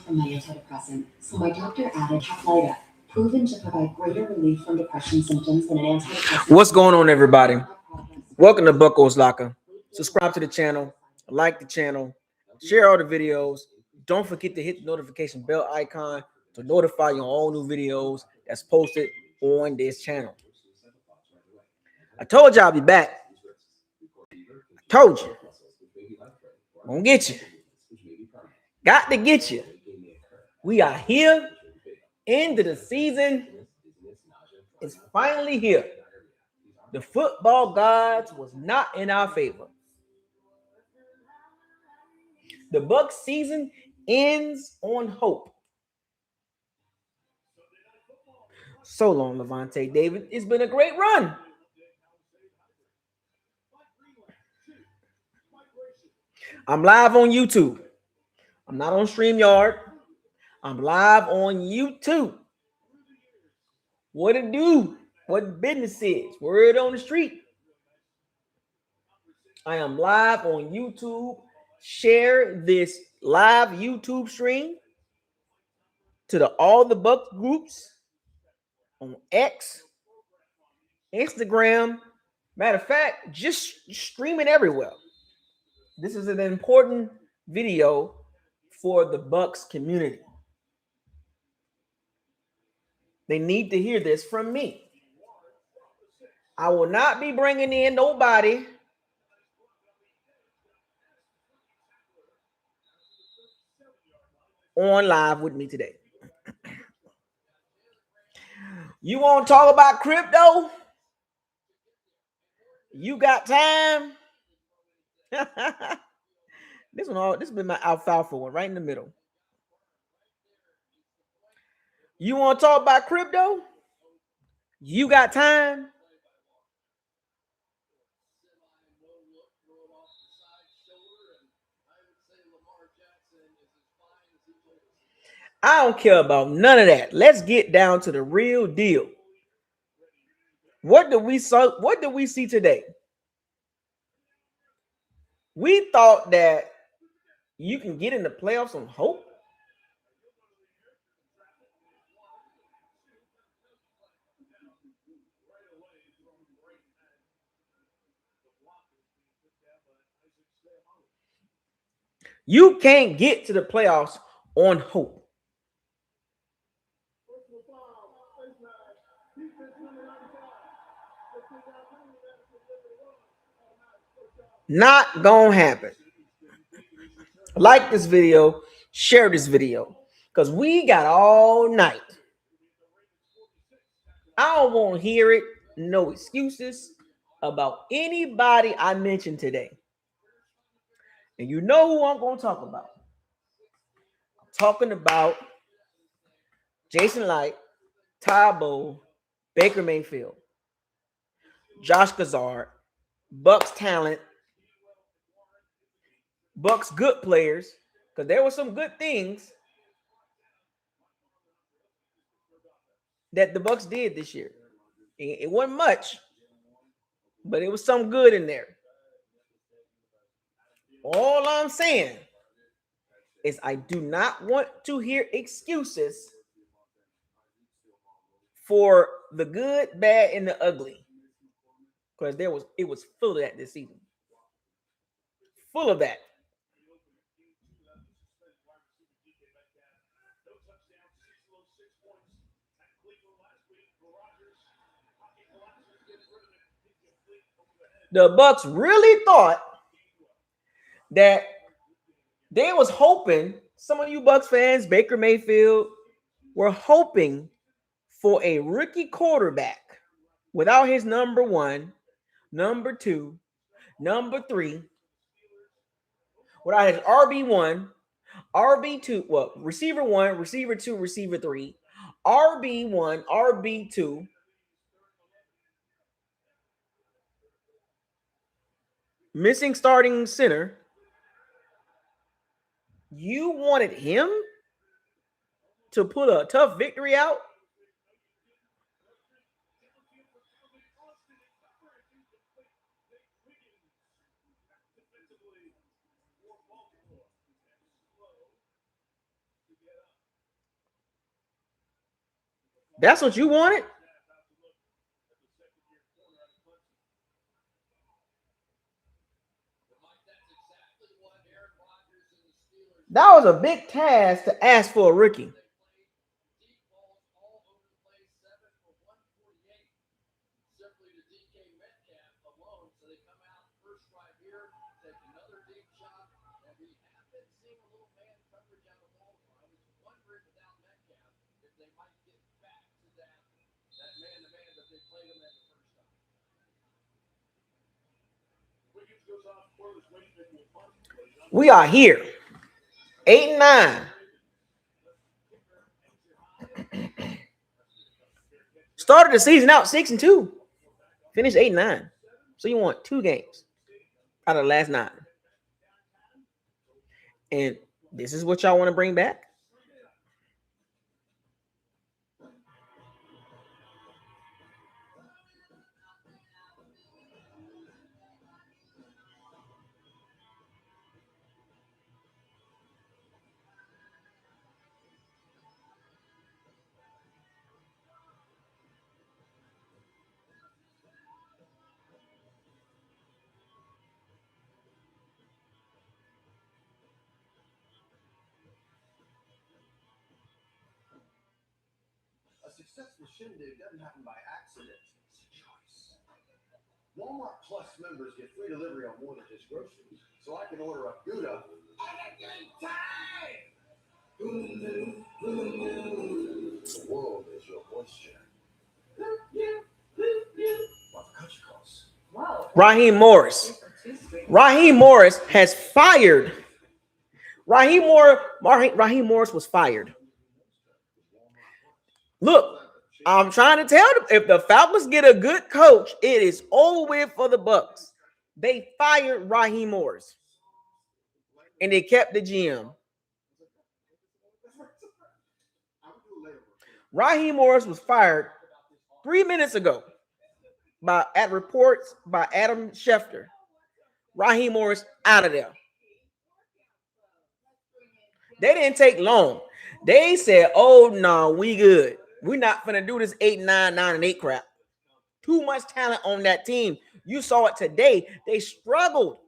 from my antidepressant, so my doctor added Vita, proven to provide greater relief from depression symptoms than an antidepressant. What's going on, everybody? Welcome to BucosLocker. Subscribe to the channel, like the channel, share all the videos. Don't forget to hit the notification bell icon to notify you on all new videos that's posted on this channel. I told you I'll be back. I told you. I'm gonna get you. Got to get you. We are here. End of the season is finally here. The football gods was not in our favor. The Bucs season ends on hope. So long, Lavonte David. It's been a great run. I'm live on YouTube. I'm not on StreamYard. I'm live on YouTube. What it do? What business is? Word on the street. I am live on YouTube. Share this live YouTube stream to all the Bucs groups on X, Instagram. Matter of fact, just stream it everywhere. This is an important video for the Bucs community. They need to hear this from me. I will not be bringing in nobody on live with me today. You want to talk about crypto? You got time? This has been my alfalfa one right in the middle. You want to talk about crypto? You got time? I don't care about none of that. Let's get down to the real deal. What did we see today? We thought that you can get in the playoffs on hope. You can't get to the playoffs on hope. Not gonna happen. Like this video, share this video, because we got all night. I don't want to hear it. No excuses about anybody I mentioned today. And you know who I'm going to talk about. I'm talking about Jason Light, Tybo, Baker Mayfield, Josh Gazard, Bucs talent, Bucs good players, because there were some good things that the Bucs did this year. It wasn't much, but it was some good in there. All I'm saying is I do not want to hear excuses for the good, bad, and the ugly. Because it was full of that this season. Full of that. The Bucs really thought that they was hoping, some of you Bucs fans, Baker Mayfield, were hoping for a rookie quarterback without his number one, number two, number three, without his RB1, RB2, well, receiver one, receiver two, receiver three, RB1, RB2, missing starting center. You wanted him to pull a tough victory out? That's what you wanted? That was a big task to ask for a rookie. We are here. 8-9. Started the season out 6-2. Finished 8-9. So you want 2 games out of the last 9. And this is what y'all want to bring back? A successful shindig doesn't happen by accident. It's a choice. Walmart Plus members get free delivery on more than just groceries, so I can order a Gouda at a good time. The world is your oyster. What the country calls? Raheem Morris. Raheem Morris has fired. Raheem Morris was fired. Look, I'm trying to tell them, if the Falcons get a good coach, it is over with for the Bucs. They fired Raheem Morris. And they kept the GM. Raheem Morris was fired 3 minutes ago at reports by Adam Schefter. Raheem Morris out of there. They didn't take long. They said, oh, no, we good. We're not going to do this 8-9, 9-8 crap. Too much talent on that team. You saw it today. They struggled.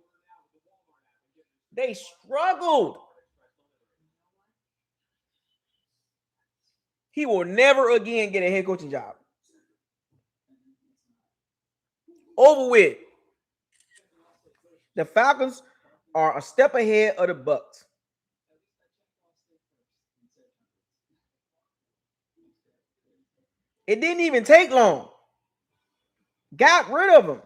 They struggled. He will never again get a head coaching job. Over with. The Falcons are a step ahead of the Bucs. It didn't even take long. Got rid of him.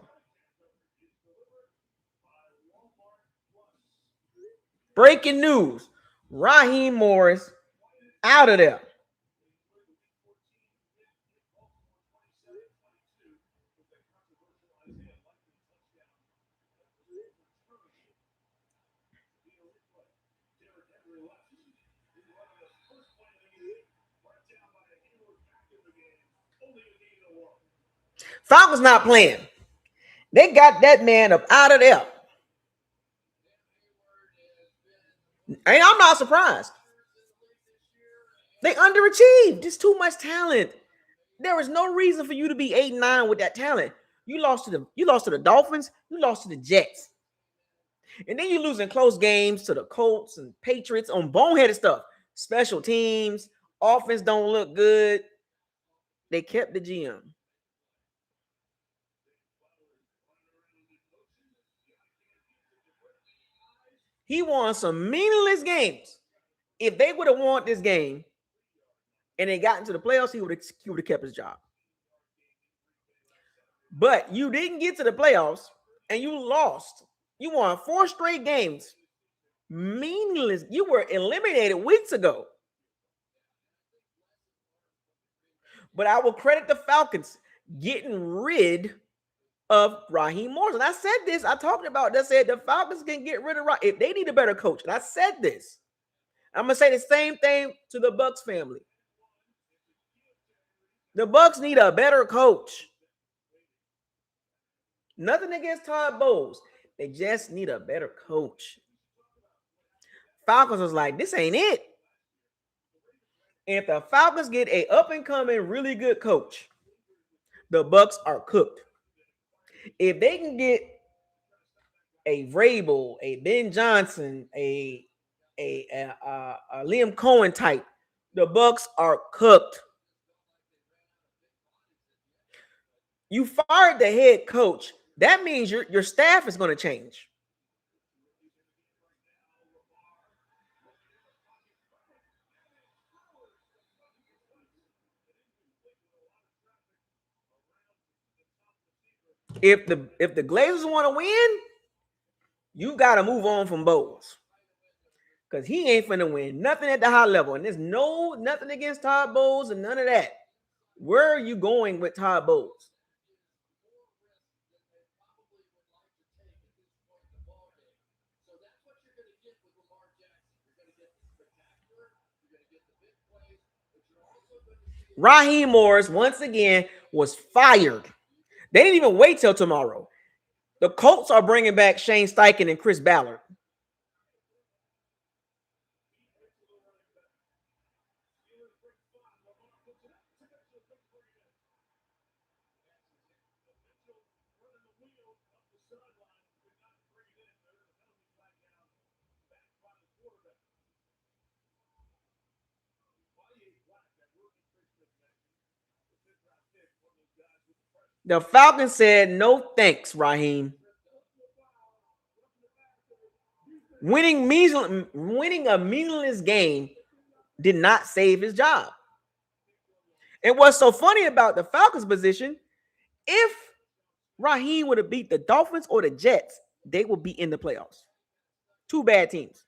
Breaking news. Raheem Morris out of there. Falcons not playing. They got that man up out of there. And I'm not surprised. They underachieved. There's too much talent. There is no reason for you to be 8-9 with that talent. You lost to the Dolphins, you lost to the Jets. And then you're losing close games to the Colts and Patriots on boneheaded stuff. Special teams, offense don't look good. They kept the GM. He won some meaningless games. If they would have won this game and they got into the playoffs, he would have kept his job. But you didn't get to the playoffs and you lost. You won 4 straight games. Meaningless. You were eliminated weeks ago. But I will credit the Falcons getting rid of Raheem Morris. And I said this. I talked about that. Said the Falcons can get rid of Raheem if they need a better coach. And I said this. I'm going to say the same thing to the Bucs family. The Bucs need a better coach. Nothing against Todd Bowles. They just need a better coach. Falcons was like, this ain't it. And if the Falcons get a up-and-coming, really good coach, the Bucs are cooked. If they can get a Vrabel, a Ben Johnson, a Liam Cohen type, the Bucs are cooked. You fired the head coach. That means your staff is going to change. If the Glazers want to win, you got to move on from Bowles. Because he ain't finna win nothing at the high level. And there's nothing against Todd Bowles and none of that. Where are you going with Todd Bowles? Raheem Morris, once again, was fired. They didn't even wait till tomorrow. The Colts are bringing back Shane Steichen and Chris Ballard. The Falcons said, no thanks, Raheem. Winning a meaningless game did not save his job. And what's so funny about the Falcons position, if Raheem would have beat the Dolphins or the Jets, they would be in the playoffs. Two bad teams.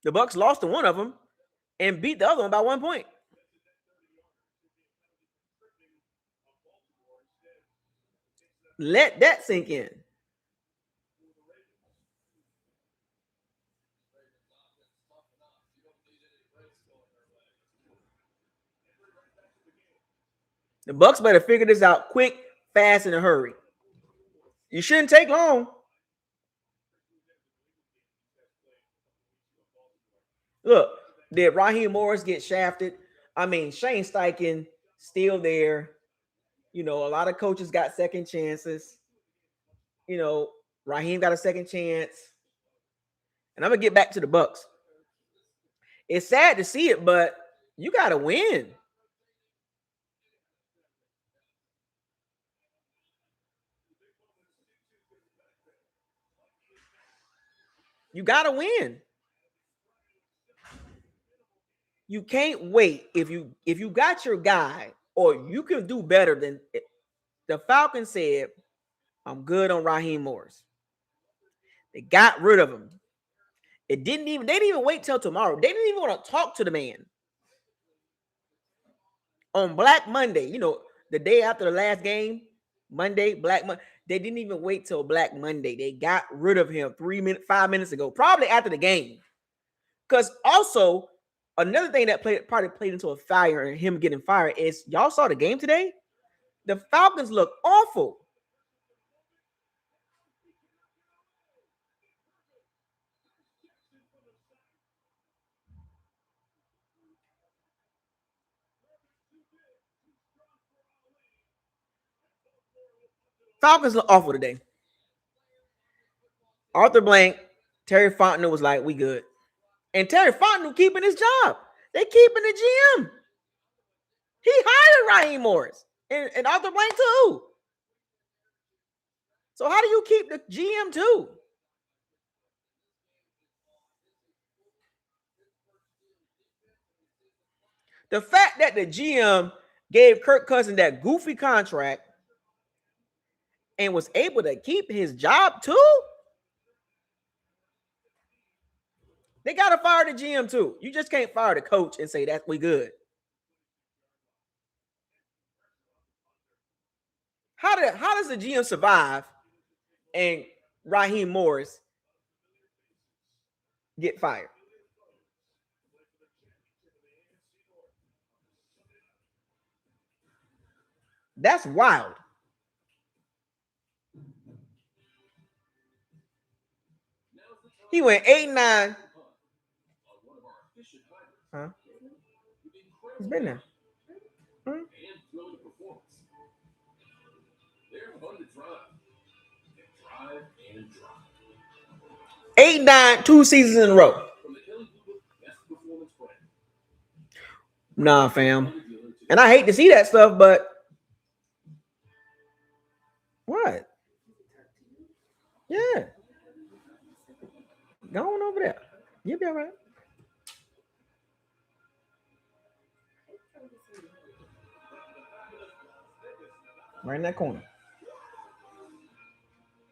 The Bucs lost to one of them and beat the other one by 1 point. Let that sink in. The Bucs better figure this out quick, fast, in a hurry. You shouldn't take long. Look, did Raheem Morris get shafted? I mean, Shane Steichen still there. You know, a lot of coaches got second chances. You know, Raheem got a second chance. And I'm gonna get back to the Bucs. It's sad to see it, but you gotta win. You gotta win. You can't wait. If you got your guy, or you can do better than it. The Falcons said, I'm good on Raheem Morris. They got rid of him. They didn't even wait till tomorrow. They didn't even want to talk to the man. On Black Monday, you know, the day after the last game, Monday, Black Monday. They didn't even wait till Black Monday. They got rid of him 5 minutes ago, probably after the game. Because also, another thing that probably played into a fire and him getting fired is, y'all saw the game today? The Falcons look awful. Falcons look awful today. Arthur Blank, Terry Fontenot was like, we good. And Terry Fontenot keeping his job. They keeping the GM. He hired Raheem Morris and Arthur Blank too. So how do you keep the GM too? The fact that the GM gave Kirk Cousins that goofy contract and was able to keep his job too? They got to fire the GM too. You just can't fire the coach and say that we good. How does the GM survive and Raheem Morris get fired? That's wild. He went 8-9. Huh? He's been there. Hmm? 8-9, 2 seasons in a row. Nah, fam. And I hate to see that stuff, but what? Yeah. Go on over there. You'll be all right. Right in that corner.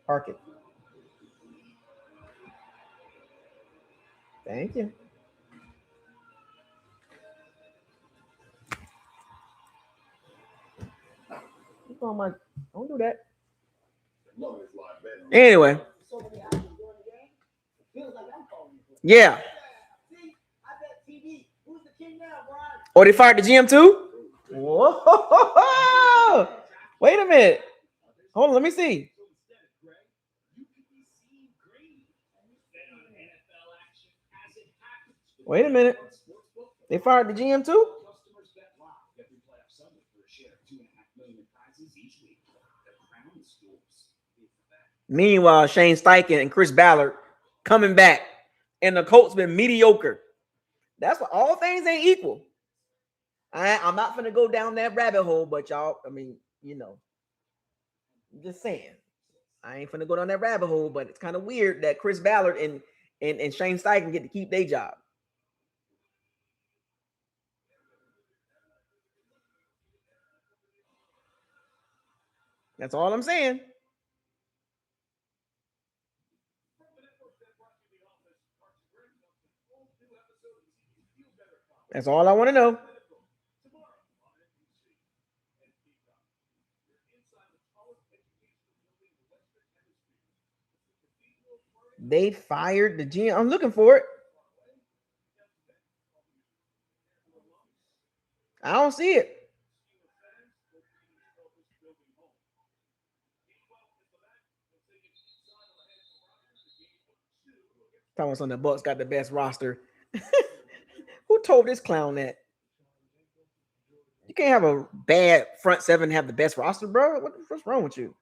Park it. Thank you. Don't do that. Anyway. Yeah. Oh, they fired the GM too? Whoa. Wait a minute. Hold on, let me see. Wait a minute. They fired the GM too? Meanwhile, Shane Steichen and Chris Ballard coming back, and the Colts been mediocre. That's what all things ain't equal. I'm not gonna go down that rabbit hole, but y'all, I mean, you know, I'm just saying. I ain't finna go down that rabbit hole, but it's kind of weird that Chris Ballard and Shane Steichen get to keep their job. That's all I'm saying. That's all I want to know. They fired the GM. I'm looking for it. I don't see it. Thomas on the Bucs got the best roster. Who told this clown that? You can't have a bad front seven and have the best roster, bro. What's wrong with you?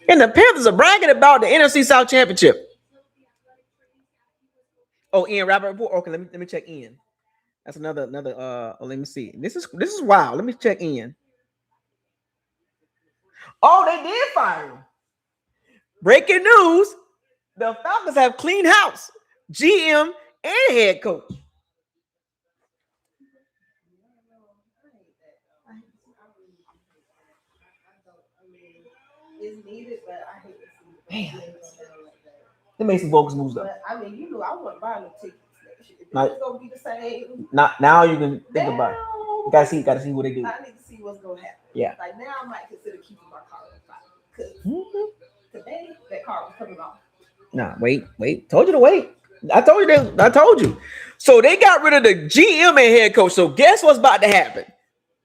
And the Panthers are bragging about the NFC South Championship. Oh, Ian Rappaport. Okay, let me check Ian. That's another. Let me see. This is wild. Let me check Ian. Oh, they did fire him. Breaking news: the Falcons have clean house, GM and head coach. It's needed, but I hate to see it. They made some bogus moves though. But, I mean, you know, I wouldn't buy no tickets. It's gonna be the same. Not now. You can think about it. You gotta see what they do. I need to see what's gonna happen. Yeah. Like now, I might consider keeping my car because today that car was coming off. Nah, wait. Told you to wait. I told you. So they got rid of the GM and head coach. So guess what's about to happen?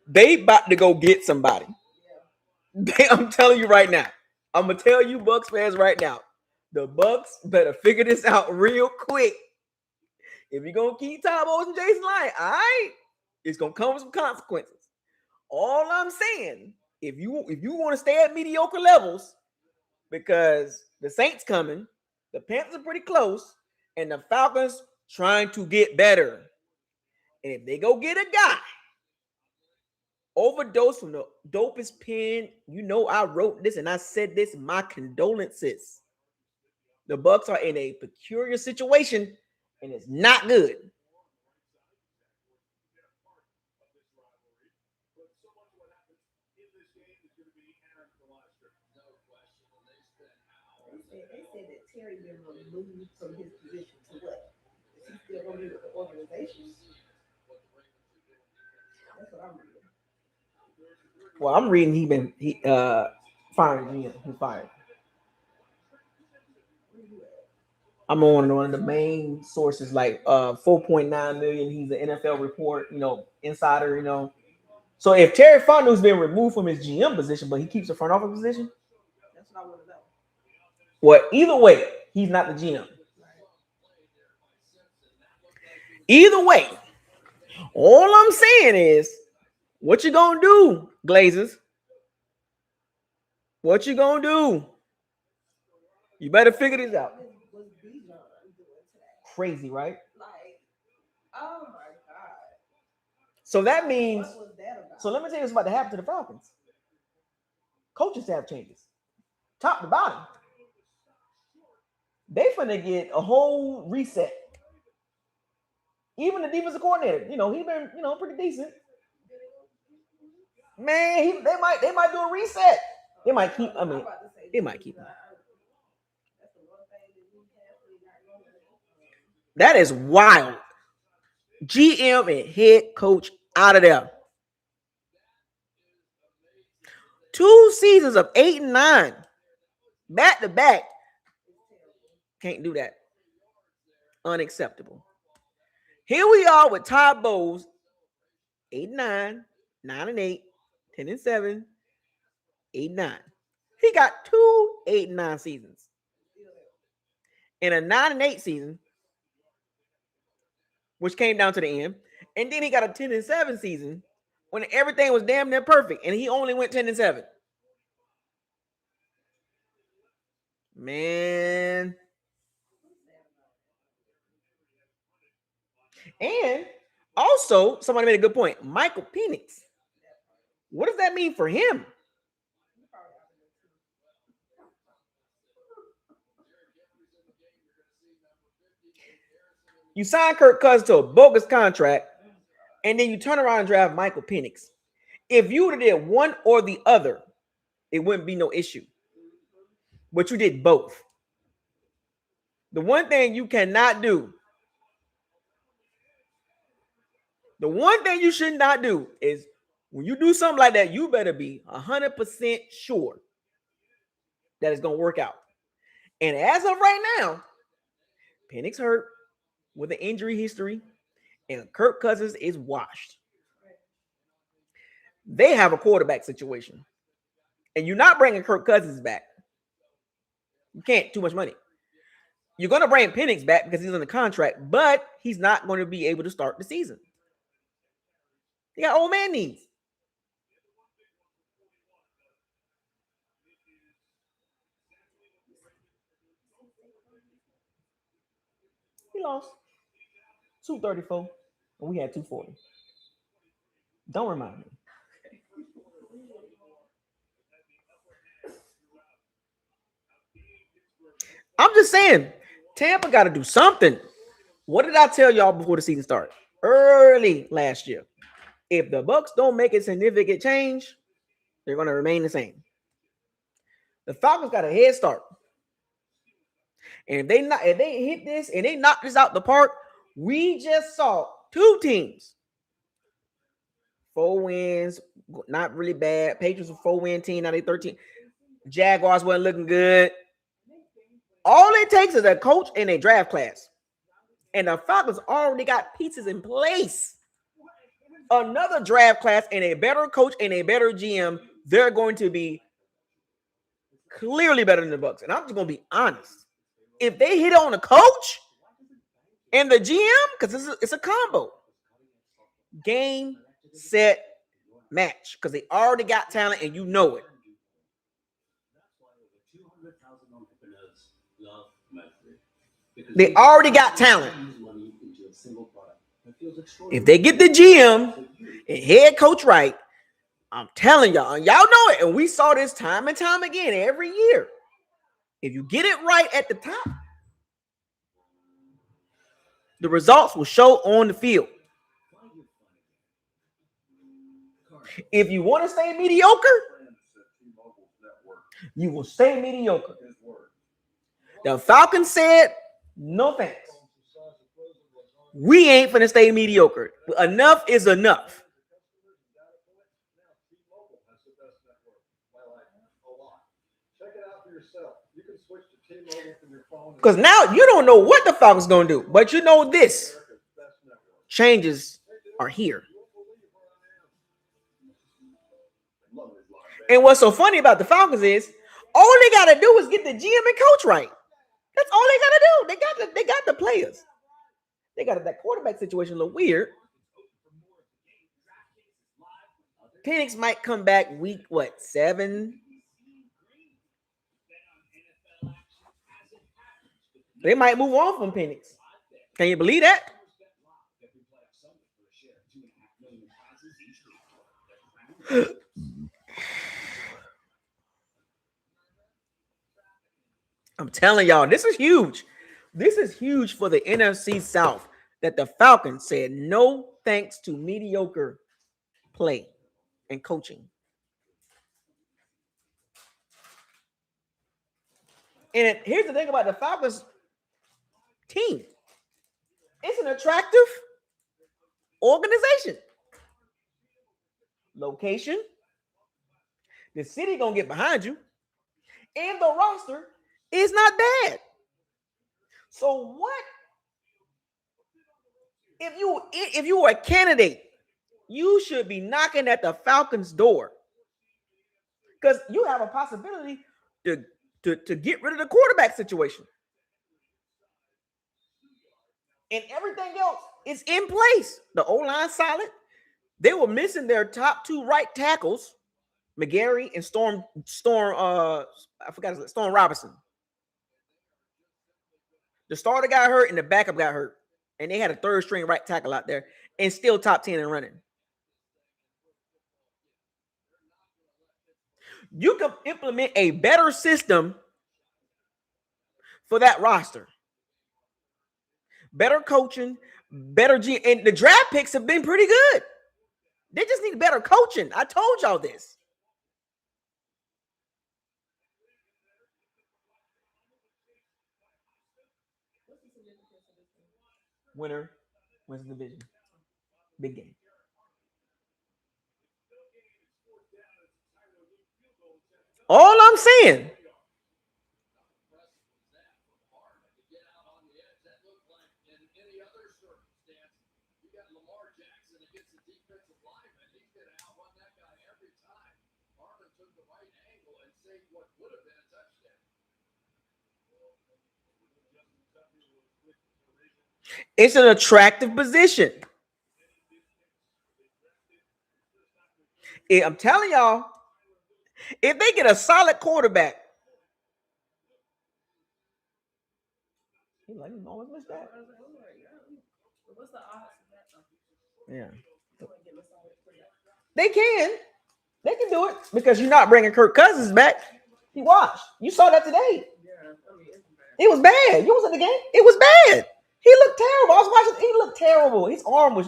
They about to go get somebody. I'm telling you right now. I'm gonna tell you, Bucs fans, right now. The Bucs better figure this out real quick. If you're gonna keep Todd Bowles and Jason Lion, all right, it's gonna come with some consequences. All I'm saying, if you want to stay at mediocre levels, because the Saints coming, the Panthers are pretty close, and the Falcons trying to get better. And if they go get a guy, overdose from the dopest pen, you know, I wrote this and I said this, my condolences. The Bucs are in a peculiar situation, and it's not good. They said that Terry been removed from his position to what? Is he still going to be with the organization? That's what I'm reading. Well, I'm reading he fired GM. He fired. I'm on one of the main sources, like 4.9 million. He's an NFL report, insider. So if Terry Fontenot's been removed from his GM position, but he keeps the front office position, That's what I want to know. well, either way, he's not the GM. Either way, all I'm saying is, what you gonna do, Glazers? What you gonna do? You better figure this out. Crazy, right? Like, oh my God. So that means. What was that about? So let me tell you what's about to happen to the Falcons. Coaching staff changes, top to bottom. They finna get a whole reset. Even the defensive coordinator, he been, pretty decent. Man, they might do a reset. They might keep. I mean, they might keep him. That is wild. GM and head coach out of there. 2 seasons of 8 and 9, back to back. Can't do that. Unacceptable. Here we are with Todd Bowles, 8 and 9, 9 and 8, 10 and 7, 8 and 9. He got 2 8 and 9 seasons. In a 9 and 8 season, which came down to the end, and then he got a 10 and 7 season when everything was damn near perfect, and he only went 10 and 7. Man. And also, somebody made a good point. Michael Penix. What does that mean for him? You sign Kirk Cousins to a bogus contract, and then you turn around and draft Michael Penix. If you would have did one or the other, it wouldn't be no issue. But you did both. The one thing you cannot do, the one thing you should not do is when you do something like that, you better be 100% sure that it's going to work out. And as of right now, Penix hurt with an injury history, and Kirk Cousins is washed. They have a quarterback situation, and you're not bringing Kirk Cousins back. You can't, too much money. You're going to bring Penix back because he's on the contract, but he's not going to be able to start the season. He got old man needs. He lost 234, and we had 240. Don't remind me. I'm just saying, Tampa got to do something. What did I tell y'all before the season started? Early last year. If the Bucs don't make a significant change, they're going to remain the same. The Falcons got a head start. And if they hit this and they knock this out the park, we just saw 2 teams. 4 wins, not really bad. Patriots were 4-win team, now they 13. Jaguars wasn't looking good. All it takes is a coach and a draft class. And the Falcons already got pieces in place. Another draft class and a better coach and a better GM, they're going to be clearly better than the Bucs. And I'm just going to be honest. If they hit on the coach and the GM, because it's a combo. Game, set, match. Because they already got talent and you know it. They already got talent. If they get the GM and head coach right, I'm telling y'all, and y'all know it, and we saw this time and time again every year. If you get it right at the top, the results will show on the field. If you want to stay mediocre, you will stay mediocre. The Falcons said, no thanks. We ain't finna stay mediocre. Enough is enough. Check it out for yourself. You can switch to T-Mobile from your phone. Because now you don't know what the Falcons going to do, but you know this. Changes are here. And what's so funny about the Falcons is all they got to do is get the GM and coach right. That's all they got to do. They got the players. They got that quarterback situation a little weird. Penix might come back week 7? They might move on from Penix. Can you believe that? I'm telling y'all, this is huge. This is huge for the NFC South that the Falcons said no thanks to mediocre play and coaching. And here's the thing about the Falcons team. It's an attractive organization. Location. The city gonna get behind you. And the roster is not bad. So what if you were a candidate, you should be knocking at the Falcons' door. Because you have a possibility to get rid of the quarterback situation. And everything else is in place. The O-line solid. They were missing their top 2 right tackles, McGarry and Storm Robinson. The starter got hurt and the backup got hurt. And they had a 3rd string right tackle out there and still top 10 in running. You can implement a better system for that roster. Better coaching, better and the draft picks have been pretty good. They just need better coaching. I told y'all this. Winner wins the division. Big game. All I'm saying. It's an attractive position. I'm telling y'all, if they get a solid quarterback, what's that? What's the odds? Yeah, they can do it because you're not bringing Kirk Cousins back. He watched. You saw that today. It was bad. You was in the game. It was bad. He looked terrible. I was watching. He looked terrible.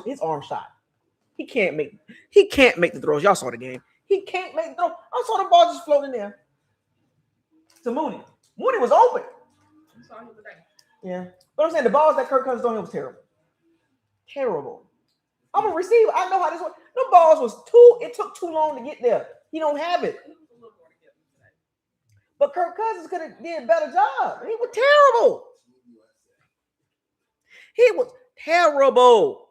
His arm shot. He can't make the throws. Y'all saw the game. He can't make the throw. I saw the ball just floating there to Mooney. Mooney was open. Yeah. But I'm saying the balls that Kirk Cousins threw was terrible. Terrible. I'm a receiver. I know how this works. The balls it took too long to get there. He don't have it. But Kirk Cousins could have did a better job. He was terrible. He was terrible.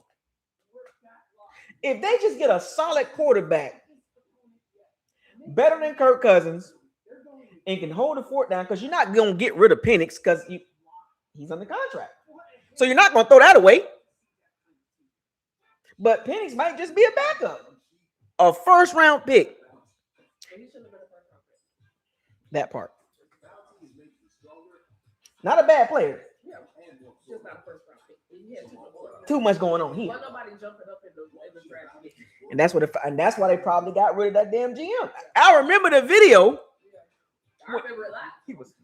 If they just get a solid quarterback, better than Kirk Cousins, and can hold the fort down, because you're not going to get rid of Penix because he's under contract. So you're not going to throw that away. But Penix might just be a backup. A first-round pick. That part. Not a bad player. Too much going on here. And that's why they probably got rid of that damn GM. I remember the video. I remember it live. He was,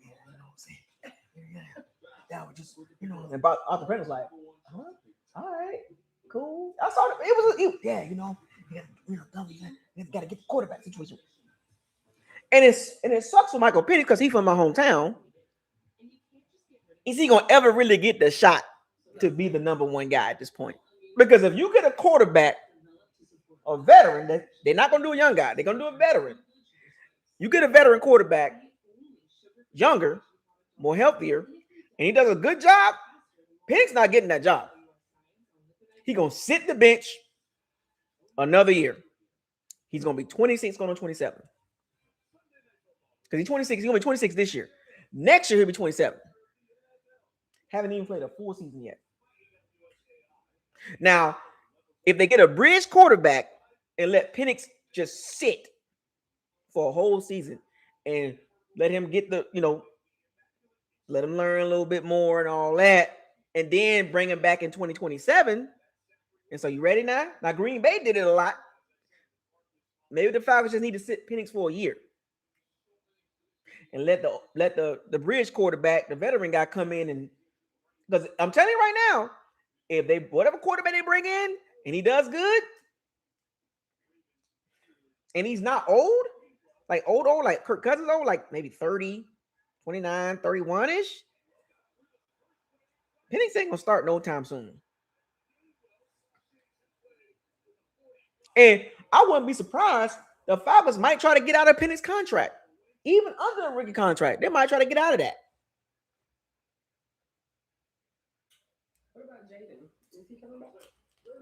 that was just, about Arthur Brent was like, huh? All right, cool. I saw it. You got to get the quarterback situation. And it sucks for Michael Penix because he's from my hometown. Is he gonna ever really get the shot to be the number 1 guy at this point? Because if you get a quarterback, a veteran, they're not gonna do a young guy. They're gonna do a veteran. You get a veteran quarterback, younger, more healthier, and he does a good job, Penix not getting that job. He gonna sit the bench another year. He's gonna be 26, going on 27. Because he's 26, he's gonna be 26 this year. Next year he'll be 27. Haven't even played a full season yet. Now, if they get a bridge quarterback and let Penix just sit for a whole season and let him get let him learn a little bit more and all that, and then bring him back in 2027. And so you ready now? Now Green Bay did it a lot. Maybe the Falcons just need to sit Penix for a year and let the bridge quarterback, the veteran guy, come in. And because I'm telling you right now, if they whatever quarterback they bring in and he does good, and he's not old, like Kirk Cousins old, like maybe 30, 29, 31-ish, Penix ain't gonna start no time soon. And I wouldn't be surprised the Falcons might try to get out of Penix's contract. Even under a rookie contract, they might try to get out of that. What about Jaden? Is he coming back?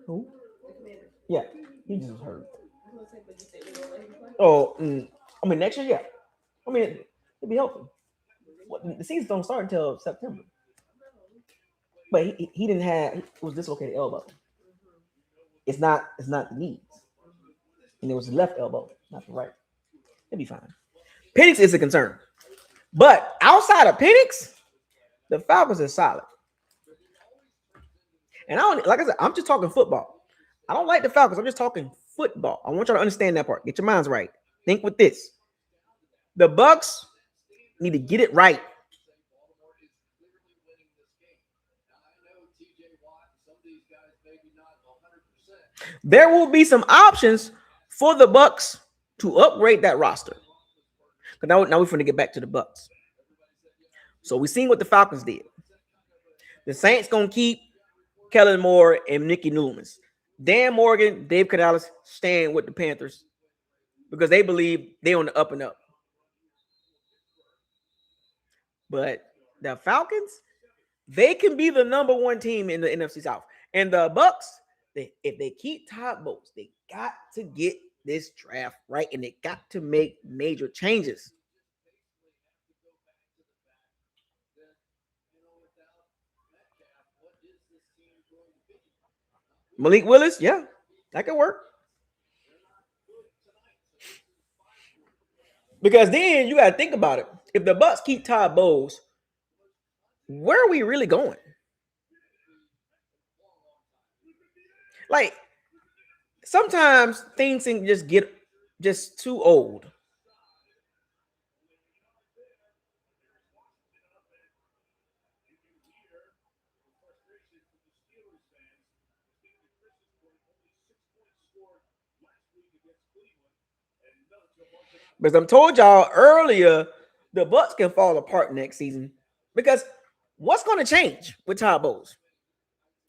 Who? The Commander. Yeah, he just was hurt. I was gonna say, but you said you don't let him play? Oh, I mean, next year, yeah. I mean, it'd be helpful. The season don't start until September. But he didn't have, it was dislocated elbow. It's not the knees. And it was the left elbow, not the right. It'd be fine. Penix is a concern. But outside of Penix, the Falcons are solid. And like I said, I'm just talking football. I don't like the Falcons. I'm just talking football. I want y'all to understand that part. Get your minds right. Think with this. The Bucs need to get it right. There will be some options for the Bucs to upgrade that roster. But now we're going to get back to the Bucs. So we seen what the Falcons did. The Saints going to keep Kellen Moore and Nicky Newmans. Dan Morgan, Dave Canales staying with the Panthers because they believe they're on the up and up. But the Falcons, they can be the number one team in the NFC South. And the Bucs, if they keep Todd Bowles, they got to get this draft right, and they got to make major changes. Malik Willis, yeah, that could work. Because then you got to think about it. If the Bucs keep Todd Bowles, where are we really going? Like, sometimes things can just get too old. Because I told y'all earlier, the Bucs can fall apart next season. Because what's going to change with Todd Bowles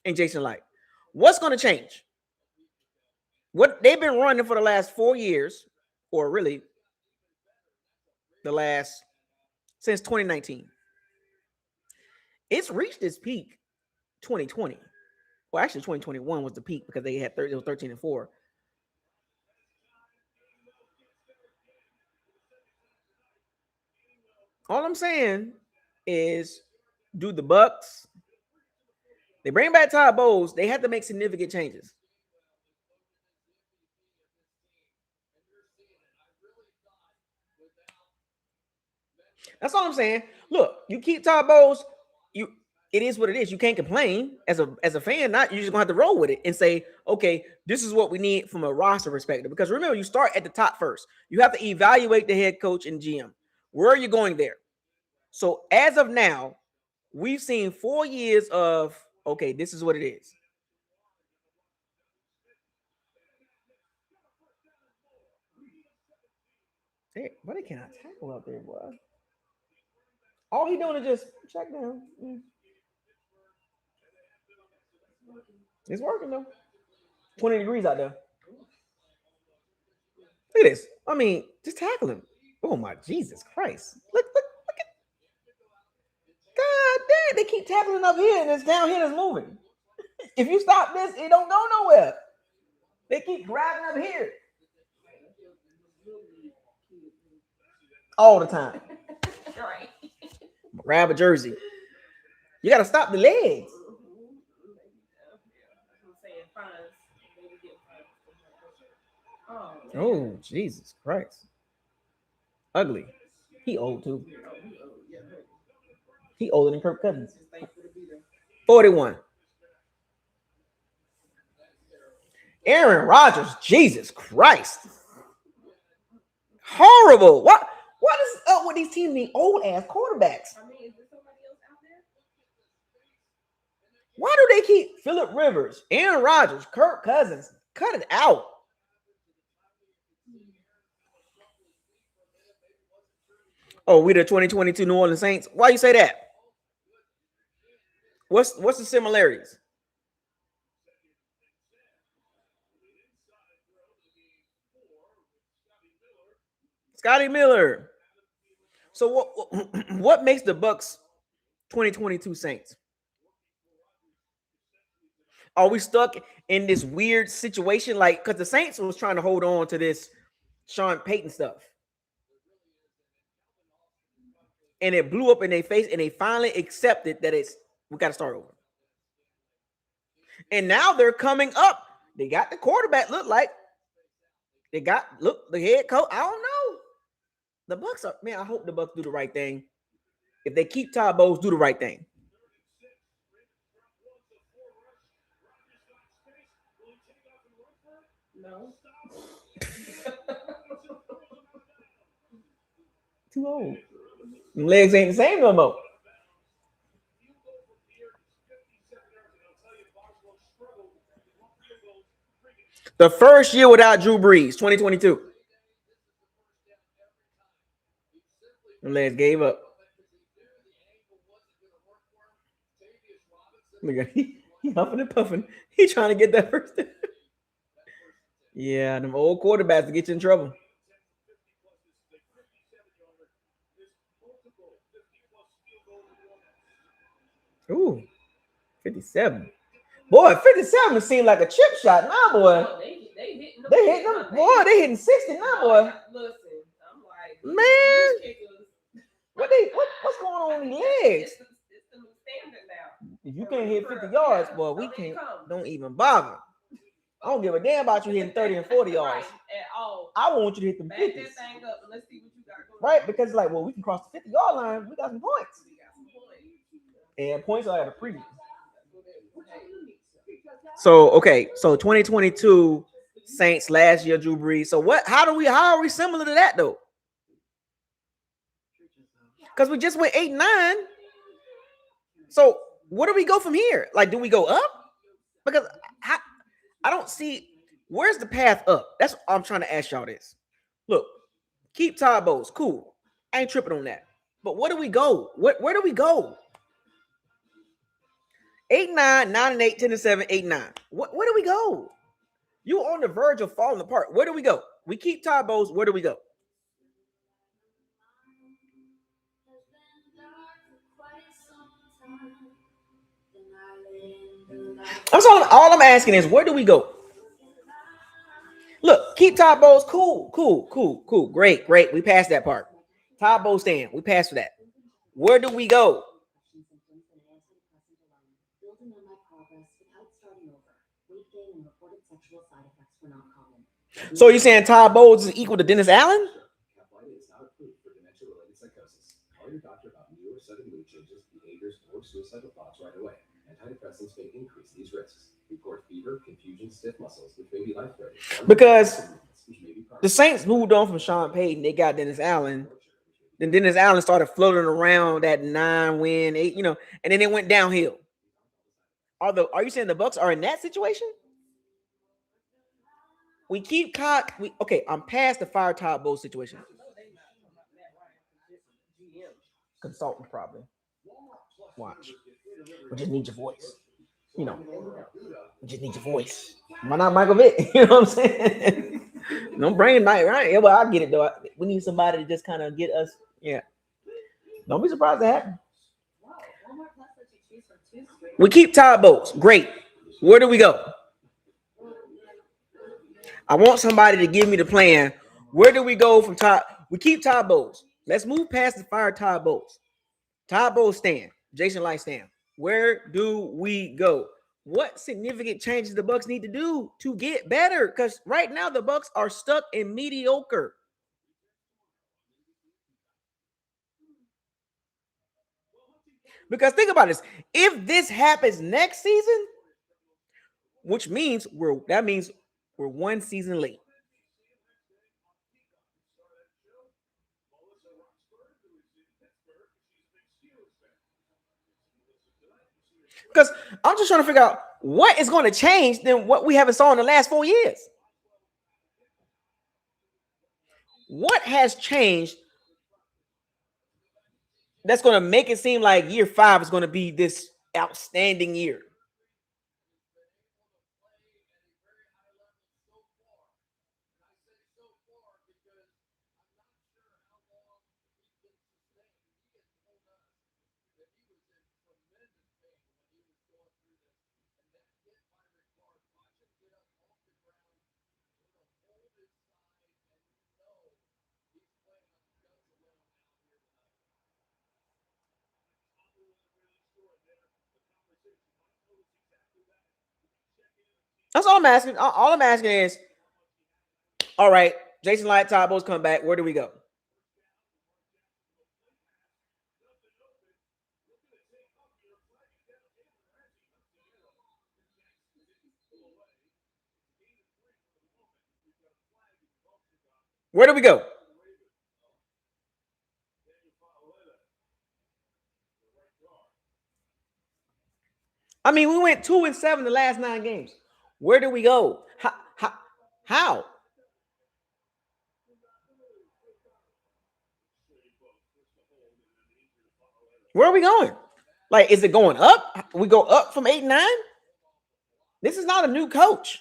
and Jason Light? What's going to change? What they've been running for the last 4 years, or really since 2019. It's reached its peak 2020. Well, actually 2021 was the peak because they had 13-4. All I'm saying is, do the Bucs, they bring back Todd Bowles, they have to make significant changes. That's all I'm saying. Look, you keep Todd Bowles, it is what it is. You can't complain as a fan. You're just gonna have to roll with it and say, okay, this is what we need from a roster perspective. Because remember, you start at the top first. You have to evaluate the head coach and GM. Where are you going there? So as of now, we've seen 4 years of, okay, this is what it is. Hey, why they cannot tackle out there, boy? All he doing is just check down. It's working though. 20 degrees out there. Look at this. I mean, just tackle him. Oh my Jesus Christ. Look at They keep tackling up here and it's down here and it's moving. If you stop this, it don't go nowhere. They keep grabbing up here all the time. Right. Grab a jersey. You got to stop the legs. Oh, Jesus Christ. Ugly. He old too. He older than Kirk Cousins. 41. Aaron Rodgers. Jesus Christ. Horrible. What is up with these teams, these old ass quarterbacks? I mean, is there somebody else out there? Why do they keep Phillip Rivers, Aaron Rodgers, Kirk Cousins? Cut it out. Oh, we the 2022 New Orleans Saints. Why you say that? What's the similarities? Scotty Miller. So what makes the Bucs 2022 Saints? Are we stuck in this weird situation? Like, because the Saints was trying to hold on to this Sean Payton stuff. And it blew up in their face, and they finally accepted that we got to start over. And now they're coming up. They got the quarterback, look like. They got, the head coach. I don't know. The Bucs are, man, I hope the Bucs do the right thing. If they keep Todd Bowles, do the right thing. No. Too old. Legs ain't the same no more. The first year without Drew Brees, 2022. The legs gave up. Look at he huffing and puffing. He trying to get that first. Yeah, them old quarterbacks to get you in trouble. Ooh, 57. Boy, 57 seemed like a chip shot now, boy. They hitting them. Boy, they hitting 60 now, boy. Listen, I'm like, man, what's going on in the legs? It's the new standard now. If you can't hit 50 yards, boy, we can't. Don't even bother. I don't give a damn about you hitting 30 and 40 yards. Right, at all. I want you to hit them 50s. Back that thing up and let's see what you got going. Right, because like, well, we can cross the 50-yard line. We got some points. And points are at a premium. So, okay, so 2022 Saints last year, Drew Brees. So how are we similar to that though? Because we just went 8-9. So where do we go from here? Like, do we go up? Because I don't see where's the path up. That's what I'm trying to ask y'all this. Look, keep Todd Bowles. Cool. I ain't tripping on that. But where do we go? Where do we go? 8-9, 9-8, 10-7, 8-9. Where do we go? You on the verge of falling apart. Where do we go? We keep Todd Bowles. Where do we go? All I'm asking is, where do we go? Look, keep Todd Bowles. Cool. Great. We passed that part. Todd Bowles stand. We passed for that. Where do we go? So you're saying Todd Bowles is equal to Dennis Allen? Your doctor about new or sudden mood changes, behaviors, or suicidal thoughts right away. Antidepressants may increase these risks. Report fever, confusion, stiff muscles, which may be life-threatening. Because the Saints moved on from Sean Payton. They got Dennis Allen. Then Dennis Allen started floating around that 9-win, 8, and then it went downhill. Are you saying the Bucs are in that situation? We keep I'm past the fire Todd Bowles situation. Consultant probably. Watch. We just need your voice. We just need your voice. Why not Michael Vick? You know what I'm saying? Don't bring it night, right? Yeah, well, I get it though. We need somebody to just kind of get us. Yeah. Don't be surprised that happens. We keep Todd Bowles. Great. Where do we go? I want somebody to give me the plan. Where do we go from Todd? We keep Todd Bowles. Let's move past the fire Todd Bowles. Todd Bowles stand. Jason Light stand. Where do we go? What significant changes the Bucs need to do to get better? Because right now the Bucs are stuck in mediocre. Because think about this. If this happens next season, which means we're one season late. Because I'm just trying to figure out what is going to change than what we haven't saw in the last 4 years. What has changed that's going to make it seem like year 5 is going to be this outstanding year? That's all I'm asking. All I'm asking is, all right, Jason Light, Todd Bowles come back. Where do we go? Where do we go? I mean, we went 2-7 the last 9 games. Where do we go? How? Where are we going? Like, is it going up? We go up from 8-9? This is not a new coach.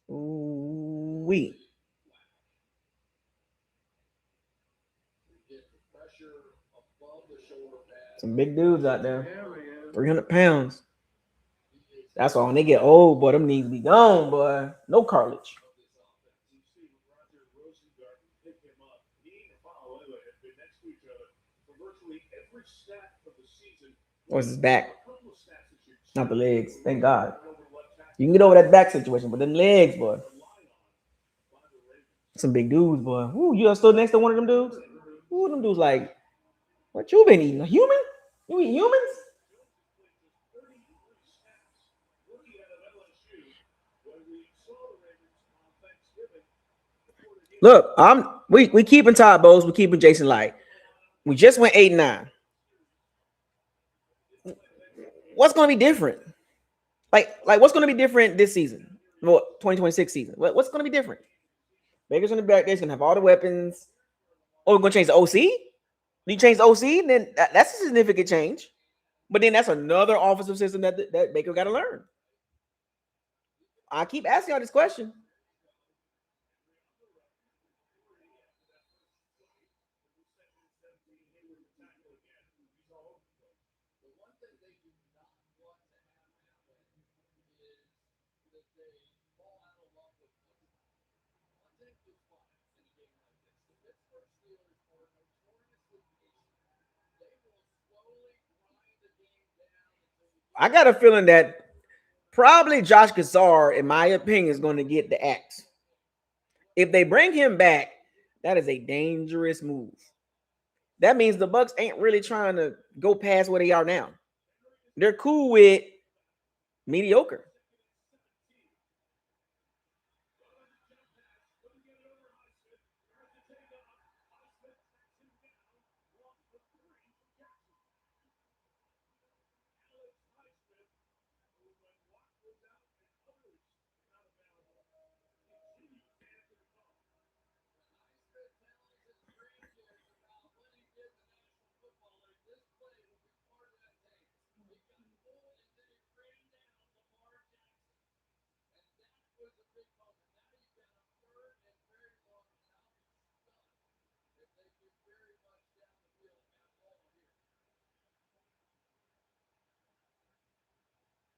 We. Some big dudes out there. 300 pounds. That's why when they get old, boy, them knees be gone, boy. No cartilage. What's his back? Not the legs. Thank God. You can get over that back situation, but them legs, boy. Some big dudes, boy. Ooh, you still next to one of them dudes? Ooh, them dudes like, what you been eating? A human? You eat humans? Look, we keeping Todd Bowles, we keeping Jason Light. We just went 8-9. What's going to be different? Like what's going to be different this season? Well, 2026 season. What's going to be different? Baker's going to be back there. He's going to have all the weapons. Oh, we're going to change the OC? You change the OC, then that's a significant change. But then that's another offensive system that Baker got to learn. I keep asking y'all this question. I got a feeling that probably Josh Cassar, in my opinion, is going to get the axe. If they bring him back, that is a dangerous move. That means the Bucs ain't really trying to go past where they are now. They're cool with mediocre.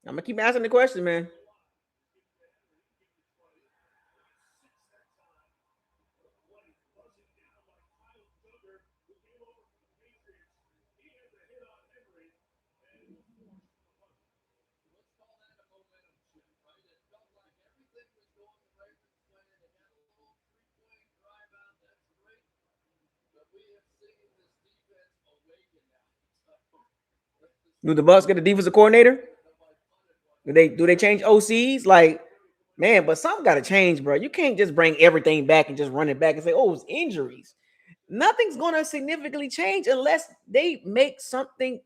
I'm gonna keep asking the question, man. Do the Bucs get a defensive coordinator? Do they change OCs? Like, man, but something got to change, bro. You can't just bring everything back and just run it back and say, oh, it's injuries. Nothing's gonna significantly change unless they make something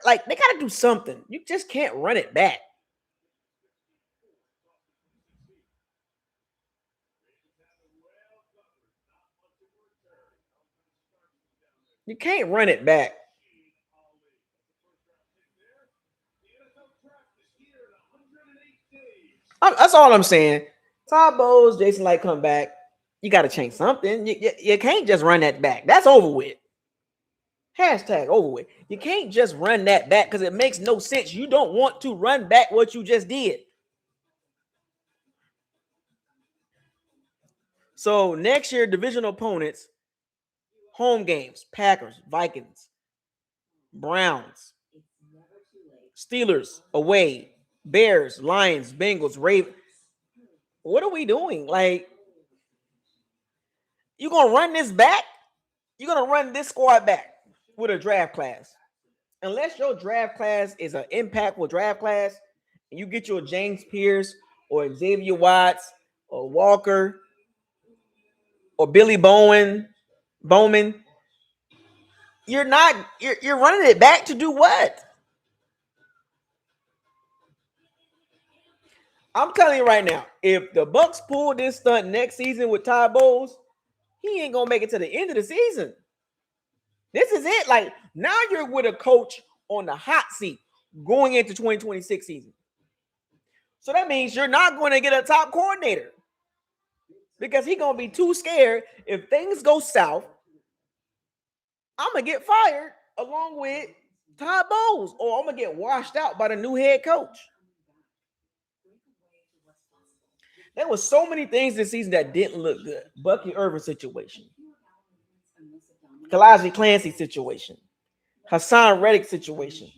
like they gotta do something. You just can't run it back. You can't run it back. That's all I'm saying. Todd Bowles, Jason Light come back. You got to change something. You can't just run that back. That's over with. Hashtag over with. You can't just run that back because it makes no sense. You don't want to run back what you just did. So next year, divisional opponents, home games, Packers, Vikings, Browns, Steelers away, Bears, Lions, Bengals, Ravens. What are we doing? Like, you gonna run this back? You're gonna run this squad back with a draft class. Unless your draft class is an impactful draft class, and you get your James Pierce or Xavier Watts or Walker or Billy Bowman, you're running it back to do what? I'm telling you right now, if the Bucs pull this stunt next season with Todd Bowles, he ain't gonna make it to the end of the season. This is it. Like, now you're with a coach on the hot seat going into 2026 season. So that means you're not going to get a top coordinator because he's going to be too scared. If things go south, I'm going to get fired along with Todd Bowles, or I'm going to get washed out by the new head coach. There was so many things this season that didn't look good. Bucky Irvin situation, Kalaji Clancy situation, Hassan Reddick situation,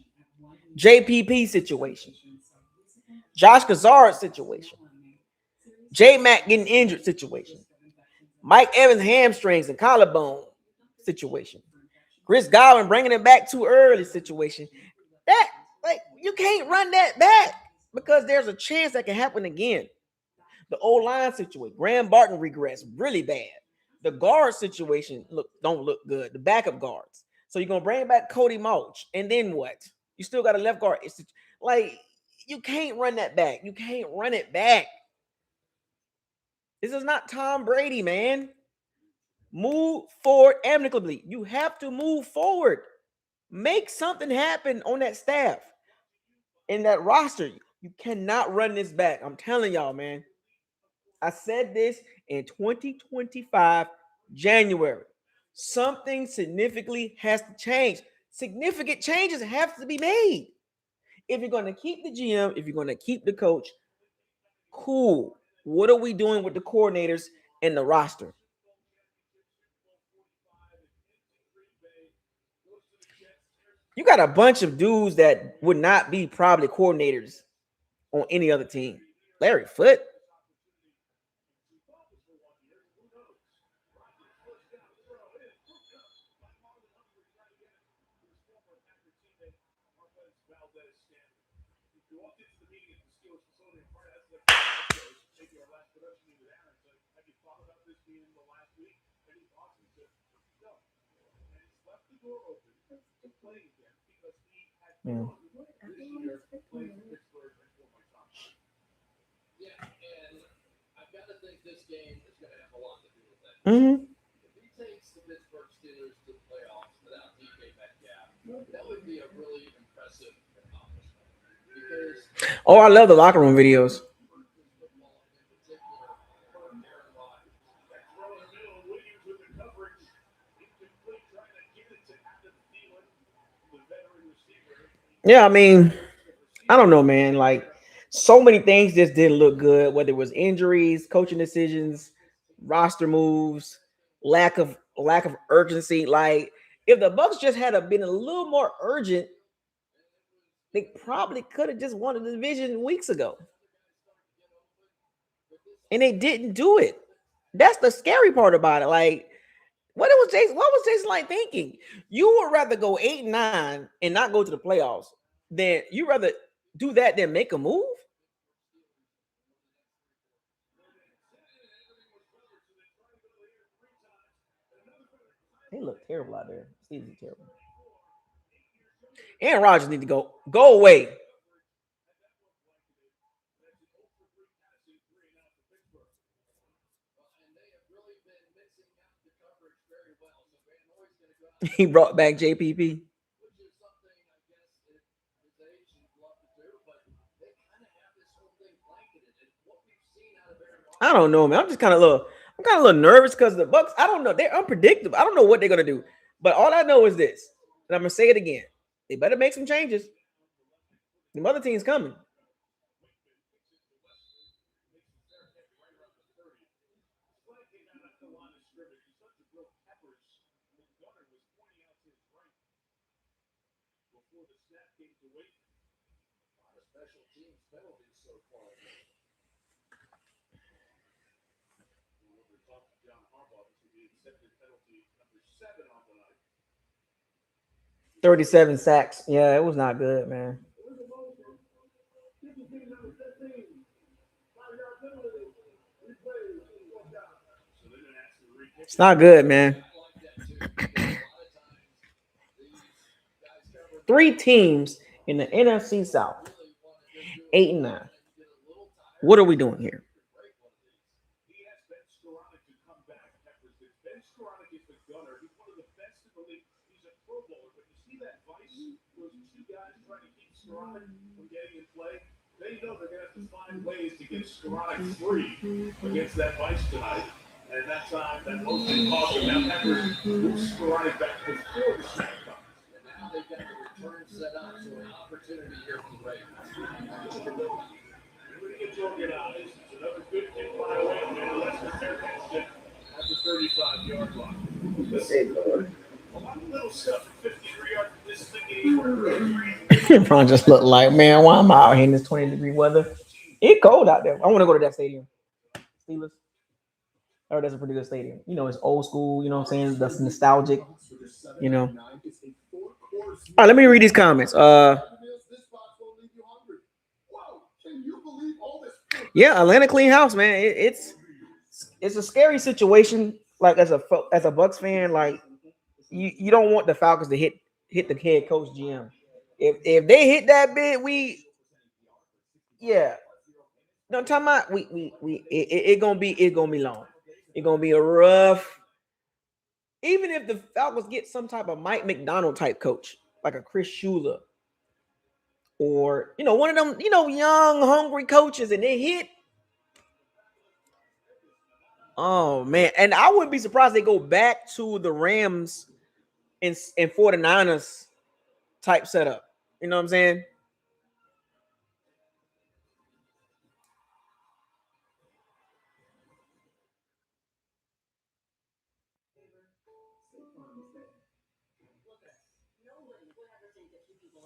JPP situation, Josh Kazard situation, J Mac getting injured situation, Mike Evans hamstrings and collarbone situation, Chris Godwin bringing it back too early situation. That, like, you can't run that back because there's a chance that can happen again. The O-line situation, Graham Barton regrets really bad. The guard situation don't look good. The backup guards. So you're gonna bring back Cody Mulch, and then what? You still got a left guard. It's like, you can't run that back. You can't run it back. This is not Tom Brady, man. Move forward amicably. You have to move forward. Make something happen on that staff, in that roster. You cannot run this back. I'm telling y'all, man. I said this in 2025, January. Something significantly has to change. Significant changes have to be made. If you're going to keep the GM, if you're going to keep the coach, cool. What are we doing with the coordinators and the roster? You got a bunch of dudes that would not be probably coordinators on any other team. Larry Foote. Yeah. I've got to think this game is going to have a lot to do with that. Mm-hmm. If he takes the Pittsburgh Steelers to the playoffs without DK Metcalf, that would be a really impressive accomplishment. Because I love the locker room videos. Yeah, I mean, I don't know, man. Like, so many things just didn't look good, whether it was injuries, coaching decisions, roster moves, lack of urgency. Like, if the Bucs just had been a little more urgent, they probably could have just won the division weeks ago. And they didn't do it. That's the scary part about it. Like, what was Jason like thinking? You would rather go 8-9 and not go to the playoffs than you rather do that than make a move? They look terrible out there. Steelers are terrible. Aaron Rodgers need to go away. He brought back JPP. I don't know, man. I'm kind of a little nervous because the Bucs. I don't know. They're unpredictable. I don't know what they're gonna do. But all I know is this, and I'm gonna say it again. They better make some changes. The other team's coming. Seven on the night. 37 sacks. Yeah, it was not good, man. It's not good, man. 3 teams in the NFC South, 8-9. What are we doing here? He has Ben Skoranek to come back. Ben Skoranek is the gunner. He's one of the best in the league. He's a Pro Bowler. But you see that vice? Those two guys trying to keep Skoranek from getting in play. They know they're going to have to find ways to get Skoranek free against that vice tonight. And that time, that motion caused him. Now Peppers moves Skoranek back before the snap comes. And now they've got the return set up, so an opportunity here for the Ravens. It's organized. It's another good kick by Wayne, and less than 10 at the 35-yard line. A lot of little stuff at 53 yards. This thing LeBron just looked like, man, why am I out here in this 20-degree weather? It's cold out there. I want to go to that stadium. Steelers. I heard that's a pretty good stadium. You know, it's old school. You know what I'm saying? That's nostalgic. You know. All right, let me read these comments. Yeah, Atlanta clean house, man. It's a scary situation. Like as a Bucs fan, like you don't want the Falcons to hit the head coach GM. If they hit that bid, no, I'm talking about it's gonna be long. It's gonna be a rough. Even if the Falcons get some type of Mike McDonald type coach, like a Chris Shula, or one of them, young, hungry coaches, and they hit. Oh man, and I wouldn't be surprised they go back to the Rams and 49ers type setup. You know what I'm saying?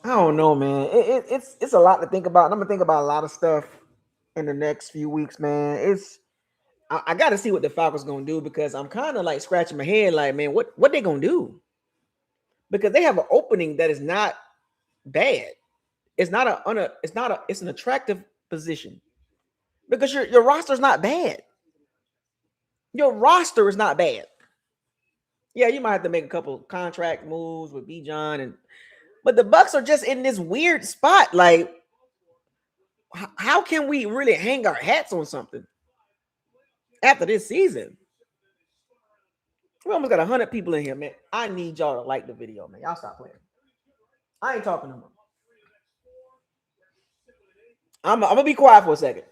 I don't know, man. It's a lot to think about. And I'm gonna think about a lot of stuff in the next few weeks, man. I got to see what the Falcons gonna do because I'm kind of like scratching my head, like, man, what they gonna do? Because they have an opening that is not bad. It's an attractive position because your roster is not bad. Your roster is not bad. Yeah, you might have to make a couple contract moves with B. John but the Bucs are just in this weird spot. Like, how can we really hang our hats on something after this season? We almost got 100 people in here, man. I need y'all to like the video, man. Y'all stop playing. I ain't talking no more. I'm gonna be quiet for a second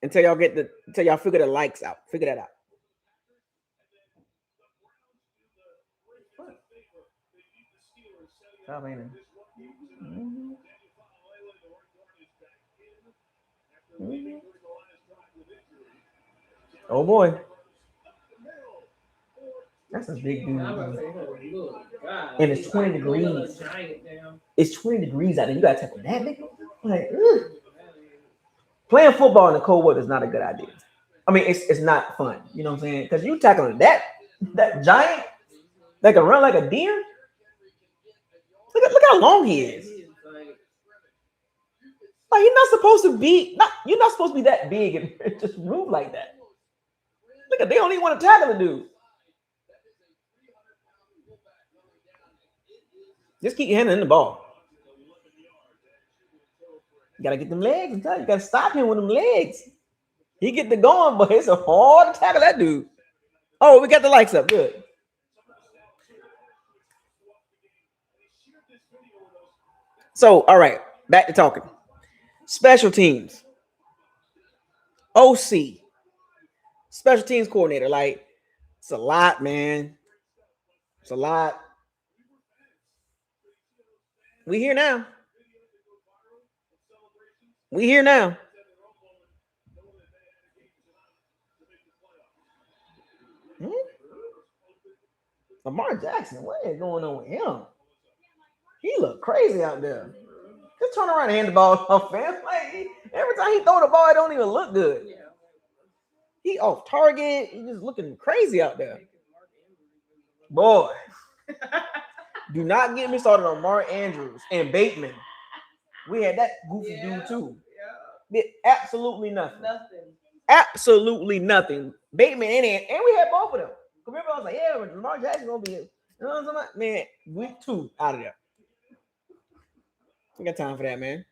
until y'all figure the likes out. Figure that out. Stop, ain't it? Mhm. Mhm. Oh boy, that's a big dude. I'm about to Man. say, honey, look, God, And it's 20 like, you a little degrees. giant down. It's 20 degrees out there. You gotta tackle that big. Like, ugh. Playing football in the cold weather is not a good idea. I mean, it's not fun. You know what I'm saying? Because you tackling that giant that can run like a deer. Look how long he is. Like you're not supposed to be you're not supposed to be that big and just move like that. Look at they don't even want to tackle the dude. Just keep your hand in the ball. You gotta get them legs. You gotta stop him with them legs. He get the going, but it's a hard to tackle that dude. Oh, we got the lights up. Good. So, all right, back to talking. Special teams. OC. Special teams coordinator. Like, it's a lot, man. It's a lot. We here now. We here now. Hmm? Lamar Jackson, what is going on with him? He look crazy out there. Just turn around and hand the ball off, fam. Like, every time he throw the ball, it don't even look good. He off target. He just looking crazy out there. Boy, do not get me started on Mark Andrews and Bateman. We had that goofy dude too. Did absolutely nothing. Absolutely nothing. Bateman and we had both of them. Remember, I was like, yeah, Lamar Jackson gonna be it. You know what I'm saying? Man, week 2 out of there. We got time for that, man.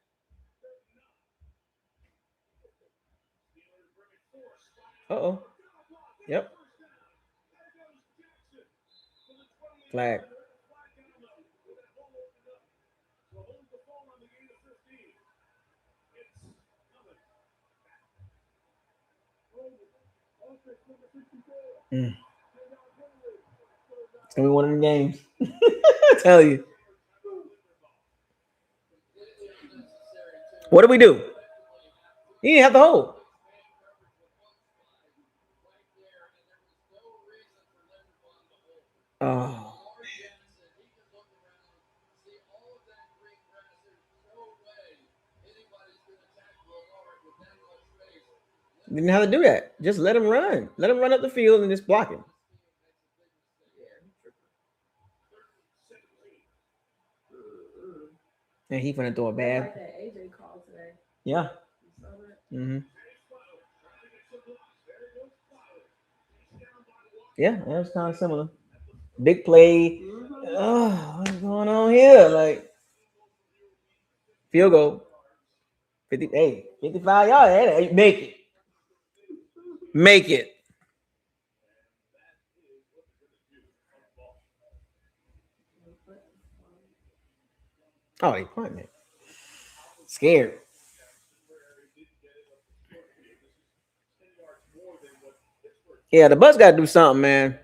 Uh-oh. Yep. Flag. It's gonna be one of them games. I tell you. What do we do? He didn't have to hold. Oh. Didn't have to do that. Just let him run. Let him run up the field and just block him. And he finna throw a bad. Like that AJ call today. Yeah. Mm-hmm. Yeah, that was kind of similar. Big play. Oh, what's going on here? Like field goal. 55 yards. Hey, make it. Make it. Oh, he punting it. Scared. Yeah, the Bucs got to do something, man.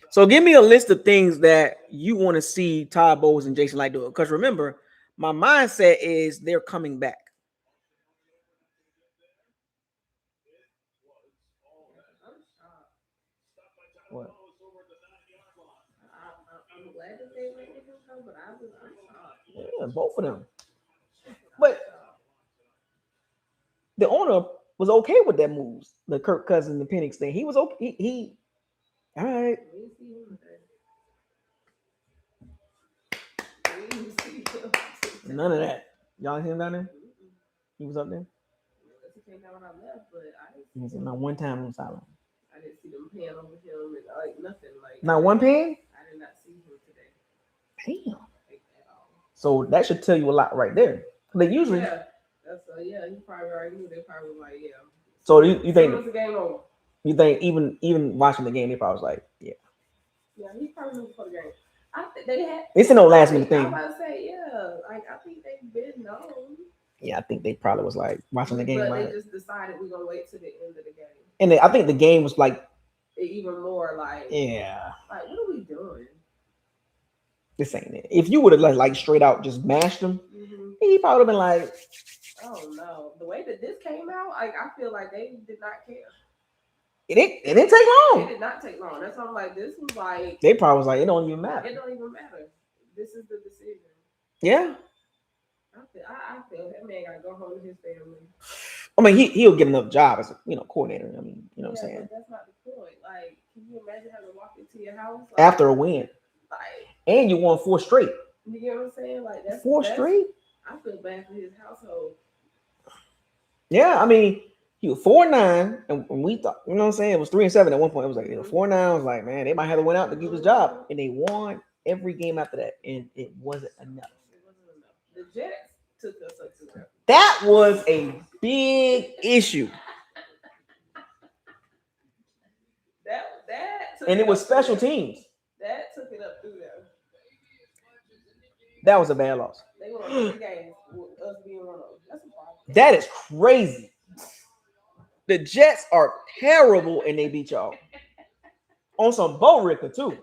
So give me a list of things that you want to see Todd Bowles and Jason Light do. Because remember, my mindset is they're coming back. What? I'm glad that they went with him, but I'm shocked. Yeah, both of them. But the owner was okay with that moves. The Kirk Cousins, the Penix thing. He was okay. He all right. None of that. Y'all hear him down there? He was up there. He was not one time on the sideline. I didn't see them pan over him and like nothing. Like not one pan? I did not see him today. Damn. So that should tell you a lot right there. They usually he probably already knew. They probably like, yeah. So you think the game over? You think even watching the game, they probably was like, yeah. Yeah, he probably knew before the game. I think they had. It's no last minute thing. I'm about to say, yeah. Like I think they've been known. Yeah, I think they probably was like watching the game. But like, they just decided we're gonna wait to the end of the game. And I think the game was like even more like, yeah. Like, what are we doing? This ain't it. If you would have like straight out just mashed him, he probably would have been like, oh no, the way that this came out, like I feel like they did not care. It didn't take long. It did not take long. That's why I'm like, this was like they probably was like, it don't even matter. It don't even matter. This is the decision. Yeah. I feel that man gotta go home to his family. I mean, he'll get another job as a coordinator. I mean, you know what I'm saying? But that's not the point. Like, can you imagine having to walk into your house after a win? Like, and you won 4 straight. You get what I'm saying? Like that's 4 straight. I feel bad for his household. Yeah, I mean, he was 4-9, and we thought, you know what I'm saying, it was 3-7 at one point. It was like 4-9. I was like, man, they might have to win out to keep his job, and they won every game after that, and it wasn't enough. The Jets took us up to that. That was a big issue. And it was special teams. That took it up through there. That was a bad loss. They won 3 games with us being one of them. That's a problem. That is crazy. The Jets are terrible, and they beat y'all on some Bo Ricker too.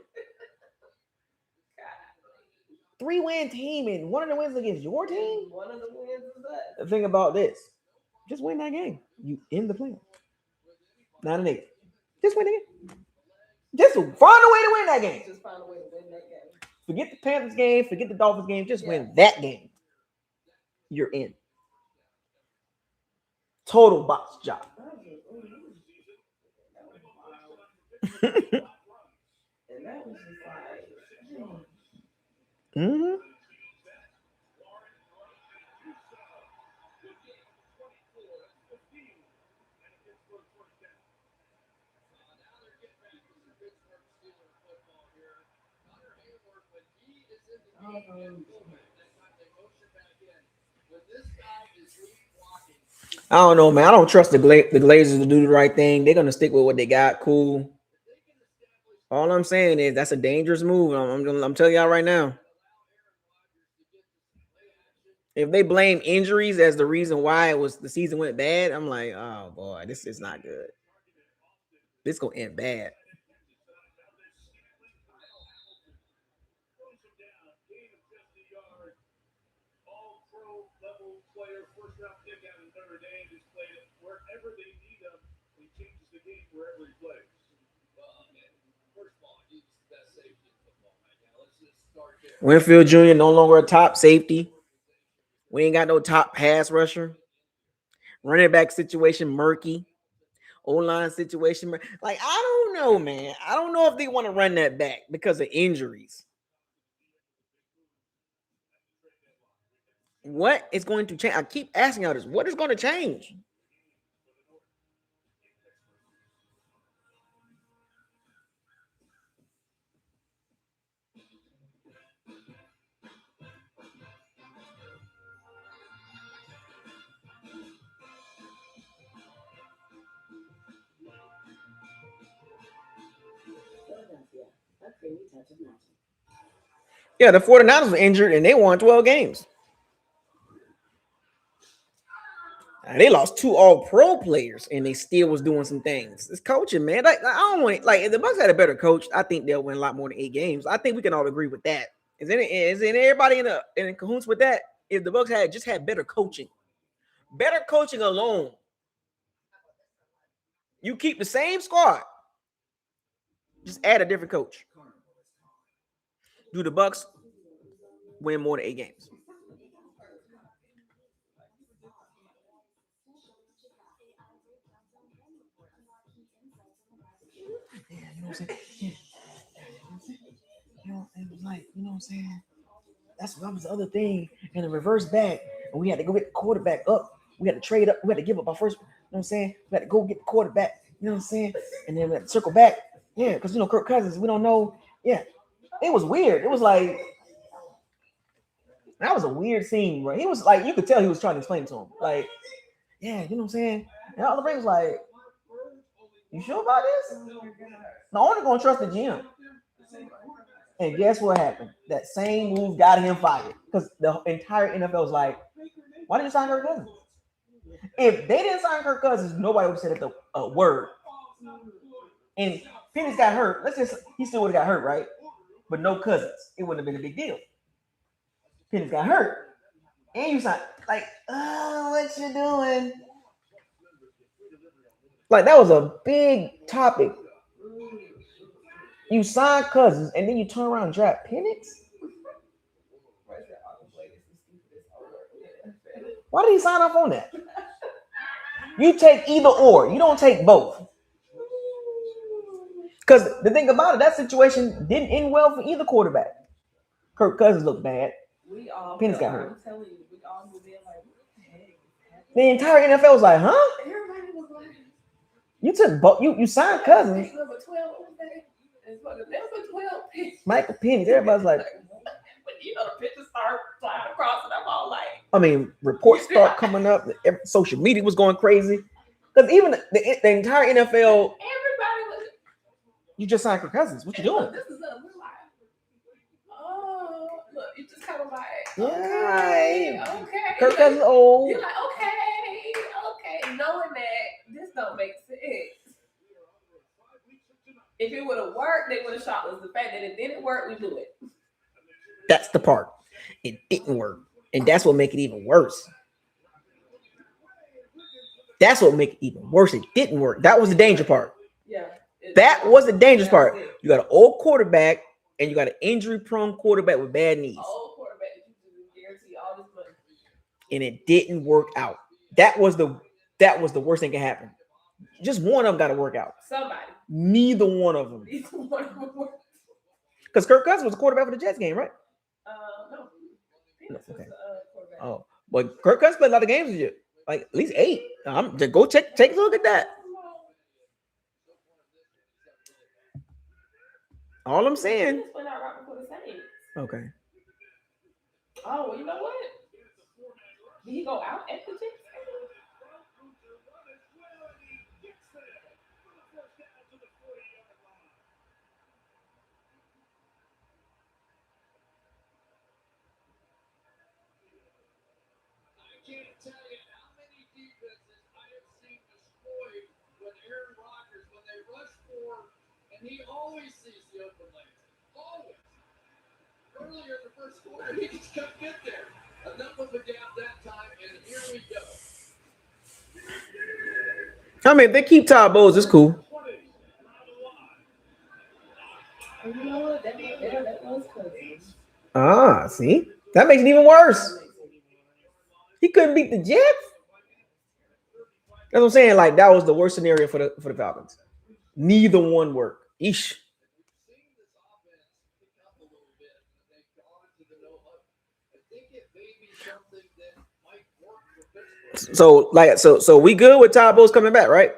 3-win team, and one of the wins against your team. One of the wins is us. The thing about this, just win that game. You in the playoffs. 9-8. Just win the game. Just find a way to win that game. Just find a way to win that game. Forget the Panthers game. Forget the Dolphins game. Just win that game. You're in. Total box job. And that was just like, mm-hmm. I don't know, man. I don't trust the Glazers to do the right thing. They're gonna stick with what they got. Cool. All I'm saying is that's a dangerous move. I'm telling y'all right now. If they blame injuries as the reason why the season went bad, I'm like, oh boy, this is not good. This gonna end bad. Winfield Jr. no longer a top safety. We ain't got no top pass rusher. Running back situation murky. O-line situation. Like, I don't know, man. I don't know if they want to run that back because of injuries. What is going to change? I keep asking y'all this. What is going to change? Yeah, the 49ers were injured and they won 12 games. And they lost 2 all-pro players and they still was doing some things. It's coaching, man. Like, I don't want if the Bucs had a better coach, I think they'll win a lot more than 8 games. I think we can all agree with that. Is everybody in cahoots with that? If the Bucs had better coaching alone, you keep the same squad, just add a different coach. Do the Bucs win more than 8 games? Yeah, you know what I'm saying? Yeah. It was like, you know what I'm saying? That was the other thing. And the reverse back, and we had to go get the quarterback up. We had to trade up. We had to give up our first, you know what I'm saying? We had to go get the quarterback, you know what I'm saying? And then we had to circle back. Yeah, because, Kirk Cousins, we don't know. Yeah, it was weird. It was like, that was a weird scene, bro. He was like, you could tell he was trying to explain it to him. Like, yeah, you know what I'm saying? And all the brain was like, you sure about this? No, I'm only going to trust the GM. And guess what happened? That same move got him fired. Because the entire NFL was like, why did you sign Kirk Cousins? If they didn't sign Kirk Cousins, nobody would have said a word. And Phoenix got hurt. He still would have got hurt, right? but no Cousins, it wouldn't have been a big deal. Penix got hurt, and you signed like, oh, what you doing? Like that was a big topic. You sign Cousins, and then you turn around and draft Penix. Why did he sign off on that? You take either or. You don't take both. Because the thing about it, that situation didn't end well for either quarterback. Kirk Cousins looked bad. Penix got hurt. The entire NFL was like, huh? Everybody was like, You took both. You signed Cousins. Number 12, Michael Penix. Everybody's like, you know, the pictures start flying across, and I'm all like, I mean, reports start coming up. Social media was going crazy. Because even the entire NFL, everybody was. you just signed Kirk Cousins. What you doing? Look, this is a we're like, oh, look, you just kind of like, Yeah. okay. Kirk Cousins old. You're like, okay, knowing that this don't make sense. If it would have worked, they would have shot us. The fact that it didn't work, we do it. That's the part. It didn't work. And that's what make it even worse. That's what make it even worse. It didn't work. That was the danger part. Yeah. That was the dangerous part. You got an old quarterback and you got an injury-prone quarterback with bad knees. Old quarterback that you guarantee all this money. And it didn't work out. That was the worst thing that can happen. Just one of them got to work out. Somebody. Neither one of them. Because Kirk Cousins was a quarterback for the Jets game, right? No. Okay. Quarterback. Oh, but Kirk Cousins played a lot of games with you, like at least 8. Just go take a look at that. All I'm saying. Okay. Oh, well, you know what? Did he go out at the Jets? Can't tell you how many defenses I have seen destroyed when Aaron Rodgers, when they rush forward, and he always sees the open lanes. Always. Earlier in the first quarter, he just couldn't get there. Enough of a gap that time, and here we go. I mean, if they keep Todd Bowles, it's cool. You know what? That was Cousins. See? That makes it even worse. He couldn't beat the Jets. That's what I'm saying. Like, that was the worst scenario for the Falcons. Neither one worked. Eesh. So we good with Todd Bowles coming back, right?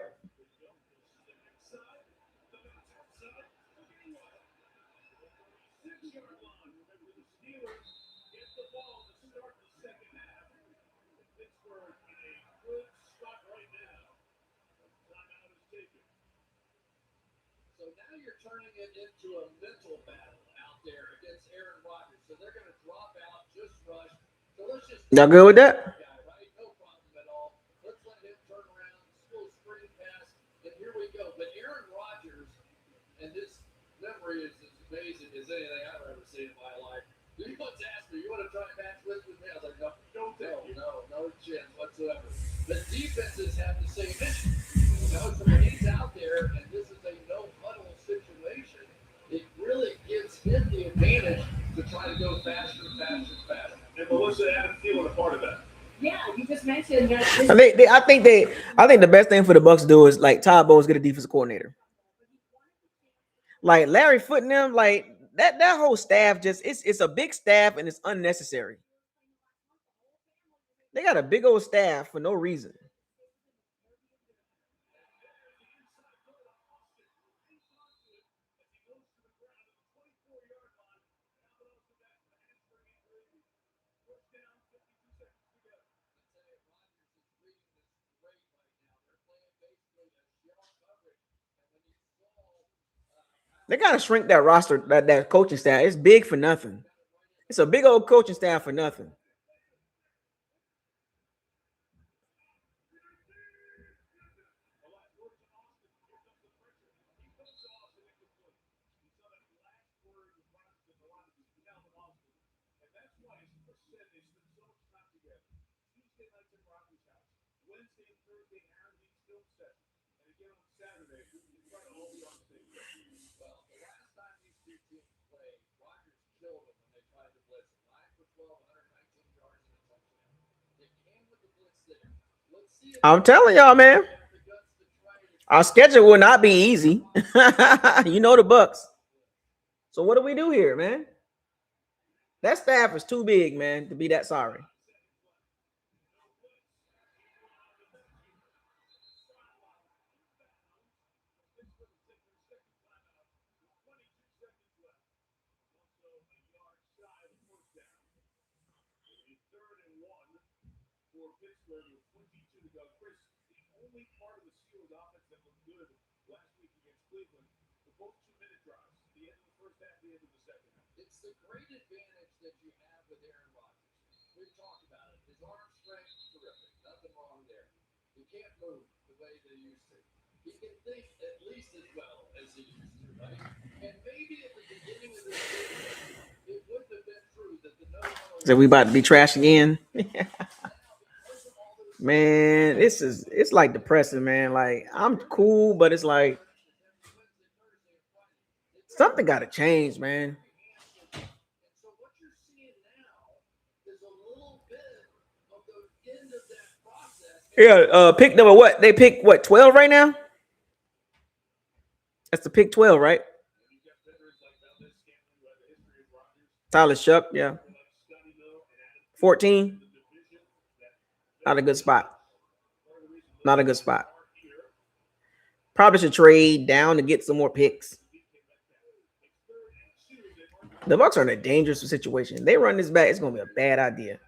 Turning it into a mental battle out there against Aaron Rodgers. So they're going to drop out, just rush. So let's just. Y'all good with that? Right? No problem at all. Let's let him turn around, slow screen pass, and here we go. But Aaron Rodgers, and his memory is as amazing as anything I've ever seen in my life. He once asked me, "You want to try and match with me?" I was like, "No, don't tell. No chance whatsoever." The defenses have the same issue. So when he's out there, and this is a no huddle situation, it really gives him the advantage to try to go faster. And Melissa, Adam Thielen a part of that. Yeah, you just mentioned that. I think the best thing for the Bucs to do is like Todd Bowles get a defensive coordinator. Like Larry Foote and them, like that whole staff just it's a big staff and it's unnecessary. They got a big old staff for no reason. They gotta shrink that roster, that coaching staff. It's big for nothing. It's a big old coaching staff for nothing. I'm telling y'all, man. Our schedule will not be easy. You know the Bucs. So what do we do here, man? That staff is too big, man, to be that sorry. So we about to be trash again. Man, it's like depressing, man. Like I'm cool, but it's like something gotta change, man. Yeah, pick number what? They pick what, 12 right now? That's the pick 12, right? Tyler Shuck, yeah. 14. Not a good spot. Not a good spot. Probably should trade down to get some more picks. The Bucs are in a dangerous situation. They run this back, it's gonna be a bad idea.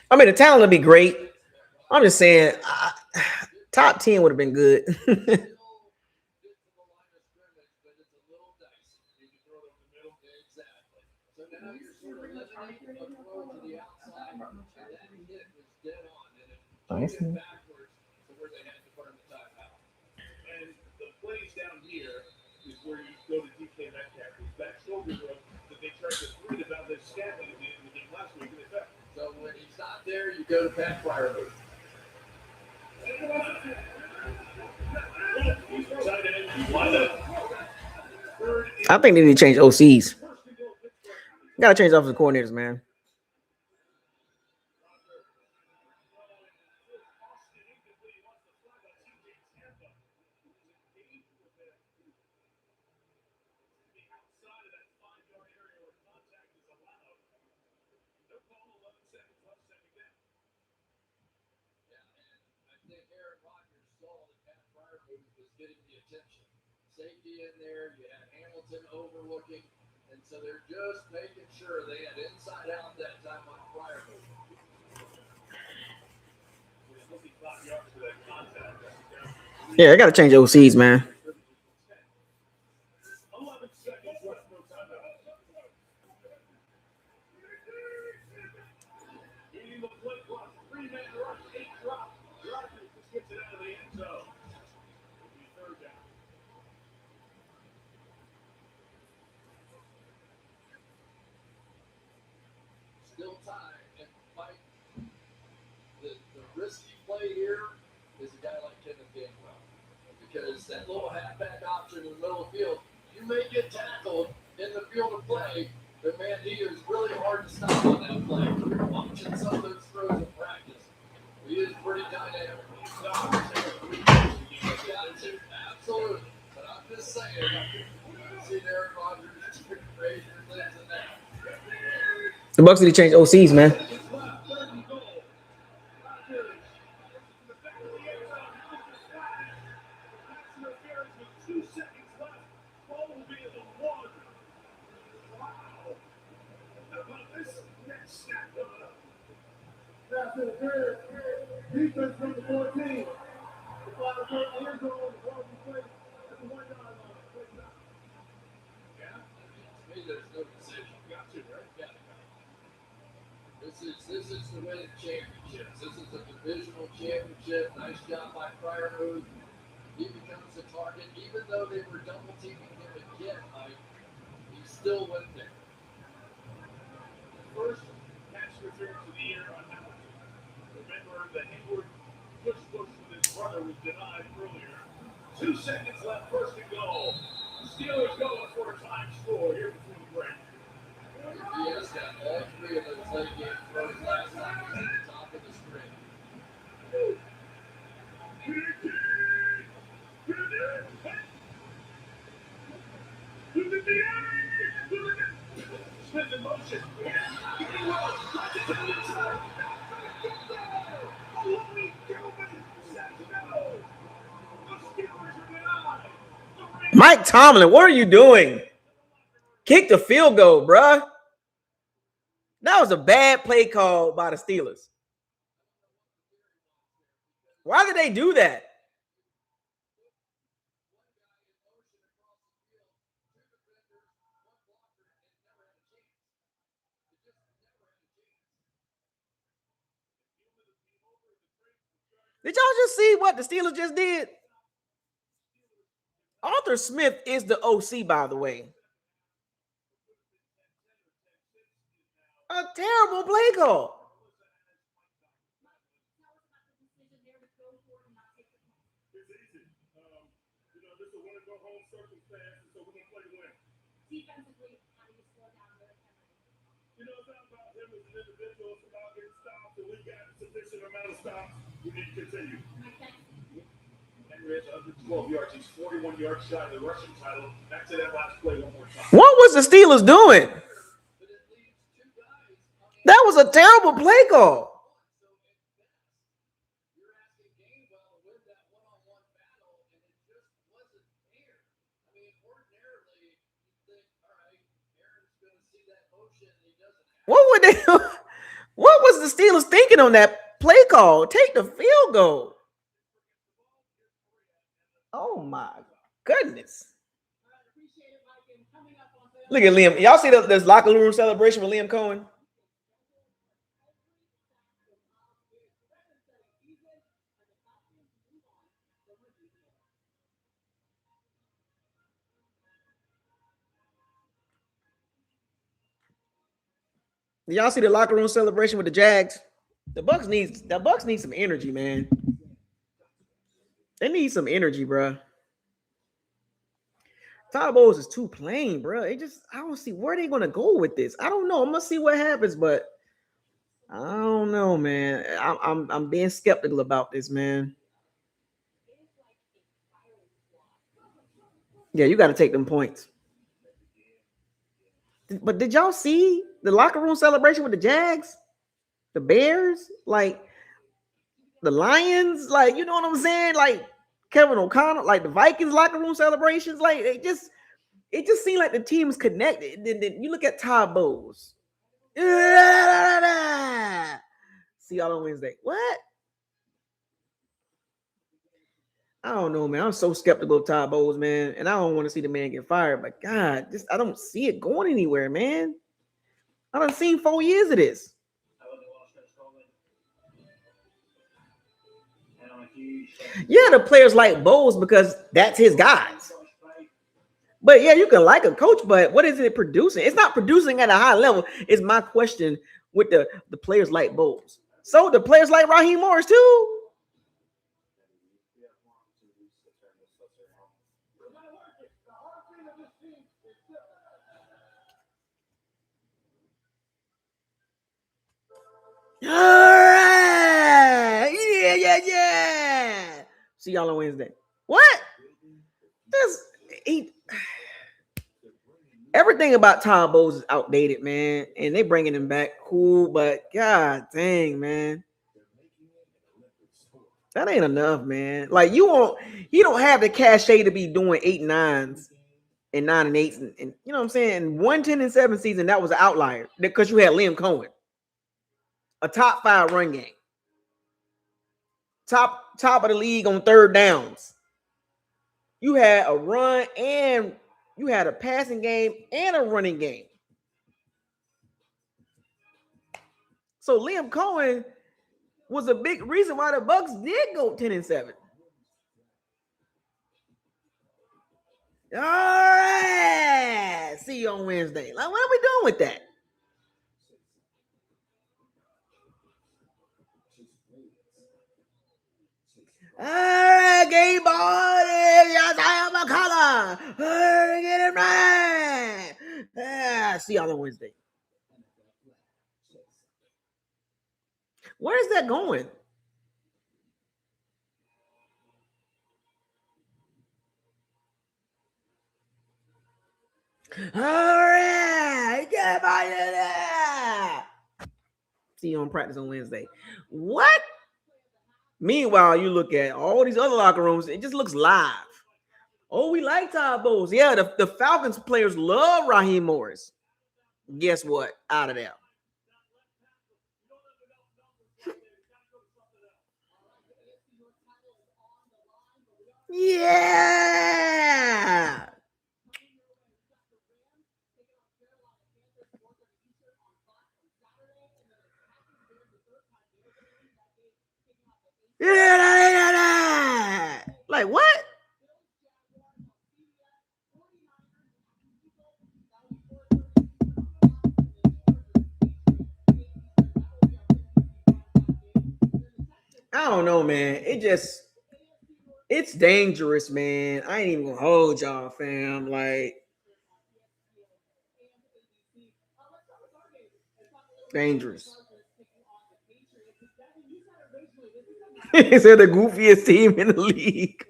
I mean, the talent would be great. I'm just saying, top 10 would have been good. Nice. So when he's not there, you go to Pat Fryermuth. I think they need to change OCs. Gotta change offensive coordinators, man. Safety in there, you had Hamilton overlooking, and so they're just making sure they had inside out that time on Fryermuth. Yeah, I gotta change OCs, man. Still time, and Mike, the risky play here is a guy like Kenneth Gainwell. Because that little halfback option in the middle of the field, you may get tackled in the field of play, but man, he is really hard to stop on that play. We're watching some of those throws in practice. He is pretty dynamic. Absolutely. But I'm just saying, I've seen Aaron Rodgers raise your legs in that. The Bucs need to change OCs, man. Defense number 14. The final play, end zone, the ball be played. This is to win championships. This is a divisional championship. Nice job by Fryer. He becomes the target, even though they were double teaming him again, Mike. He still went there. First pass return to the air on Hamilton. Remember that Hayward push with his brother was denied earlier. 2 seconds left, first and goal. Steelers going for a time score here before the break. He has got all 3 of those late game throws last time. He's at the top of the string. Smith in motion. Mike Tomlin, what are you doing? Kick the field goal, bruh. That was a bad play call by the Steelers. Why did they do that? Did y'all just see what the Steelers just did? Arthur Smith is the OC, by the way. A terrible play call. This is a win and go home circumstance, so we're gonna play to win. Defensively, how do you slow down Derrick Henry? It's not about him as an individual, it's about getting stops, and we got a sufficient amount of stops. We need to continue. Henry has 112 yards. He's 41 yards shy of the rushing title. Back to that last play one more time. What was the Steelers doing? That was a terrible play call. What would they? What was the Steelers thinking on that play call? Take the field goal. Oh my goodness! Look at Liam. Y'all see this locker room celebration with Liam Cohen? Y'all see the locker room celebration with the Jags? The Bucs need some energy, man. They need some energy, bro. Todd Bowles is too plain, bro. I don't see where they're gonna go with this. I don't know. I'm gonna see what happens, but I don't know, man. I'm being skeptical about this, man. Yeah, you got to take them points. But did y'all see the locker room celebration with the Jags, the Bears, like the Lions, like, you know what I'm saying? Like Kevin O'Connell, like the Vikings locker room celebrations, like it just seemed like the team was connected. Then you look at Todd Bowles. See y'all on Wednesday. What? I don't know, man. I'm so skeptical of Todd Bowles, man, and I don't want to see the man get fired. But God, I don't see it going anywhere, man. I done seen 4 years of this. Yeah, the players like Bowles because that's his guys. But yeah, you can like a coach, but what is it producing? It's not producing at a high level. It's my question with the players like Bowles. So the players like Raheem Morris too. All right. Yeah. See y'all on Wednesday. What? Everything about Todd Bowles is outdated, man. And they bringing him back. Cool, but God dang, man. That ain't enough, man. Like you don't have the cachet to be doing 8-9s and 9-8s, and you know what I'm saying? 1-10-7 season, that was an outlier because you had Liam Cohen. A top 5 run game. Top of the league on third downs. You had a run and you had a passing game and a running game. So Liam Cohen was a big reason why the Bucs did go 10-7. All right. See you on Wednesday. Like, what are we doing with that? All right, game ball. Yes, I am a color. Get it right. See y'all on Wednesday. Where is that going? All right, get by there. See you on practice on Wednesday. What? Meanwhile, you look at all these other locker rooms, it just looks live. Oh, we like Todd Bowles. Yeah, the Falcons players love Raheem Morris. Guess what? Out of there. Yeah. Yeah. Like what? I don't know, man. It's dangerous, man. I ain't even gonna hold y'all, fam. Like, dangerous. He said the goofiest team in the league.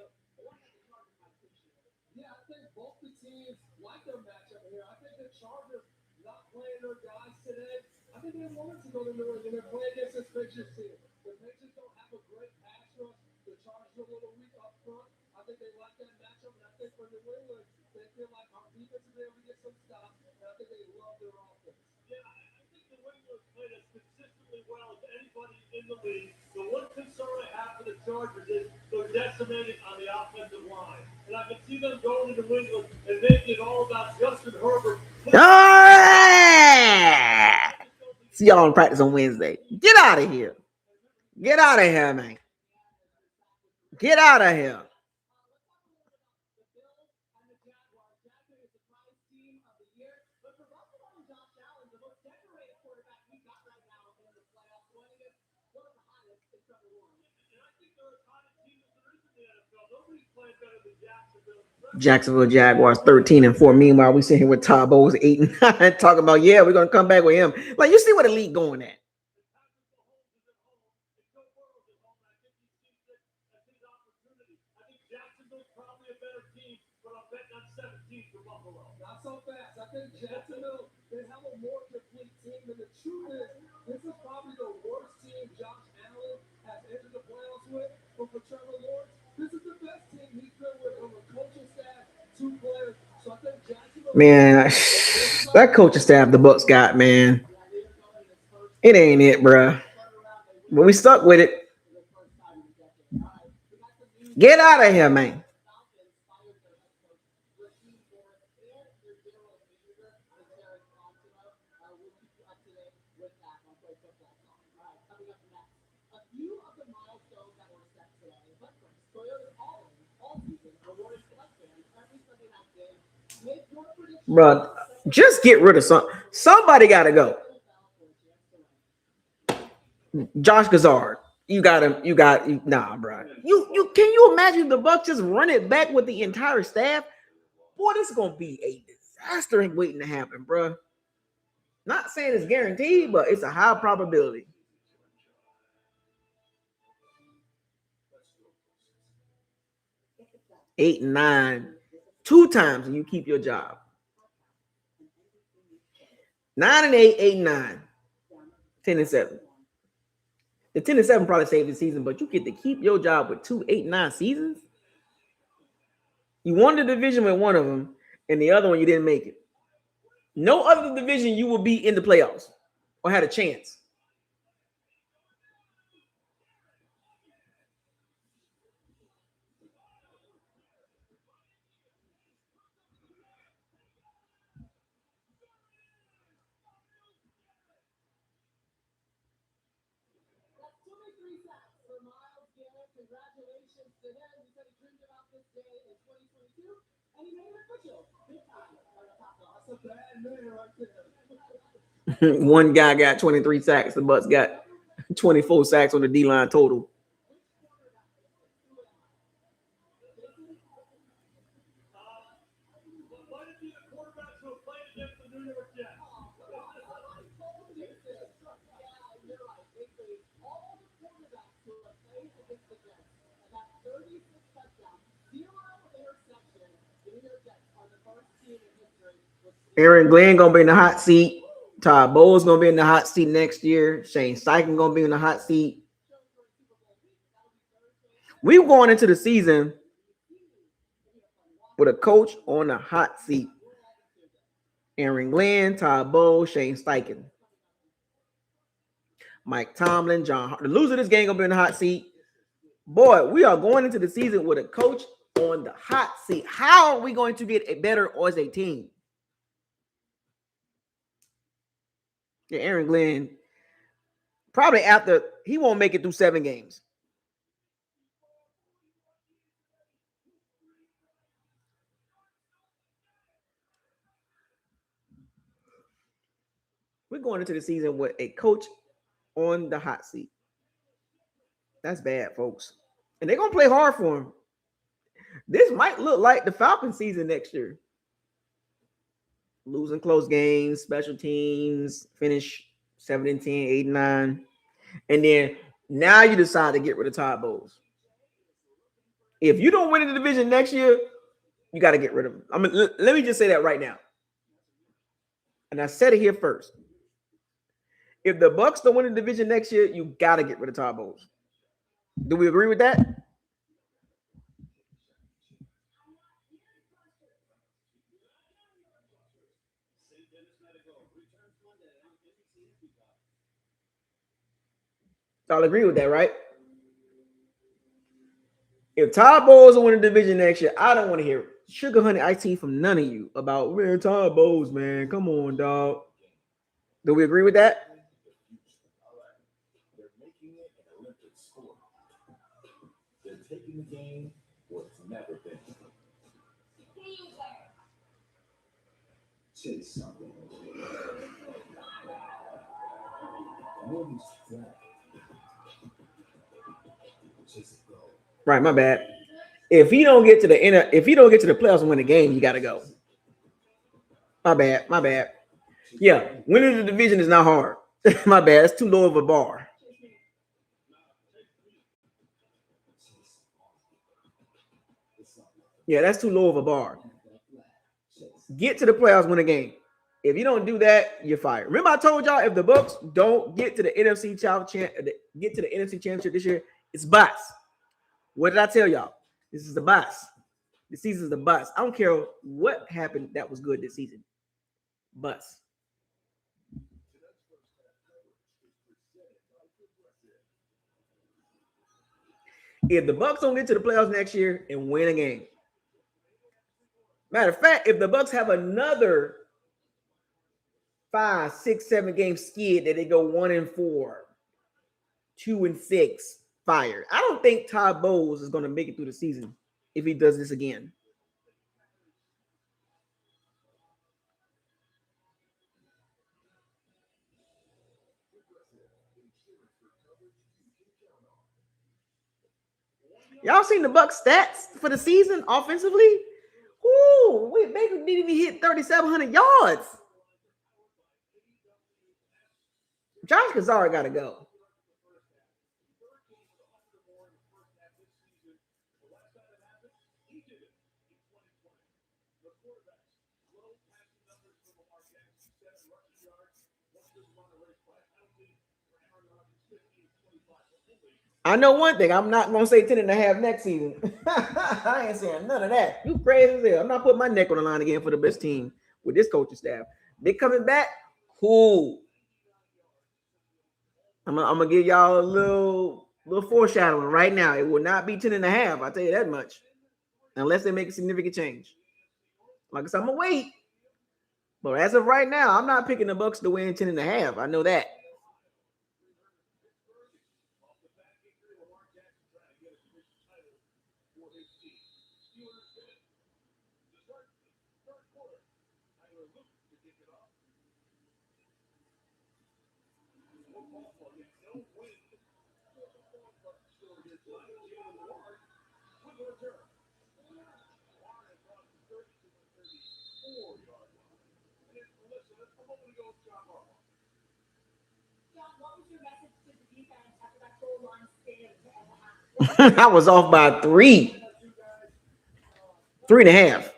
Yeah, I think both the teams like their matchup here. I think the Chargers not playing their guys today. I think they wanted to go to New England and play against this Patriots team. The Patriots don't have a great pass rush. The Chargers are a little weak up front. I think they like that matchup, and I think for New England, they feel like our defense is able to get some stops, and I think they love their offense. Yeah, I think New England played as consistently well as anybody in the league. The one concern I have for the Chargers is they're decimated on the offensive line. And I can see them going to New England and making it all about Justin Herbert. All right. See y'all in practice on Wednesday. Get out of here. Get out of here, man. Get out of here. Jacksonville Jaguars 13-4. Meanwhile, we sitting here with Todd Bowles 8-9, talking about we're gonna come back with him. Like, you see what the league going at? Not so fast. I think Jacksonville, they have a more complete team. And the truth is, this is probably the worst team Josh Allen has entered the playoffs with. But for Trevor Lawrence, this is the best team he's been with from a coaching staff, 2 players. So I think Jacksonville. Man, that coaching staff the Bucs got, man. It ain't it, bruh. But we stuck with it. Get out of here, man. Bro, just get rid of somebody gotta go. Josh Gazard. You got him. Nah, bro. You can you imagine the Bucs just run it back with the entire staff? Boy, this is gonna be a disaster waiting to happen, bro. Not saying it's guaranteed, but it's a high probability. Eight and 9, 2 times, and you keep your job. 9-8, 8-9, 10-7. The 10-7 probably saved the season, but you get to keep your job with 2 8-9 seasons. You won the division with one of them, and the other one you didn't make it. No other division you will be in the playoffs or had a chance. Congratulations to him. He said he dreamed about this day in 2022, and he made it official. Big time. That's a bad man right there. One guy got 23 sacks. The Bucs got 24 sacks on the D-line total. Might it be the quarterbacks who have played against the New York Jets? Aaron Glenn gonna be in the hot seat. Todd Bowles gonna be in the hot seat next year. Shane Steichen gonna be in the hot seat. We were going into the season with a coach on the hot seat. Aaron Glenn, Todd Bowles, Shane Steichen, Mike Tomlin, the loser of this game gonna be in the hot seat. Boy, we are going into the season with a coach on the hot seat. How are we going to get better as a team? Yeah, Aaron Glenn, probably after, he won't make it through 7 games. We're going into the season with a coach on the hot seat. That's bad, folks. And they're going to play hard for him. This might look like the Falcons season next year. Losing close games, special teams, finish 7-10, 8-9. And then now you decide to get rid of Todd Bowles. If you don't win in the division next year, you got to get rid of him. I mean, let me just say that right now. And I said it here first. If the Bucs don't win the division next year, you got to get rid of Todd Bowles. Do we agree with that? Y'all agree with that, right? If Todd Bowles will win the division next year, I don't want to hear sugar honey iced tea from none of you about, man, Todd Bowles, man. Come on, dog. Do we agree with that? They're making it an Olympic sport. They're taking the game where it's never been. Chase something. Movies flag. Chase it go. Right, my bad. If he don't get to the playoffs and win the game, you gotta go. My bad. Yeah, winning the division is not hard. My bad. It's too low of a bar. Yeah, that's too low of a bar. Get to the playoffs, win a game. If you don't do that, you're fired. Remember, I told y'all if the Bucs don't get to the NFC Championship this year, it's bust. What did I tell y'all? This is the bust. The season's the bust. I don't care what happened that was good this season. Bust. If the Bucs don't get to the playoffs next year and win a game, matter of fact, if the Bucs have another 5, 6, 7 game skid that they go 1-4, 2-6, fired. I don't think Todd Bowles is going to make it through the season if he does this again. Y'all seen the Bucs stats for the season offensively? Ooh, we Baker didn't even hit 3,700 yards. Josh Kazar got to go. I know one thing. I'm not going to say 10.5 next season. I ain't saying none of that. You crazy as hell. I'm not putting my neck on the line again for the best team with this coaching staff. They coming back, cool. I'm gonna give y'all a little foreshadowing right now. It will not be 10.5. I'll tell you that much. Unless they make a significant change. Like I said, I'm gonna wait. But as of right now, I'm not picking the Bucs to win 10.5. I know that. for his team. Steelers hit to start the third quarter. Tyler Luke to kick it off. Football against no win. Still here tonight. Jalen Ward with a return. Warren has brought the 30 to the 34-yard line. And listen, a moment ago, John Harbaugh. John, what was your message to the defense after that goal line stand at the half? I was off by 3. 3.5.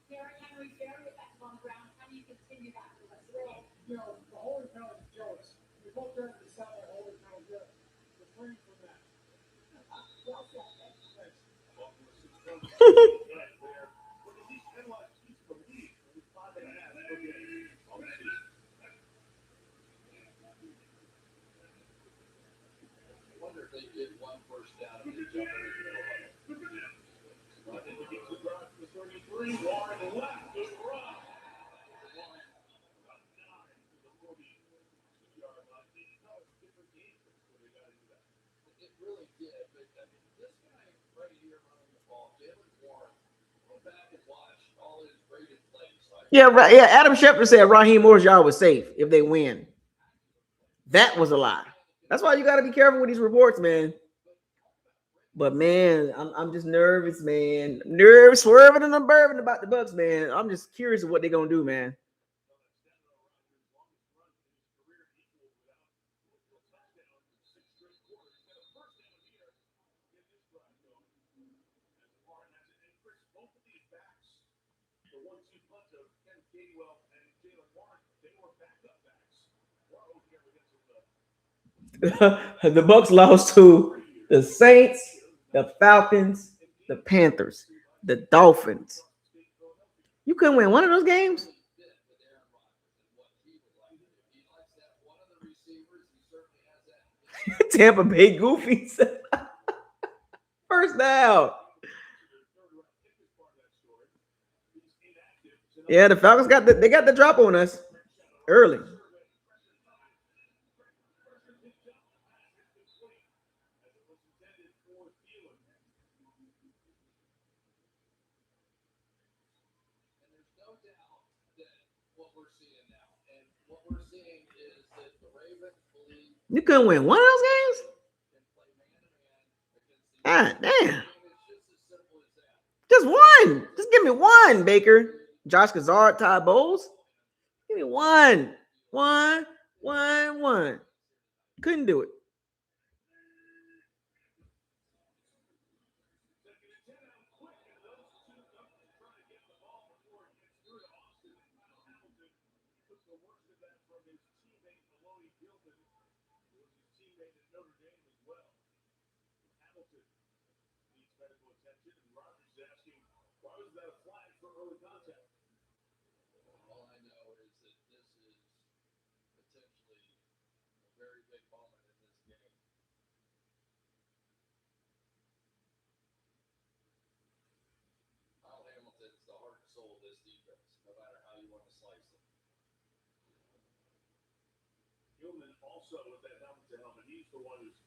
Derrick Henry very effective on the ground. How do you continue that for the rest of the game? You know, the holding count is jokes. We both got to decide our holding count good. Refrain from that. Well said. Thanks. I wonder if they did one first down and they jump in the middle of it. Running to get to the drive to the 33. Warren left to run. Warren about 9 to the 42-yard line. That was a different game when they got into that. It really did, but I mean, this guy right here running the ball, Jalen Warren, go back and watch all his graded plays. Like, Yeah, right. Yeah, Adam Schefter said Raheem Morris yard was safe if they win. That was a lie. That's why you got to be careful with these reports, man. But man, I'm just nervous, man. Nerves, swerving and unburving about the Bucs, man. I'm just curious of what they're gonna do, man. The Bucs lost to the Saints, the Falcons, the Panthers, the Dolphins. You couldn't win one of those games? Tampa Bay Goofies. First down. Yeah, the Falcons got the drop on us early. You couldn't win one of those games? God damn. Just one. Just give me one, Baker. Josh Kazard, Ty Bowles. Give me one. One. Couldn't do it. All I know is that this is potentially a very big moment in this game. Kyle Hamilton's the heart and soul of this defense, no matter how you want to slice it. Gilman also with that helmet to helmet. He's the one who's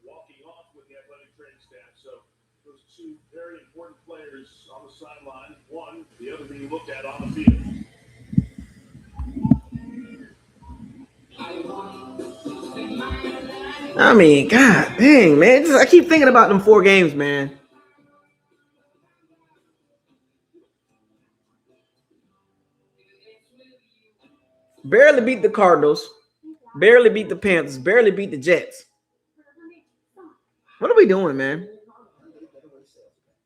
walking off with the athletic training staff. So those two very important players on the sideline. One, the other being looked at on the field. I mean, God dang, man. I keep thinking about them 4 games, man. Barely beat the Cardinals. Barely beat the Panthers. Barely beat the Jets. What are we doing, man?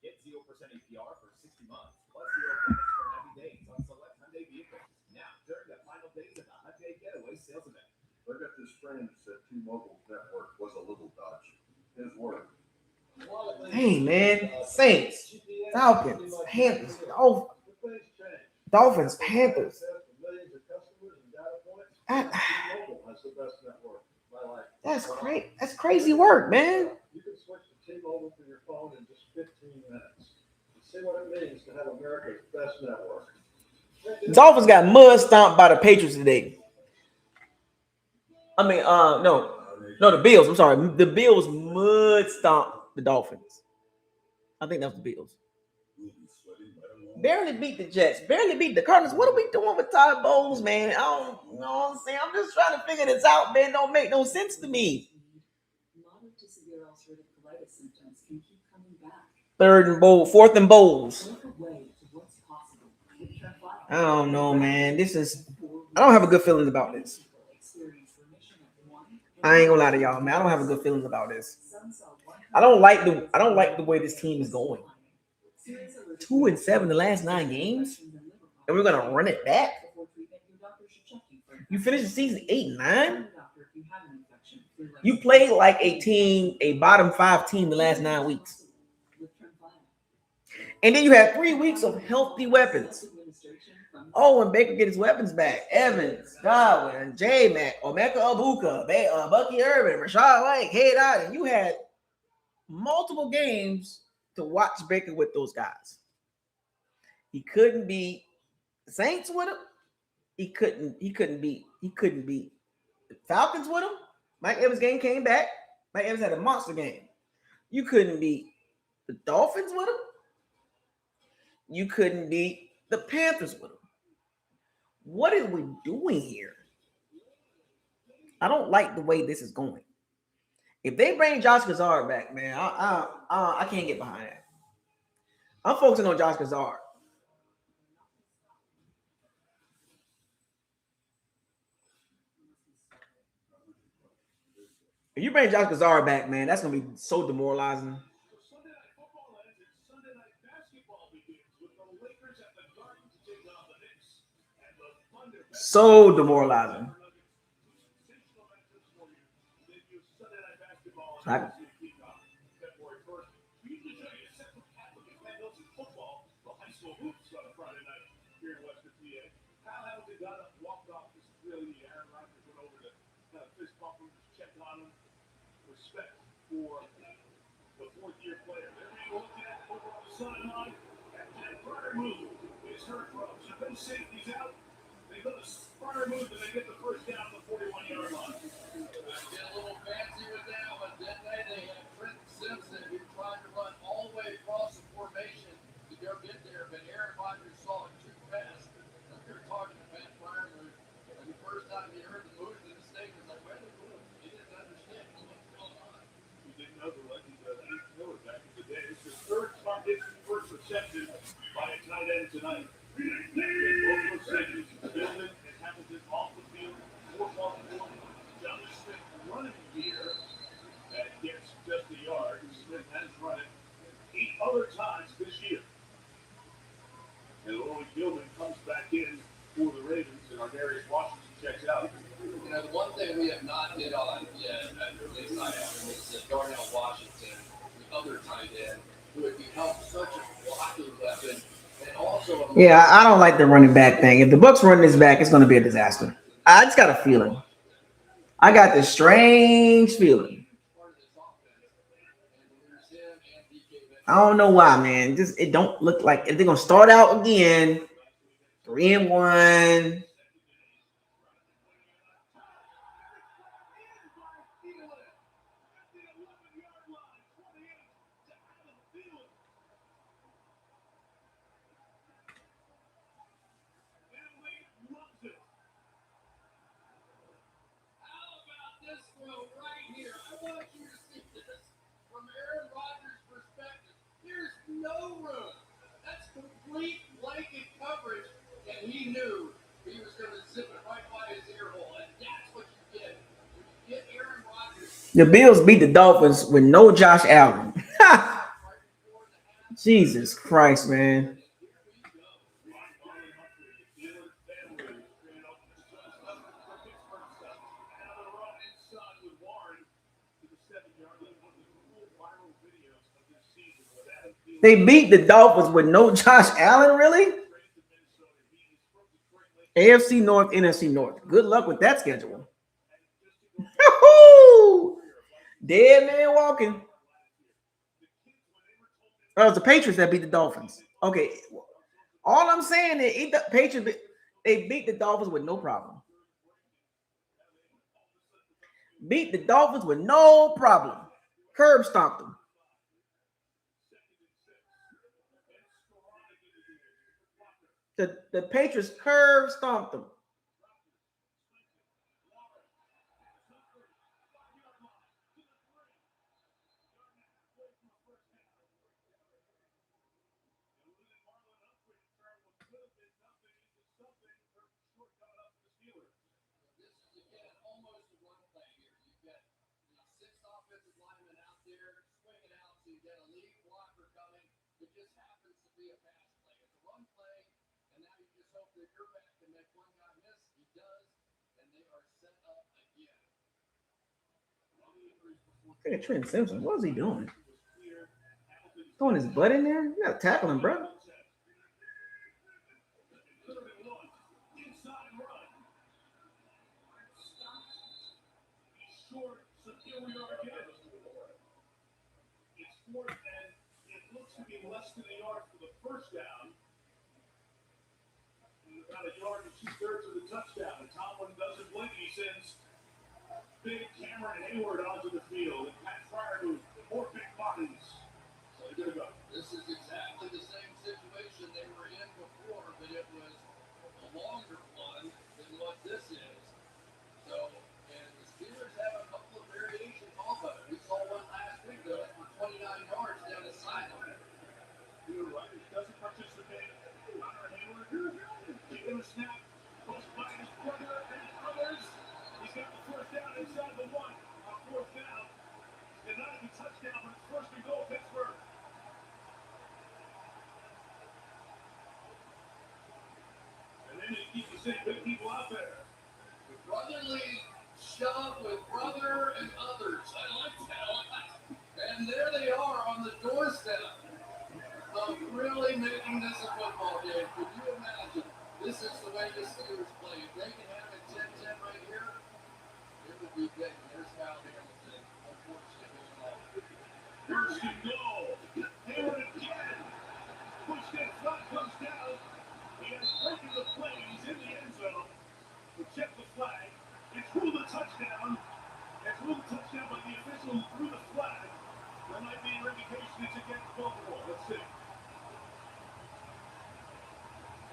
Get 0% APR for 60 months, plus 0 credits for 90 days on select Hyundai vehicles. Now, during the final days of the Hyundai Getaway sales event. I got this friend that said T-Mobile's network was a little dodgy. His word. Hey, man. Saints, Falcons, Panthers, Dolphins, Panthers. That's great. That's crazy work, man. You can switch to T-Mobile from your phone in just 15 minutes. See what it means to have America's best network. Dolphins got mud stomped by the Patriots today. No, the Bills. I'm sorry. The Bills mud stomped the Dolphins. I think that was the Bills. Barely beat the Jets. Barely beat the Cardinals. What are we doing with Todd Bowles, man? I don't know what I'm saying. I'm just trying to figure this out, man. Don't make no sense to me. Moderate to severe ulcerative colitis symptoms can keep coming back. Fourth and bowls. Look away to what's possible with Tremfya. I don't know, man. I don't have a good feeling about this. I ain't gonna lie to y'all, man. I don't have a good feeling about this. I don't like the way this team is going. 2-7 the last 9 games, and we're gonna run it back. You finished the season 8-9. You played like a bottom 5 team the last 9 weeks, and then you had 3 weeks of healthy weapons. Oh, and Baker get his weapons back. Evans, Godwin, J-Mac, Omeka Abuka, Bucky Irvin, Rashad White, Cade Otton. You had multiple games to watch Baker with those guys. He couldn't beat the Saints with him. He couldn't beat the Falcons with him. Mike Evans' game came back. Mike Evans had a monster game. You couldn't beat the Dolphins with him. You couldn't beat the Panthers with him. What are we doing here? I don't like the way this is going. If they bring Josh Kazar back, man, I can't get behind that. I'm focusing on Josh Kazar. If you bring Josh Kazar back, man, that's gonna be so demoralizing. Sunday night football ends and Sunday night basketball begins with the Lakers at the Garden to take on the Knicks and the Thunder. So demoralizing. Sunday night basketball I- February 1st. We usually show you a separate Catholic and Hamilton football, the high school hoops on a Friday night here in Western PA. Kyle Hamilton got up, walked off. This is really Aaron Rodgers went over to kind of fist bump him, check on him. Respect for the fourth-year player. They're being looked at over on the sideline. And Barrett move is hurt from. So those safeties out. They go to Barrett move and they get the first down on the 41-yard line. Get a little fancy with that one, didn't they? They had Trent Simpson who tried to run all the way across the formation to go get there, but Aaron Rodgers saw it too fast. Like they were talking about Barrett move. And the first time he heard the move in the state, he was like, where are they moving? He didn't understand what's going on. We didn't know the legend of Heath Miller back in the day. It's his third target, first reception by a tight end tonight. Both receptions, Billman and Hamilton off the field, 4 ball field. Jonathan Smith running here that gets just a yard. Smith has run it 8 other times this year. And Lloyd Gilman comes back in for the Ravens, and Arnarius Washington checks out. You know, the one thing we have not hit on yet, at least I haven't, is Darnell Washington, the other tight end, who had become such a blocking weapon. And also, Yeah, I don't like the running back thing. If the Bucs run this back, it's going to be a disaster. I just got a feeling. I got this strange feeling. I don't know why, man. It don't look like if they're going to start out again 3-1. No room. That's complete blanket coverage, and he knew he was going to zip it right by his ear hole, and that's what you get. When you get Aaron Rodgers. The Bills beat the Dolphins with no Josh Allen. Jesus Christ, man. They beat the Dolphins with no Josh Allen, really? AFC North, NFC North. Good luck with that schedule. Dead man walking. Oh, it was the Patriots that beat the Dolphins. Okay. All I'm saying is the Patriots, they beat the Dolphins with no problem. Beat the Dolphins with no problem. Curb stomped them. The Patriots curb stomped them. Look at Trent Simpson. What was he doing? Throwing his butt in there? You gotta tackle him, bro. It's fourth, and it looks to be less than a yard for the first down. And about a yard and 2/3 of the touchdown. And Tomlin doesn't blink. He sends big Cameron Hayward onto the field. And Pat Fryer moves more big bodies. So they're going to go. This is exactly the same situation they were in before, but it was a longer one than what this is. So, and the Steelers have a couple of variations off of it. We saw one last week, though, for 29 yards down the sideline. You're right. He doesn't participate. Connor Hayward, taking a snap, goes by his brother and others. He's got the first down inside the one. On fourth down, denied the touchdown, but it's first and goal, Pittsburgh. And then they keep the same big people out there. The brotherly shove with brother and others. I like that. And there they are on the doorstep of really making this a football game. Could you imagine? This is the way the Steelers play. If they can have it 10-10 right here, it would be big. There's Kyle Hamilton, unfortunately, going off. First and goal. Hayward again. Pushed in front, comes down. He has broken the play. He's in the end zone. We check the flag. It's ruled a touchdown. It's ruled a touchdown, but the official who threw the flag, there might be an indication it's against Baltimore. Let's see.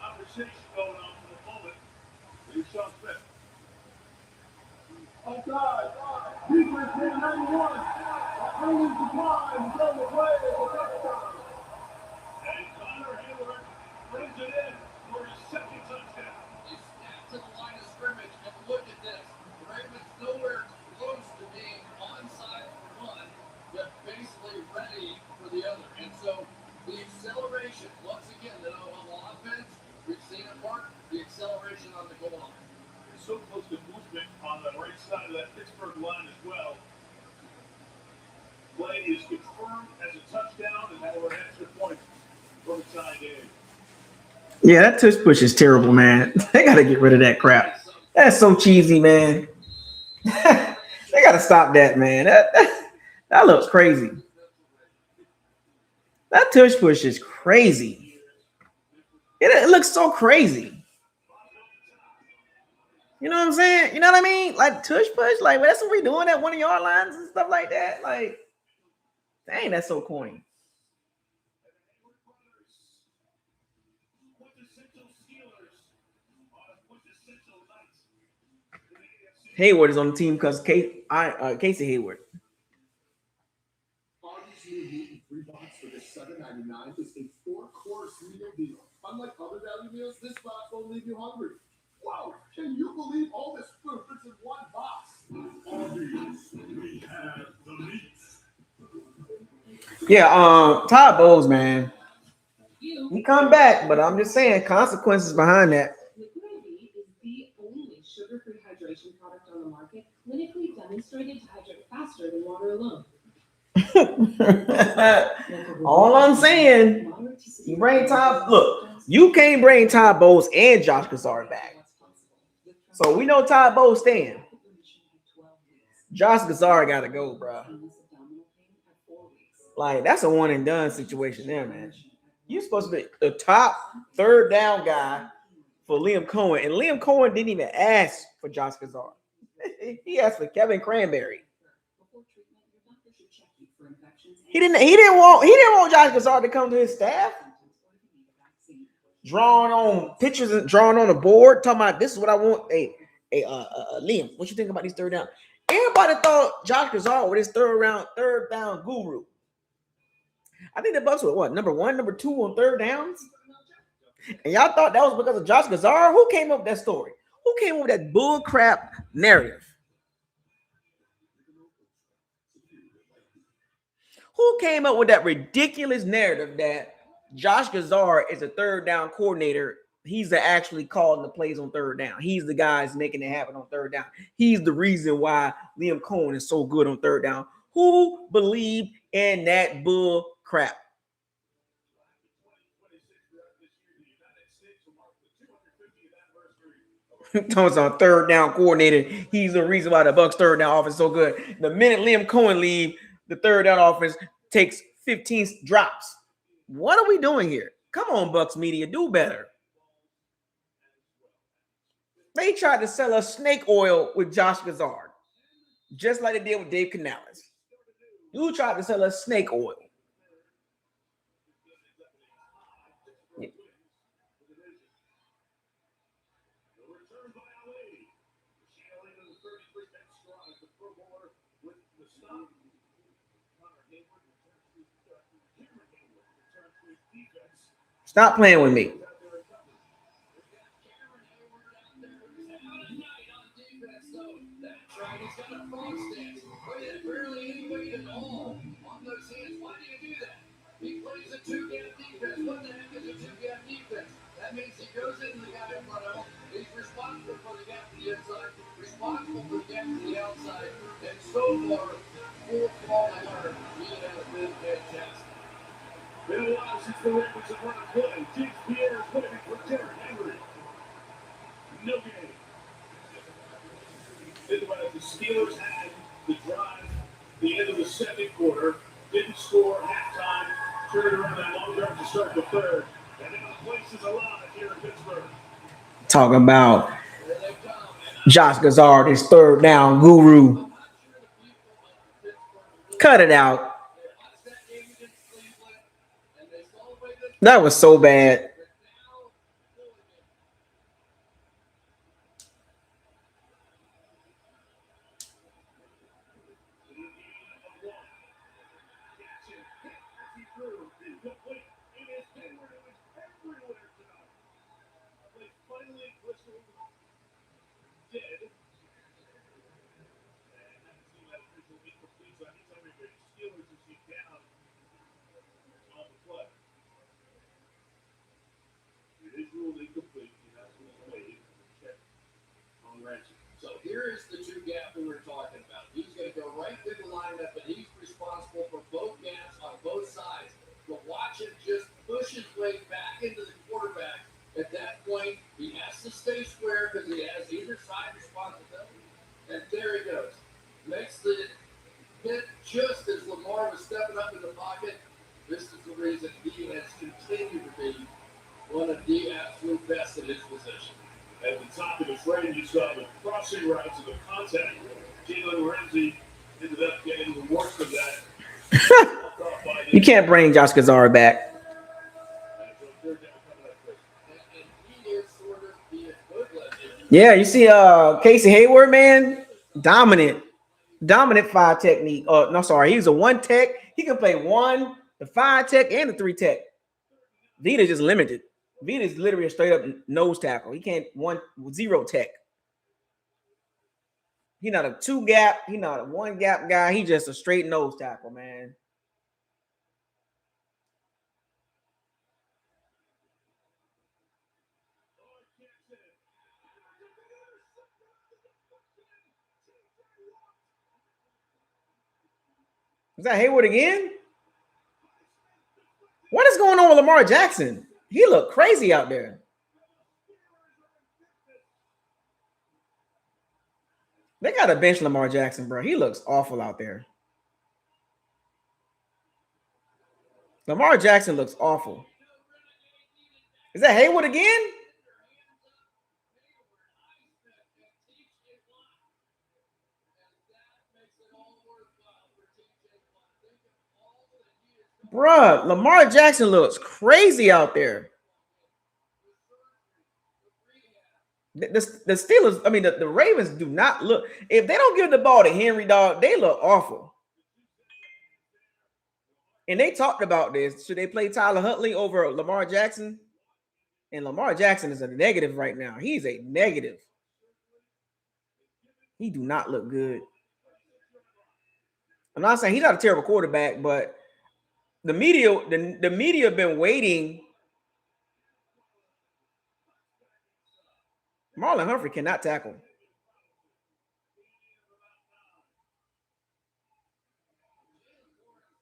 Conversation going on for the moment. Here's Sean Smith. Oh God! Defense in 91. Bringing the line, go the play, the touchdown. And Connor Hayward brings it in for his second touchdown. They snap to the line of scrimmage, and look at this. The Ravens nowhere close to being onside for one, but basically ready for the other. And so the acceleration, once again, the offense, we've seen it work, the acceleration on the goal line. It's so close to movement on the right side of that Pittsburgh line as well. Play is confirmed as a touchdown, and now we're an extra point for the tie game. Yeah, that tush push is terrible, man. They gotta get rid of that crap. That's so cheesy, man. They gotta stop that, man. That looks crazy. That tush push is crazy. It looks so crazy. You know what I'm saying? You know what I mean? Like tush push, like that's what we doing at 1 yard lines and stuff like that. Like, dang, that's so corny. Hayward is on the team because Casey Hayward. Arby's new meat and 3 box for just $7.99 is a 4-course meal deal. Unlike other value meals, this box won't leave you hungry. Wow, can you believe all this food fits in one box? Arby's, we have the meat. Yeah, Todd Bowles, man. He come back, but I'm just saying consequences behind that. Liquid IV is the only sugar-free hydration product on the market clinically demonstrated to hydrate faster than water alone. All I'm saying, you bring Todd. Look, you can't bring Todd Bowles and Josh Cassar back. So we know Todd Bowles staying. Josh Cassar got to go, bro. Like, that's a one and done situation there, man. You're supposed to be the top third down guy for Liam Cohen, and Liam Cohen didn't even ask for Josh Cassar. He asked for Kevin Cranberry. Before treatment, your doctor should check you for infections. He didn't want Josh Gazard to come to his staff. Drawing on pictures and drawing on the board, talking about this is what I want. Hey, Liam, what you think about these third down? Everybody thought Josh Gazard was his third down guru. I think the Bucs were what, number 1, number 2 on third downs? And y'all thought that was because of Josh Gazard? Who came up with that story? Who came up with that bull crap narrative? Who came up with that ridiculous narrative that Josh Gazard is a third down coordinator? He's actually calling the plays on third down. He's the guy that's making it happen on third down. He's the reason why Liam Cohen is so good on third down. Who believed in that bull crap? Thomas on third down coordinator. He's the reason why the Bucs third down offense is so good. The minute Liam Cohen leave, the third down offense takes 15 drops. What are we doing here? Come on, Bucs media, do better. They tried to sell us snake oil with Josh Gazard, just like they did with Dave Canales. You tried to sell us snake oil. Yeah. Stop playing with me. He plays a two-gap defense. What the heck is a two-gap defense? That means he goes into the guy in front of him. He's responsible for the gap to the inside, responsible for the gap to the outside. And so far, full falling order, he has been fantastic. Been a while since the Ravens have run a play. James Pierre is waiting for Derrick Henry. No game. Think about it. The Steelers had the drive, the end of the second quarter, didn't score halftime, turned around that long drive to start the third. And now the place is alive here in Pittsburgh. Talking about Josh Gazard, his third down guru. Cut it out. That was so bad. So here is the two gap we were talking about. He's going to go right through the lineup, and he's responsible for both gaps on both sides. But watch him just push his way back into the quarterback. At that point, he has to stay square because he has either side responsibility. And there he goes. Makes the hit just as Lamar was stepping up in the pocket. This is the reason he has continued to be one of the absolute best at his position. At the top of the frame, you saw the crossing routes and the contact. Jalen Ramsey ended up getting the worst of that. You can't bring Josh Gazard back. Yeah, you see Casey Hayward, man, dominant 5 technique. No, sorry, he's a 1 tech. He can play 1, the 5 tech, and the 3 tech. Vita just limited. Vita is literally a straight up nose tackle. He can't 0 tech. He's not a 2 gap. He's not a 1 gap guy. He's just a straight nose tackle, man. Is that Hayward again? What is going on with Lamar Jackson? He looked crazy out there. They got to bench Lamar Jackson, bro. He looks awful out there. Lamar Jackson looks awful. Is that Hayward again? Bruh, Lamar Jackson looks crazy out there. The Steelers, I mean, the Ravens do not look. If they don't give the ball to Henry, dog, they look awful. And they talked about this. Should they play Tyler Huntley over Lamar Jackson? And Lamar Jackson is a negative right now. He's a negative. He do not look good. I'm not saying he's not a terrible quarterback, but the media have been waiting. Marlon Humphrey cannot tackle.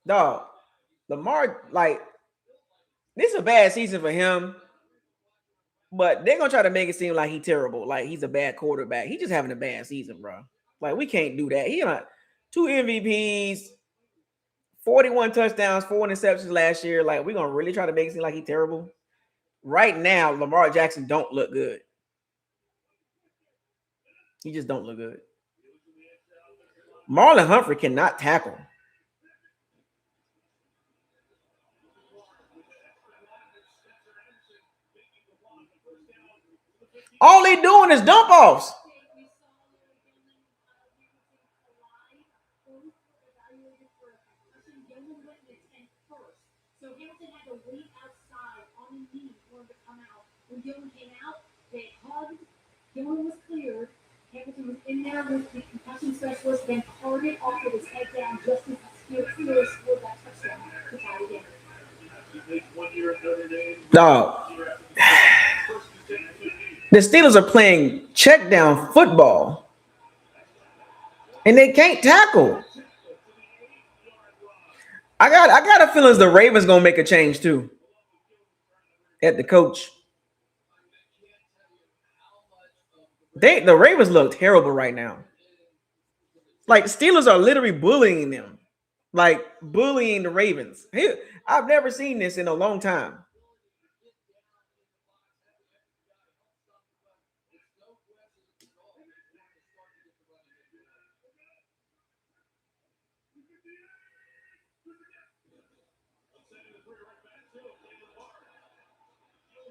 Dog, Lamar, like, this is a bad season for him, but they're gonna try to make it seem like he's terrible, like he's a bad quarterback. He's just having a bad season, bro. Like, we can't do that. He got 2 MVPs, 41 touchdowns, 4 interceptions last year. Like, we're gonna really try to make it seem like he's terrible. Right now, Lamar Jackson don't look good. He just don't look good. Marlon Humphrey cannot tackle. All they doing is dump offs. So Hamilton had to wait outside on the knee for him to come out. When Dylan came out, they hugged. Dylan was cleared. Hamilton was in there with the concussion specialist, then parted off with his head down just as the Steelers scored that touchdown to tie the game. Dog. The Steelers are playing check down football, and they can't tackle. I got a feeling the Ravens gonna make a change too at the coach. The Ravens look terrible right now. Like, Steelers are literally bullying them, like bullying the Ravens. I've never seen this in a long time.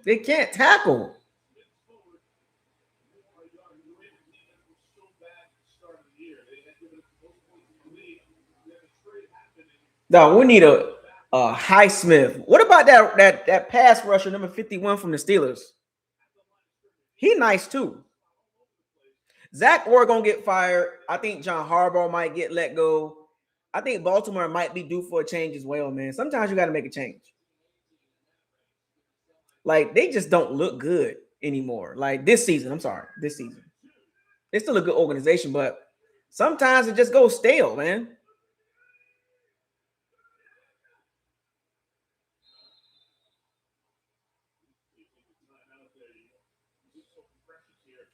They can't tackle. No, we need a Highsmith. What about that pass rusher number 51 from the Steelers? He nice too. Zach Orr gonna get fired. I think John Harbaugh might get let go. I think Baltimore might be due for a change as well, man. Sometimes you got to make a change. Like, they just don't look good anymore. Like, this season, this season. It's still a good organization, but sometimes it just goes stale, man.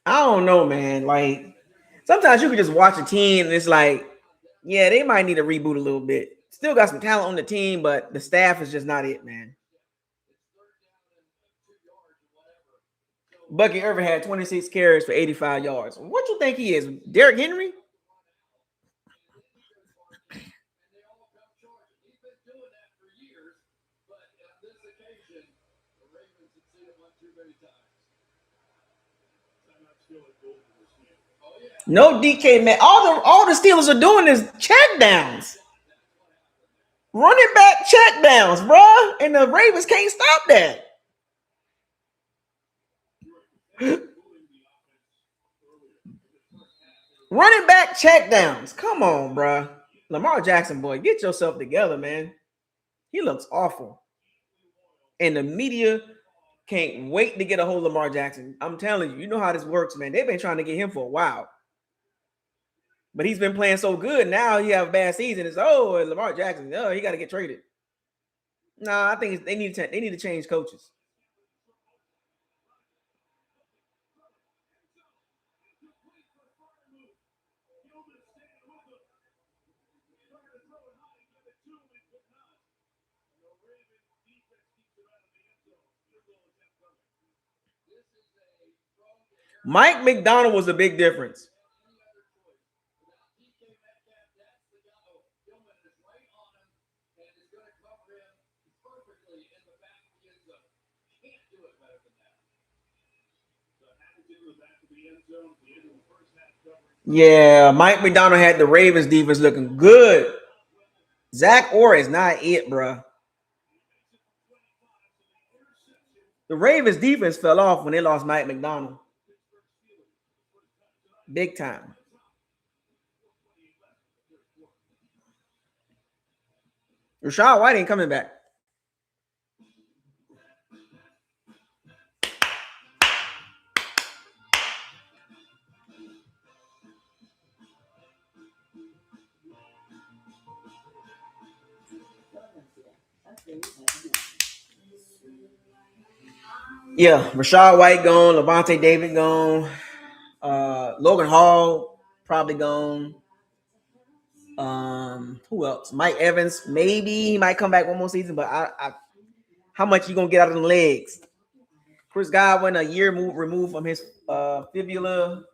I don't know, man. Like, sometimes you can just watch a team and it's like, yeah, they might need to reboot a little bit. Still got some talent on the team, but the staff is just not it, man. Bucky Irvin had 26 carries for 85 yards. What you think he is? Derrick Henry? No DK, man. All the Steelers are doing is check downs. Running back check downs, bro. And the Ravens can't stop that. Running back check downs. Come on, bro. Lamar Jackson, boy, get yourself together, man. He looks awful. And the media can't wait to get a hold of Lamar Jackson. I'm telling you, you know how this works, man. They've been trying to get him for a while. But he's been playing so good. Now he have a bad season. It's, Lamar Jackson, he got to get traded. Nah, I think they need to change coaches. Mike McDonald was a big difference. and is going to cover him perfectly in the back of the end zone. Can't do it better than that. Yeah, Mike McDonald had the Ravens defense looking good. Zach Orr is not it, bro. The Ravens defense fell off when they lost Mike McDonald. Big time. Rachaad White ain't coming back. Yeah, Rachaad White gone, Lavonte David gone, Logan Hall probably gone. Who else? Mike Evans, maybe he might come back one more season, but I how much you gonna get out of the legs? Chris Godwin, a year removed from his fibula.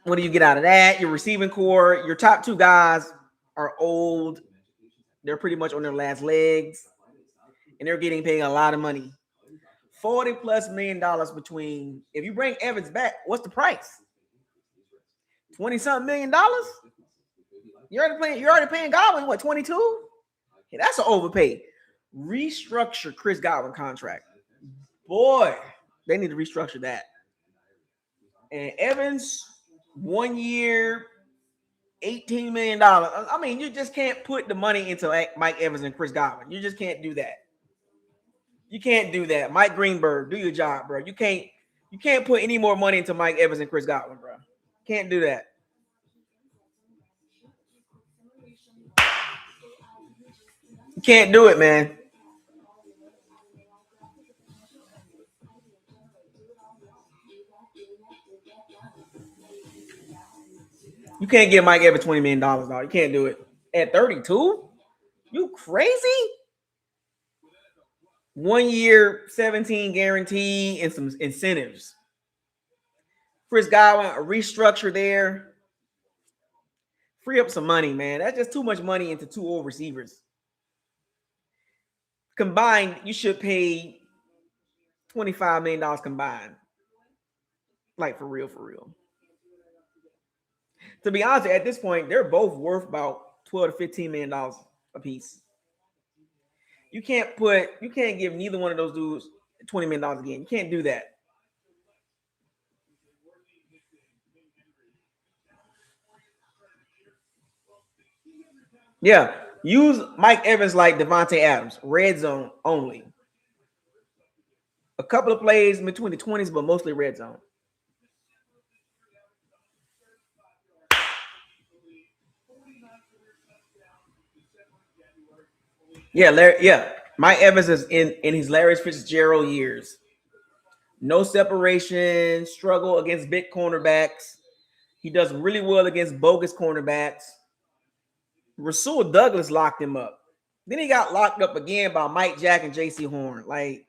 What do you get out of that? Your receiving core, your top two guys are old. They're pretty much on their last legs, and they're getting paid a lot of money. $40+ million between. If you bring Evans back, what's the price? $20-something million. You're already paying Godwin what, 22? Yeah, that's an overpay. Restructure Chris Godwin contract. Boy, they need to restructure that. And Evans, 1 year, $18 million. I mean, you just can't put the money into Mike Evans and Chris Godwin. You just can't do that. You can't do that. Mike Greenberg, do your job, bro. You can't put any more money into Mike Evans and Chris Godwin, bro. Can't do that. You can't do it, man. You can't give Mike Evans $20 million, dog. You can't do it. At 32? You crazy? 1 year, 17 guarantee, and some incentives. Chris Godwin, a restructure there. Free up some money, man. That's just too much money into two old receivers. Combined, you should pay $25 million combined. Like, for real, for real. To be honest, at this point, they're both worth about $12 to $15 million a piece. You can't give neither one of those dudes $20 million again. You can't do that. Yeah, use Mike Evans like Devontae Adams, red zone only. A couple of plays in between the 20s, but mostly red zone. Yeah, Mike Evans is in his Larry Fitzgerald years. No separation, struggle against big cornerbacks. He does really well against bogus cornerbacks. Rasul Douglas locked him up. Then he got locked up again by Mike Jack and J.C. Horn. Like,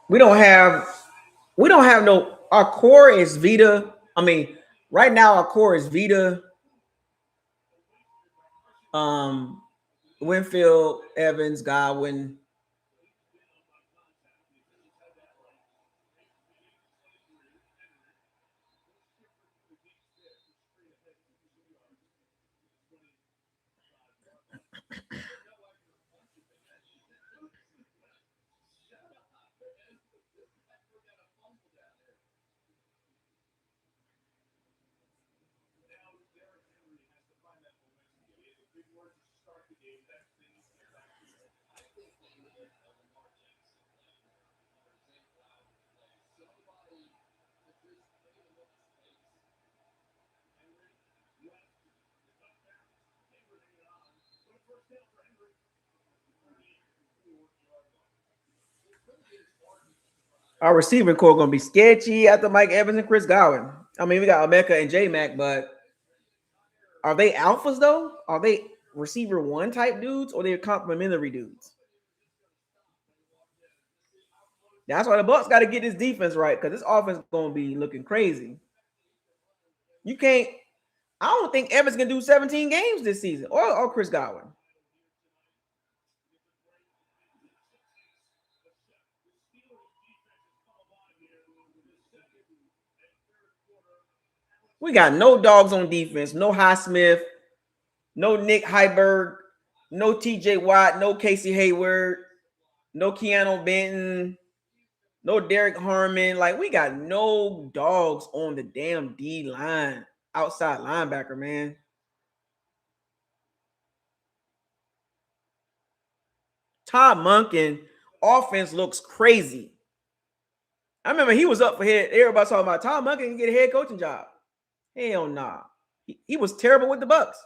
we don't have no. Our core is Vita. I mean, right now our core is Vita, Winfield, Evans, Godwin. Our receiving core going to be sketchy after Mike Evans and Chris Godwin. I mean, we got Emeka and J-Mac, but are they alphas, though? Are they receiver one type dudes, or they're complementary dudes? That's why the Bucs got to get this defense right, because this offense is going to be looking crazy. You can't – I don't think Evans can do 17 games this season, or Chris Godwin. We got no dogs on defense, no Highsmith, no Nick Heiberg, no TJ Watt, no Casey Hayward, no Keanu Benton, no Derek Harmon. Like, we got no dogs on the damn D line, outside linebacker, man. Todd Monken offense looks crazy. I remember he was up for head. Everybody talking about Todd Monken can get a head coaching job. Hell nah. He was terrible with the Bucs.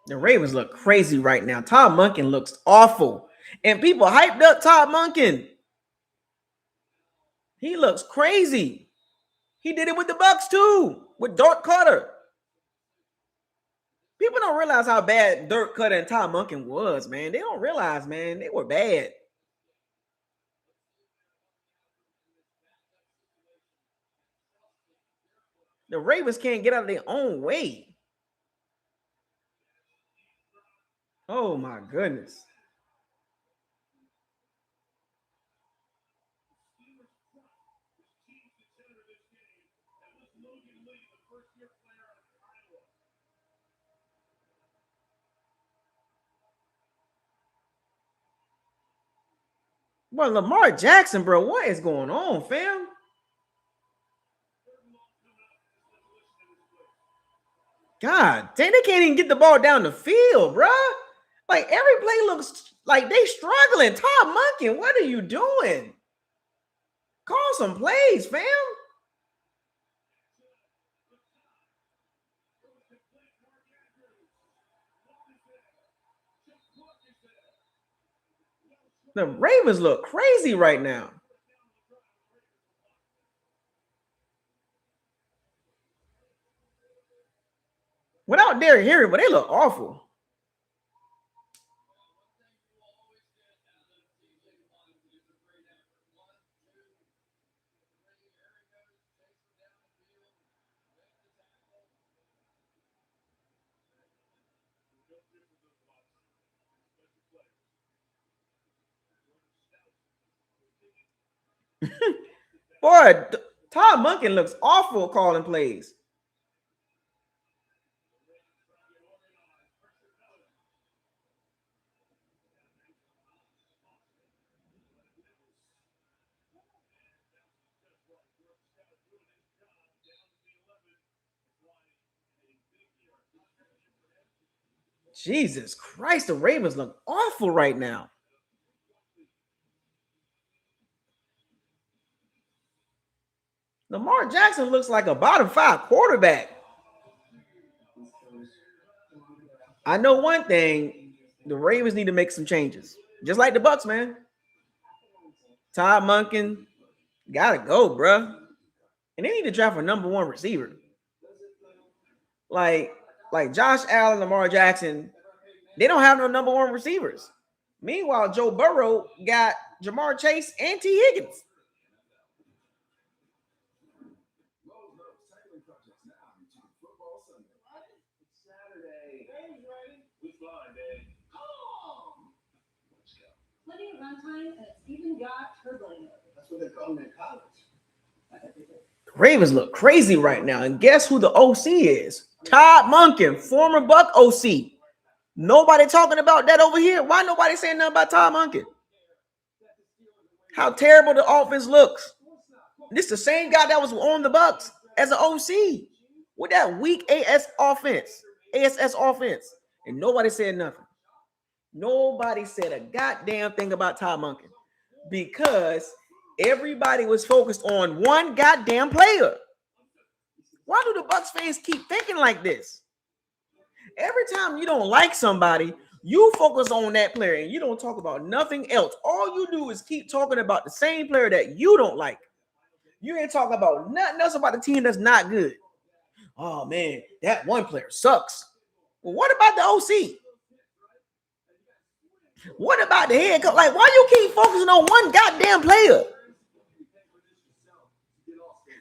The Ravens look crazy right now. Todd Monken looks awful. And people hyped up Todd Monken. He looks crazy. He did it with the Bucs too, with Dirk Cutter. People don't realize how bad Dirk Cutter and Todd Monken was, man. They don't realize, man. They were bad. The Ravens can't get out of their own way. Oh, my goodness. Well, Lamar Jackson, bro, what is going on, fam? God, dang, they can't even get the ball down the field, bro. Like, every play looks like they struggling. Todd Monken, what are you doing? Call some plays, fam. The Ravens look crazy right now. Without Derrick Henry, but they look awful. Boy, Todd Monken looks awful calling plays. Jesus Christ, the Ravens look awful right now. Lamar Jackson looks like a bottom 5 quarterback. I know one thing, the Ravens need to make some changes. Just like the Bucs, man. Todd Monken, gotta go, bruh. And they need to draft a number 1 receiver. Like Josh Allen, Lamar Jackson, they don't have no number 1 receivers. Meanwhile, Joe Burrow got Jamar Chase and T. Higgins. Plenty of runtime, and it's even got turbo mode. That's what they call them in college. Ravens look crazy right now. And guess who the OC is? Todd Monken, former Buck OC. Nobody talking about that over here. Why nobody saying nothing about Todd Monken? How terrible the offense looks. This the same guy that was on the Bucs as an OC with that weak ASS offense. And nobody said nothing. Nobody said a goddamn thing about Todd Monken because everybody was focused on one goddamn player. Why do the Bucs fans keep thinking like this? Every time you don't like somebody, you focus on that player and you don't talk about nothing else. All you do is keep talking about the same player that you don't like. You ain't talking about nothing else about the team that's not good. Oh, man, that one player sucks. Well, what about the OC? What about the head coach? Like, why you keep focusing on one goddamn player?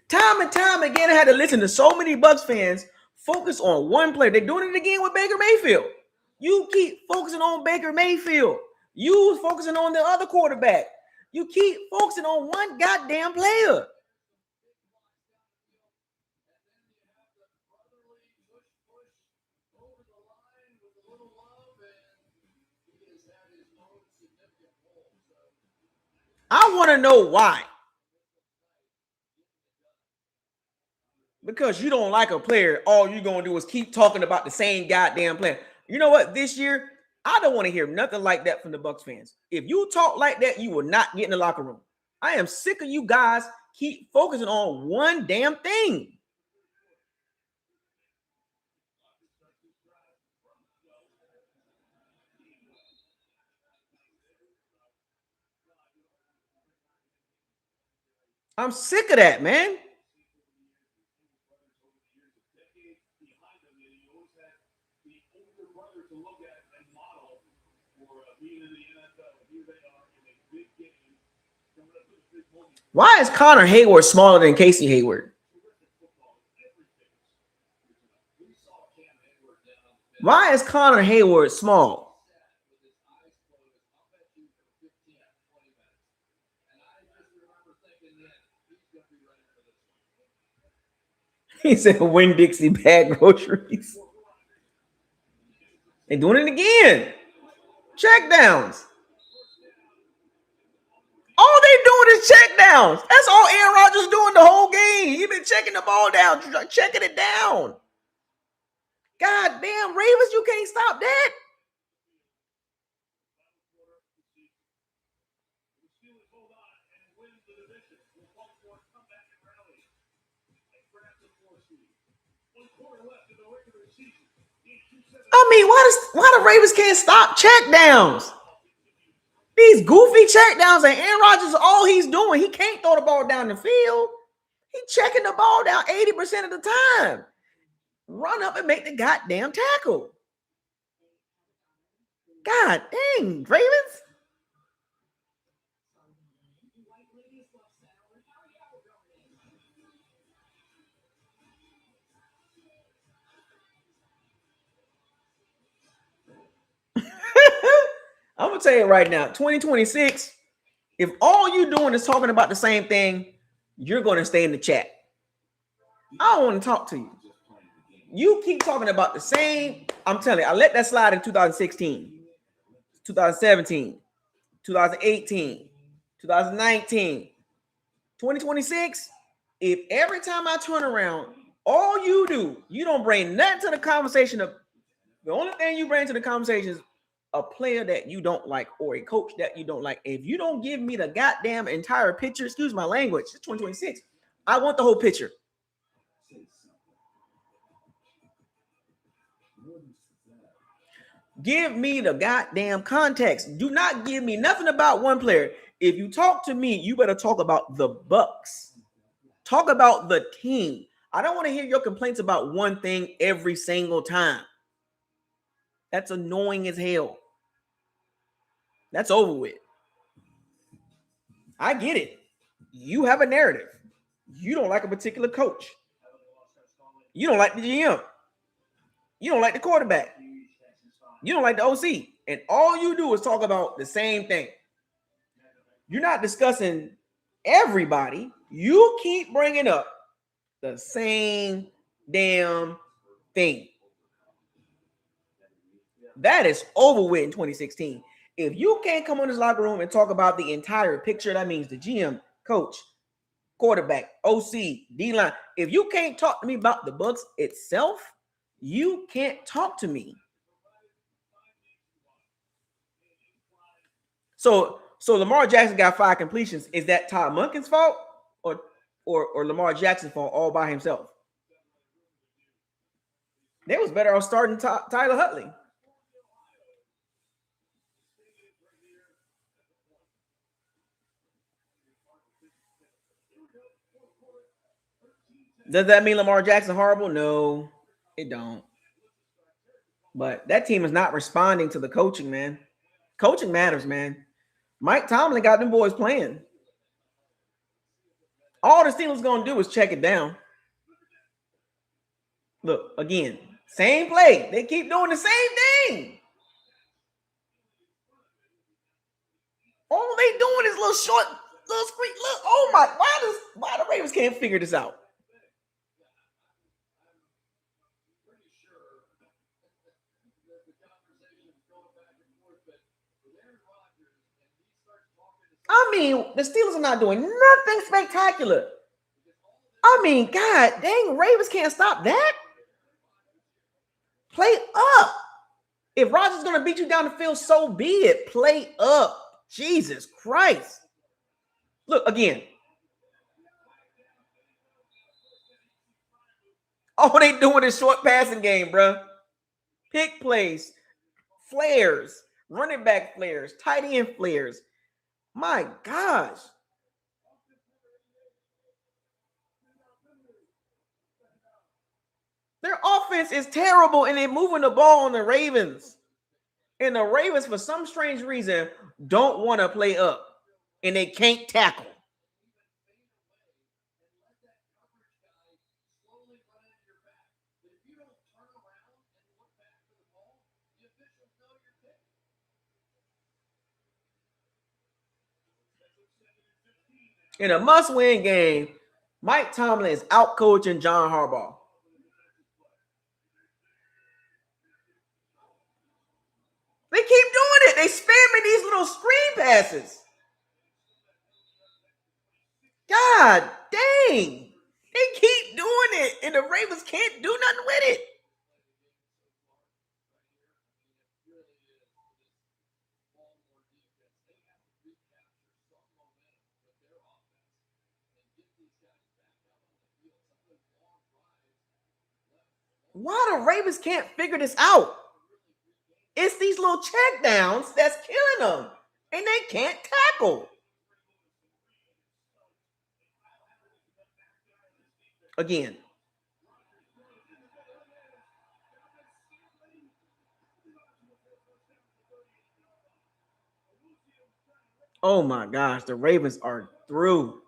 Time and time again, I had to listen to so many Bucs fans focus on one player. They're doing it again with Baker Mayfield. You keep focusing on Baker Mayfield. You focusing on the other quarterback. You keep focusing on one goddamn player. I want to know why. Because you don't like a player, all you're going to do is keep talking about the same goddamn player. You know what? This year, I don't want to hear nothing like that from the Bucs fans. If you talk like that, you will not get in the locker room. I am sick of you guys keep focusing on one damn thing. I'm sick of that, man. Why is Connor Hayward smaller than Casey Hayward? Why is Connor Hayward small? He said, "Win Dixie, bag groceries." They doing it again. Check downs. All they doing is check downs. That's all Aaron Rodgers doing the whole game. He been checking the ball down, checking it down. God damn, Ravens, you can't stop that. I mean, why the Ravens can't stop check downs? These goofy check downs, and Aaron Rodgers, all he's doing, he can't throw the ball down the field. He's checking the ball down 80% of the time. Run up and make the goddamn tackle. God dang, Ravens. I'm going to tell you right now, 2026, if all you're doing is talking about the same thing, you're going to stay in the chat. I don't want to talk to you. You keep talking about the same. I'm telling you, I let that slide in 2016, 2017, 2018, 2019, 2026. If every time I turn around, all you do, you don't bring nothing to the conversation. The only thing you bring to the conversation is a player that you don't like or a coach that you don't like. If you don't give me the goddamn entire picture, excuse my language, it's 2026. I want the whole picture. Give me the goddamn context. Do not give me nothing about one player. If you talk to me, you better talk about the Bucs. Talk about the team. I don't want to hear your complaints about one thing every single time. That's annoying as hell. That's over with. I get it. You have a narrative. You don't like a particular coach. You don't like the GM. You don't like the quarterback. You don't like the OC. And all you do is talk about the same thing. You're not discussing everybody. You keep bringing up The same damn thing. That is over with in 2016. If you can't come on this locker room and talk about the entire picture, that means the GM, coach, quarterback, OC, D-line. If you can't talk to me about the Bucs itself, you can't talk to me. So Lamar Jackson got 5 completions. Is that Todd Monken's fault or Lamar Jackson's fault all by himself? They was better off starting Tyler Huntley. Does that mean Lamar Jackson horrible? No, it don't. But that team is not responding to the coaching, man. Coaching matters, man. Mike Tomlin got them boys playing. All the Steelers going to do is check it down. Look, again, same play. They keep doing the same thing. All they doing is little short, little screen. Look, oh my, why the Ravens can't figure this out? I mean, the Steelers are not doing nothing spectacular. I mean, God dang, Ravens can't stop that. Play up. If Rodgers is going to beat you down the field, so be it. Play up. Jesus Christ. Look, again. All they doing is short passing game, bro. Pick plays, flares, running back flares, tight end flares. My gosh. Their offense is terrible, and they're moving the ball on the Ravens. And the Ravens, for some strange reason, don't want to play up, and they can't tackle. In a must-win game, Mike Tomlin is out-coaching John Harbaugh. They keep doing it. They spamming these little screen passes. God dang. They keep doing it, and the Ravens can't do nothing with it. Why the Ravens can't figure this out? It's these little check downs that's killing them, and they can't tackle. Again. Oh my gosh, the Ravens are through.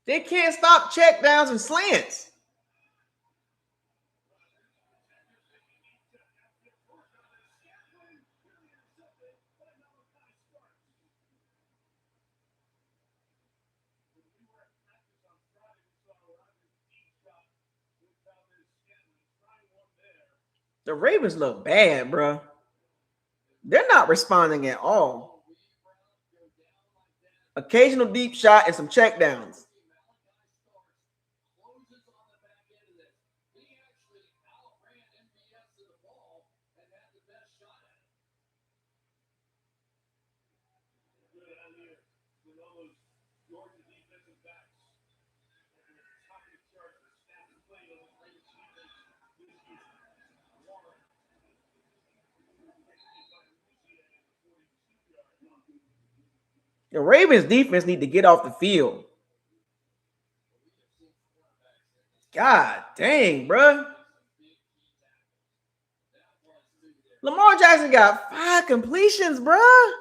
They can't stop check downs and slants. The Ravens look bad, bro. They're not responding at all. Occasional deep shot and some check downs. The Ravens defense need to get off the field. God dang, bro. Lamar Jackson got 5 completions, bruh.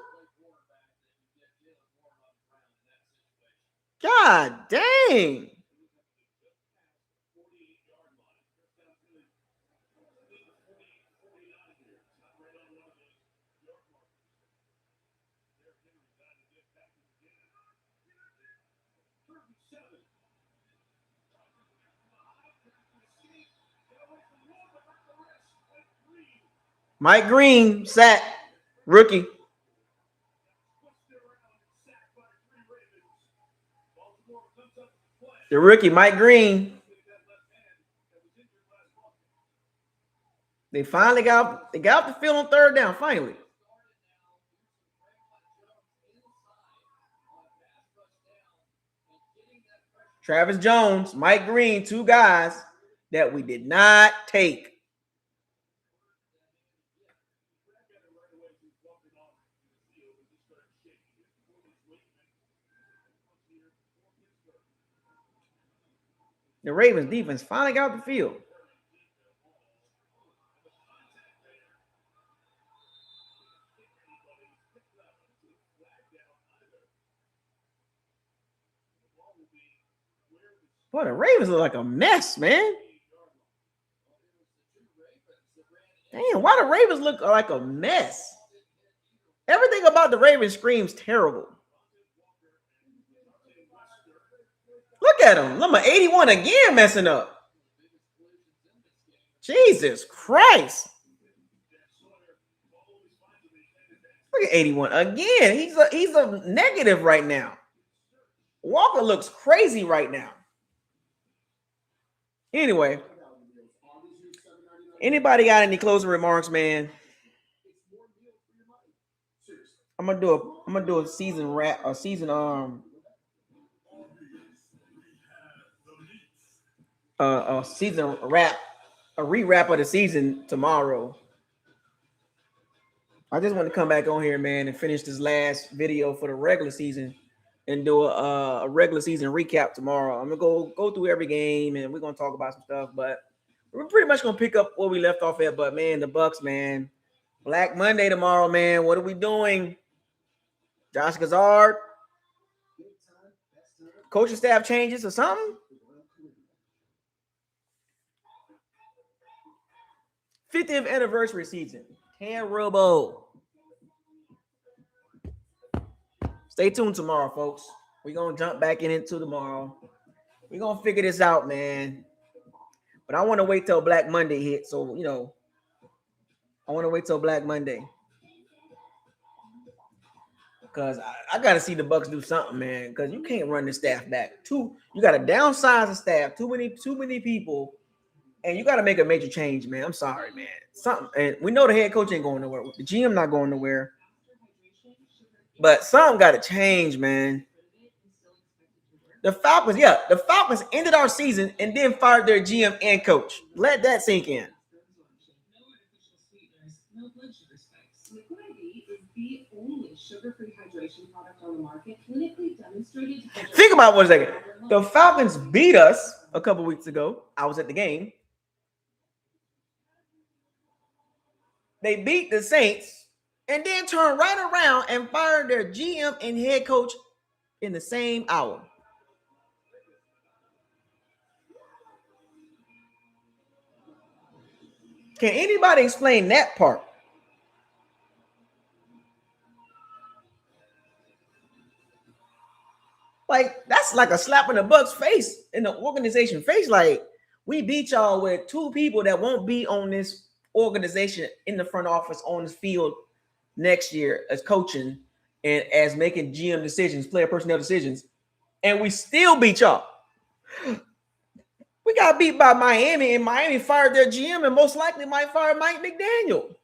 God dang. Mike Green, sack, rookie. The rookie, Mike Green. They finally got the field on third down, finally. Travis Jones, Mike Green, 2 guys that we did not take. The Ravens defense finally got off the field. Boy, the Ravens look like a mess, man. Damn, why the Ravens look like a mess? Everything about the Ravens screams terrible. Look at him. Number 81 again messing up. Jesus Christ. Look at 81 again. He's a negative right now. Walker looks crazy right now. Anyway, anybody got any closing remarks, man? I'm gonna do a season wrap, a season a season wrap, a rewrap of the season tomorrow. I just want to come back on here, man, and finish this last video for the regular season and do a regular season recap tomorrow. I'm gonna go through every game and we're gonna talk about some stuff, but we're pretty much gonna pick up where we left off at. But man, the Bucs, man, Black Monday tomorrow, man. What are we doing? Josh Gazard, coaching staff changes or something? 50th anniversary season. Terrible. Stay tuned tomorrow, folks. We're going to jump back into tomorrow. We're going to figure this out, man. But I want to wait till Black Monday hit. So, you know, I want to wait till Black Monday. Because I got to see the Bucs do something, man. Because you can't run the staff back. You got to downsize the staff. Too many people. And you got to make a major change, man. I'm sorry, man. Something. And we know the head coach ain't going nowhere. The GM not going nowhere. But something got to change, man. The Falcons ended our season and then fired their GM and coach. Let that sink in. The only sugar-free hydration product on the market, clinically demonstrated. Think about it 1 second. The Falcons beat us a couple weeks ago. I was at the game. They beat the Saints and then turned right around and fired their GM and head coach in the same hour. Can anybody explain that part? Like, that's like a slap in the Bucs face, in the organization face. Like, we beat y'all with 2 people that won't be on this organization in the front office on this field next year as coaching and as making GM decisions, player personnel decisions, and we still beat y'all. We got beat by Miami, and Miami fired their GM and most likely might fire Mike McDaniel.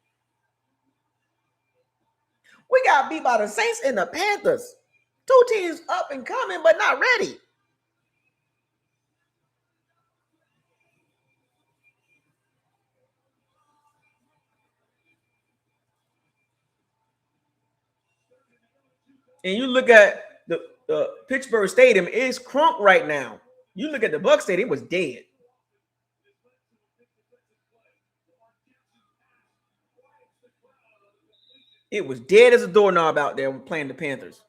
We got beat by the Saints and the Panthers. 2 teams up and coming, but not ready. And you look at the Pittsburgh Stadium, it's crunk right now. You look at the Bucs Stadium, it was dead. It was dead as a doorknob out there playing the Panthers.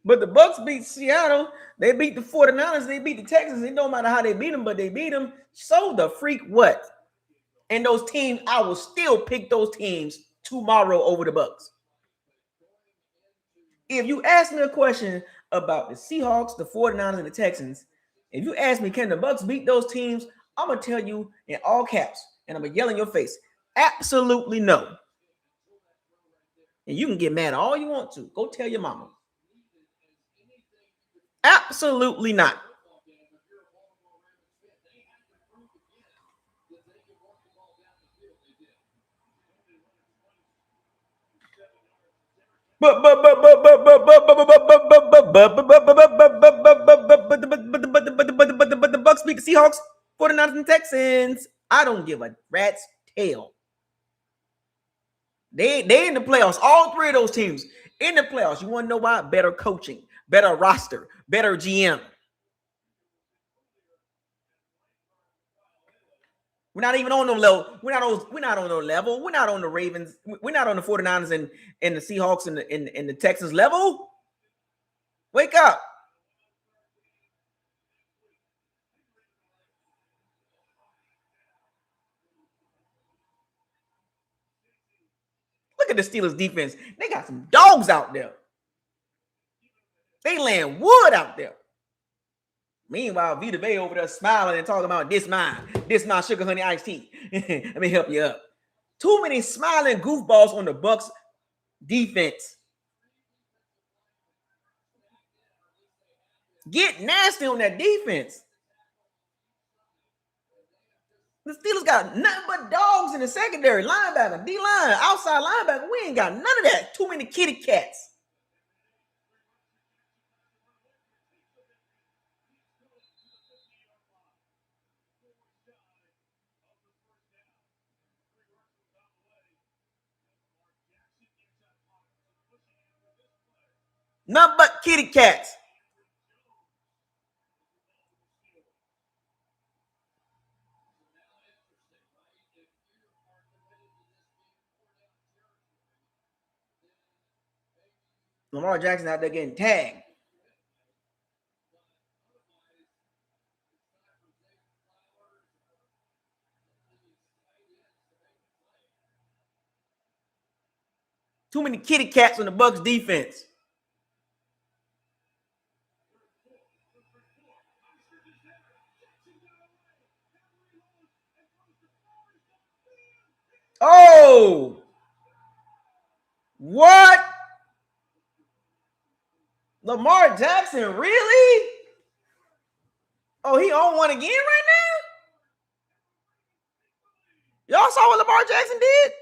But the Bucs beat Seattle. They beat the 49ers. They beat the Texans. It don't matter how they beat them, but they beat them. So the freak what? And those teams, I will still pick those teams tomorrow over the Bucs. If you ask me a question about the Seahawks, the 49ers, and the Texans, if you ask me, can the Bucs beat those teams? I'm going to tell you in all caps, and I'm going to yell in your face, absolutely no. And you can get mad all you want to. Go tell your mama. Absolutely not. But the Bucs beat the Seahawks, 49ers, and Texans. I don't give a rat's tail. They in the playoffs. All three of those teams in the playoffs. You want to know why? Better coaching, better roster, better GM. We're not even on no level. We're not on no level. We're not on the Ravens. We're not on the 49ers and the Seahawks and the Texans level. Wake up. Look at the Steelers defense. They got some dogs out there. They laying wood out there. Meanwhile, Vita Bay over there smiling and talking about this mine sugar honey iced tea. Let me help you up. Too many smiling goofballs on the Bucs defense. Get nasty on that defense. The Steelers got nothing but dogs in the secondary, linebacker, D-line, outside linebacker. We ain't got none of that. Too many kitty cats. Nothing but kitty cats. Lamar Jackson out there getting tagged. Too many kitty cats on the Bucs defense. Oh, what? Lamar Jackson, really? Oh, he on one again right now? Y'all saw what Lamar Jackson did?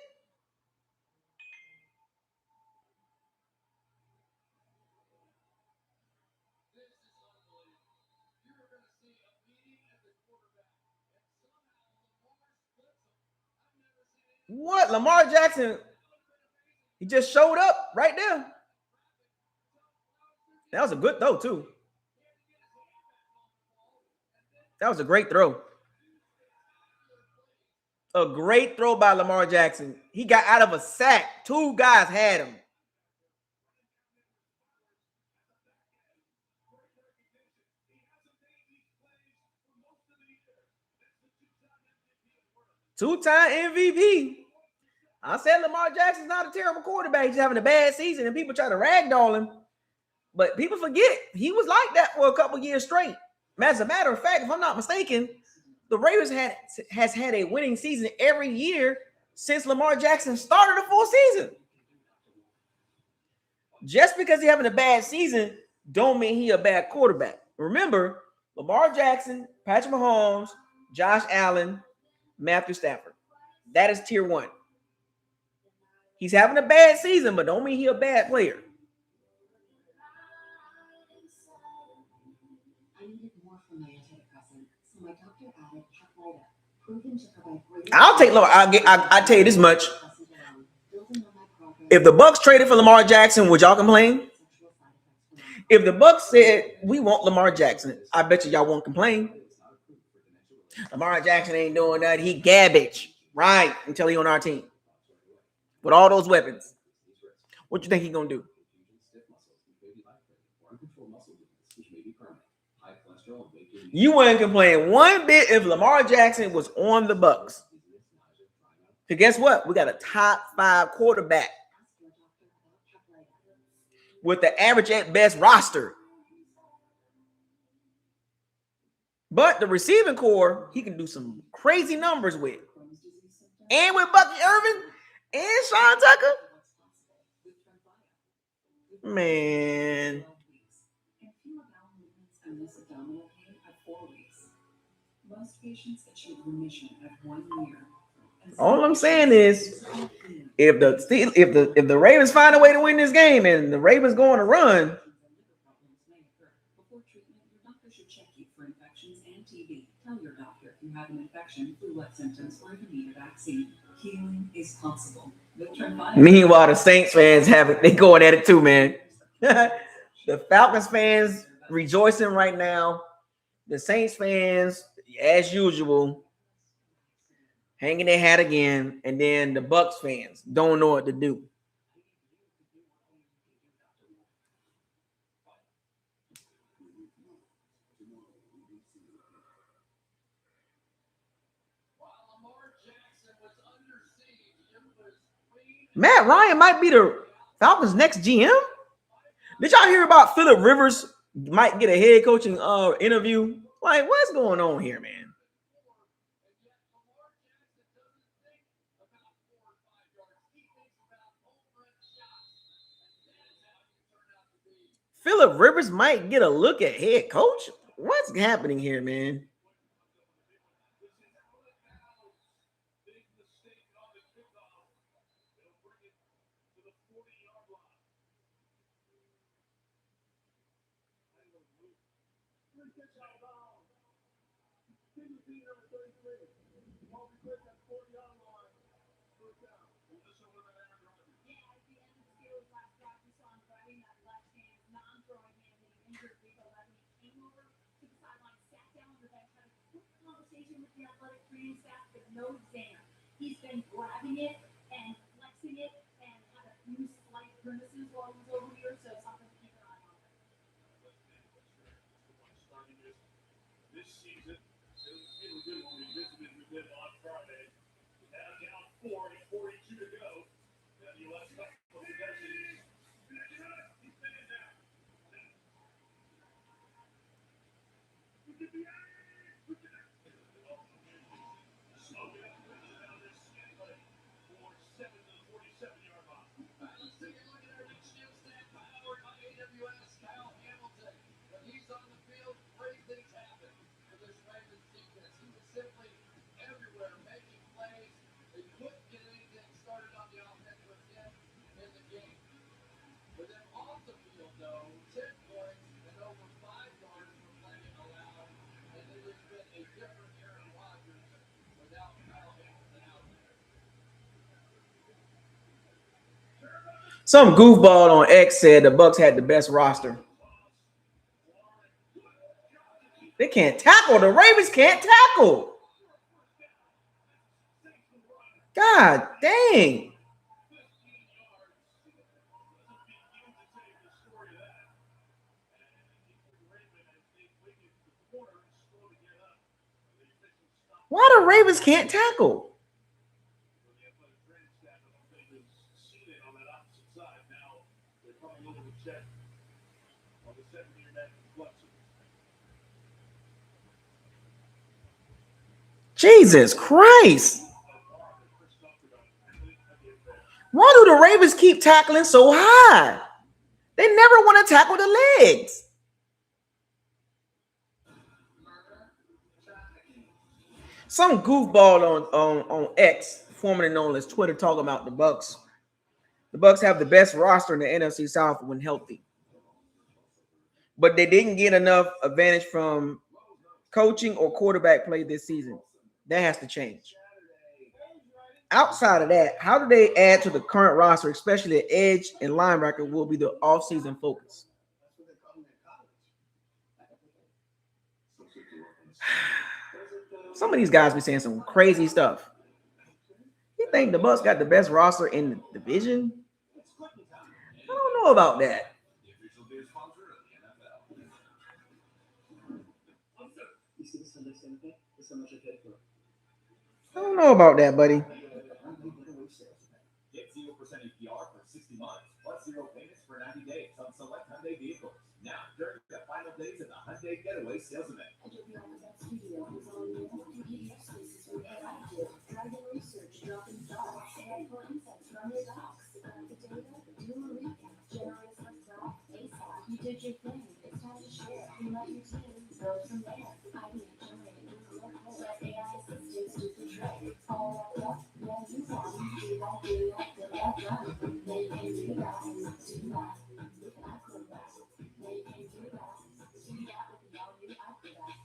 What? Lamar Jackson, he just showed up right there. That was a good throw, too. That was a great throw. A great throw by Lamar Jackson. He got out of a sack. Two guys had him. Two-time MVP. I said Lamar Jackson's not a terrible quarterback. He's having a bad season, and people try to ragdoll him. But people forget he was like that for a couple years straight. As a matter of fact, if I'm not mistaken, the Ravens has had a winning season every year since Lamar Jackson started the full season. Just because he's having a bad season don't mean he's a bad quarterback. Remember, Lamar Jackson, Patrick Mahomes, Josh Allen, Matthew Stafford. That is tier one. He's having a bad season, but don't mean he's a bad player. I needed more from my antidepressant, so my doctor added I'll take Lamar. I tell you this much. If the Bucs traded for Lamar Jackson, would y'all complain? If the Bucs said we want Lamar Jackson, I bet you y'all won't complain. Lamar Jackson ain't doing that. He garbage, right? Until he on our team with all those weapons. What you think he gonna do? You wouldn't complain one bit if Lamar Jackson was on the Bucs. Because guess what? We got a top 5 quarterback with the average at best roster. But the receiving core, he can do some crazy numbers with. And with Bucky Irvin and Sean Tucker. Man. Most patients achieve remission at 1 year. All I'm saying is, if the Ravens find a way to win this game and the Ravens going to run, Before treatment, your doctor should check you for infections and TB. Tell your doctor if you have an infection, flu-like symptoms, or if you need a vaccine. Healing is possible. Meanwhile, the Saints fans they going at it too, man. The Falcons fans rejoicing right now. The Saints fans, as usual, hanging their hat again, and then the Bucs fans don't know what to do. Matt Ryan might be the Falcons' next GM. Did y'all hear about Phillip Rivers might get a head coaching interview? Like, what's going on here, man? Phillip Rivers might get a look at head coach? What's happening here, man? He's been grabbing it and flexing it and had a few slight grimaces while he was over here, so something to keep an eye on. This season, it was good when we visited with them on Friday. Now down 40, 42 to go. Now the last couple of possessions. Some goofball on X said the Bucs had the best roster. They can't tackle. The Ravens can't tackle. God dang. Why the Ravens can't tackle? Jesus Christ. Why do the Ravens keep tackling so high? They never want to tackle the legs. Some goofball on X, formerly known as Twitter, talking about the Bucs. The Bucs have the best roster in the NFC South when healthy. But they didn't get enough advantage from coaching or quarterback play this season. That has to change. Outside of that, how do they add to the current roster, especially the edge and linebacker, will be the offseason focus. Some of these guys be saying some crazy stuff. You think the Bucs got the best roster in the division? I don't know about that. I don't know about that, buddy. Get 0% APR for 60 months, plus 0 payments for 90 days on select Hyundai vehicles. Now, during the final days of the Hyundai Getaway sales event. You did your thing. It's time to share. You let your team go from there. Idea generated. Let AI assistants do the trick. All up, yeah, you want do that, get that done. They can do that, do that. Look at Acrobat. They can do that. Do that with the all-new Acrobat.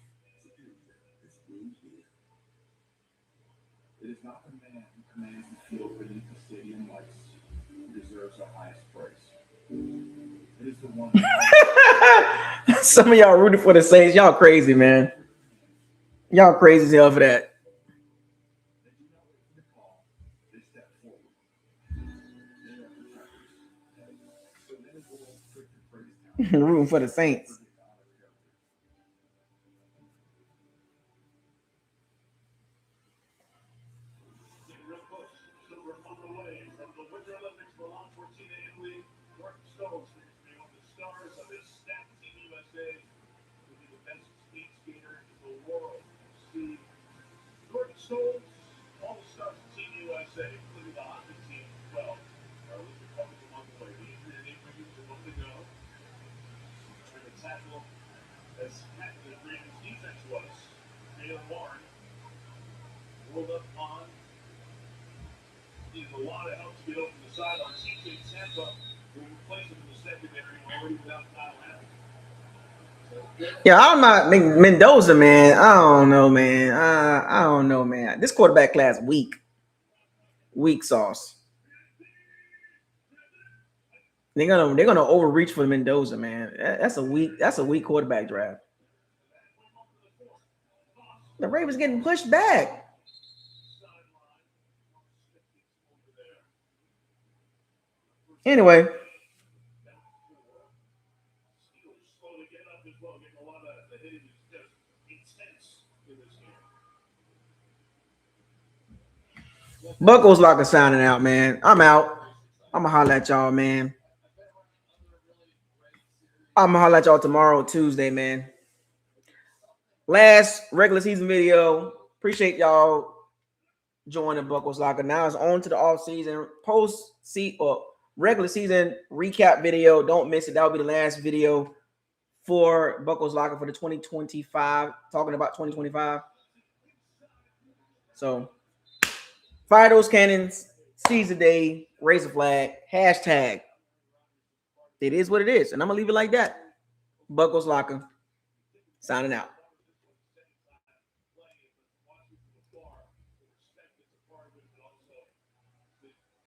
It is not the man who commands the field beneath the stadium lights who deserves the highest praise. It is the one. Some of y'all rooting for the Saints. Y'all crazy, man. Y'all crazy as hell for that. Rooting for the Saints. Stones, all the stars of Team USA, including the hockey team as well, are listed public among the ladies. And they bring you a month ago. And the tackle, as happy as Ravens defense was, Jalen Warren rolled up on. Needed a lot of help to get over the sideline. TJ Tampa will replace him in the secondary already without Kyle Allen. Yeah, I'm not Mendoza, man. I don't know, man. I don't know, man. This quarterback class weak sauce. They're gonna overreach for Mendoza, man. That's a weak quarterback draft. The Ravens getting pushed back. Anyway. BucosLocker signing out, man. I'm out. I'm gonna holler at y'all, man. I'm gonna holler at y'all tomorrow, Tuesday, man. Last regular season video. Appreciate y'all joining BucosLocker. Now it's on to the off season regular season recap video. Don't miss it. That'll be the last video for BucosLocker for the 2025. Talking about 2025. So. Fire those cannons, seize the day, raise a flag, hashtag. It is what it is. And I'm going to leave it like that. BucosLocker, signing out.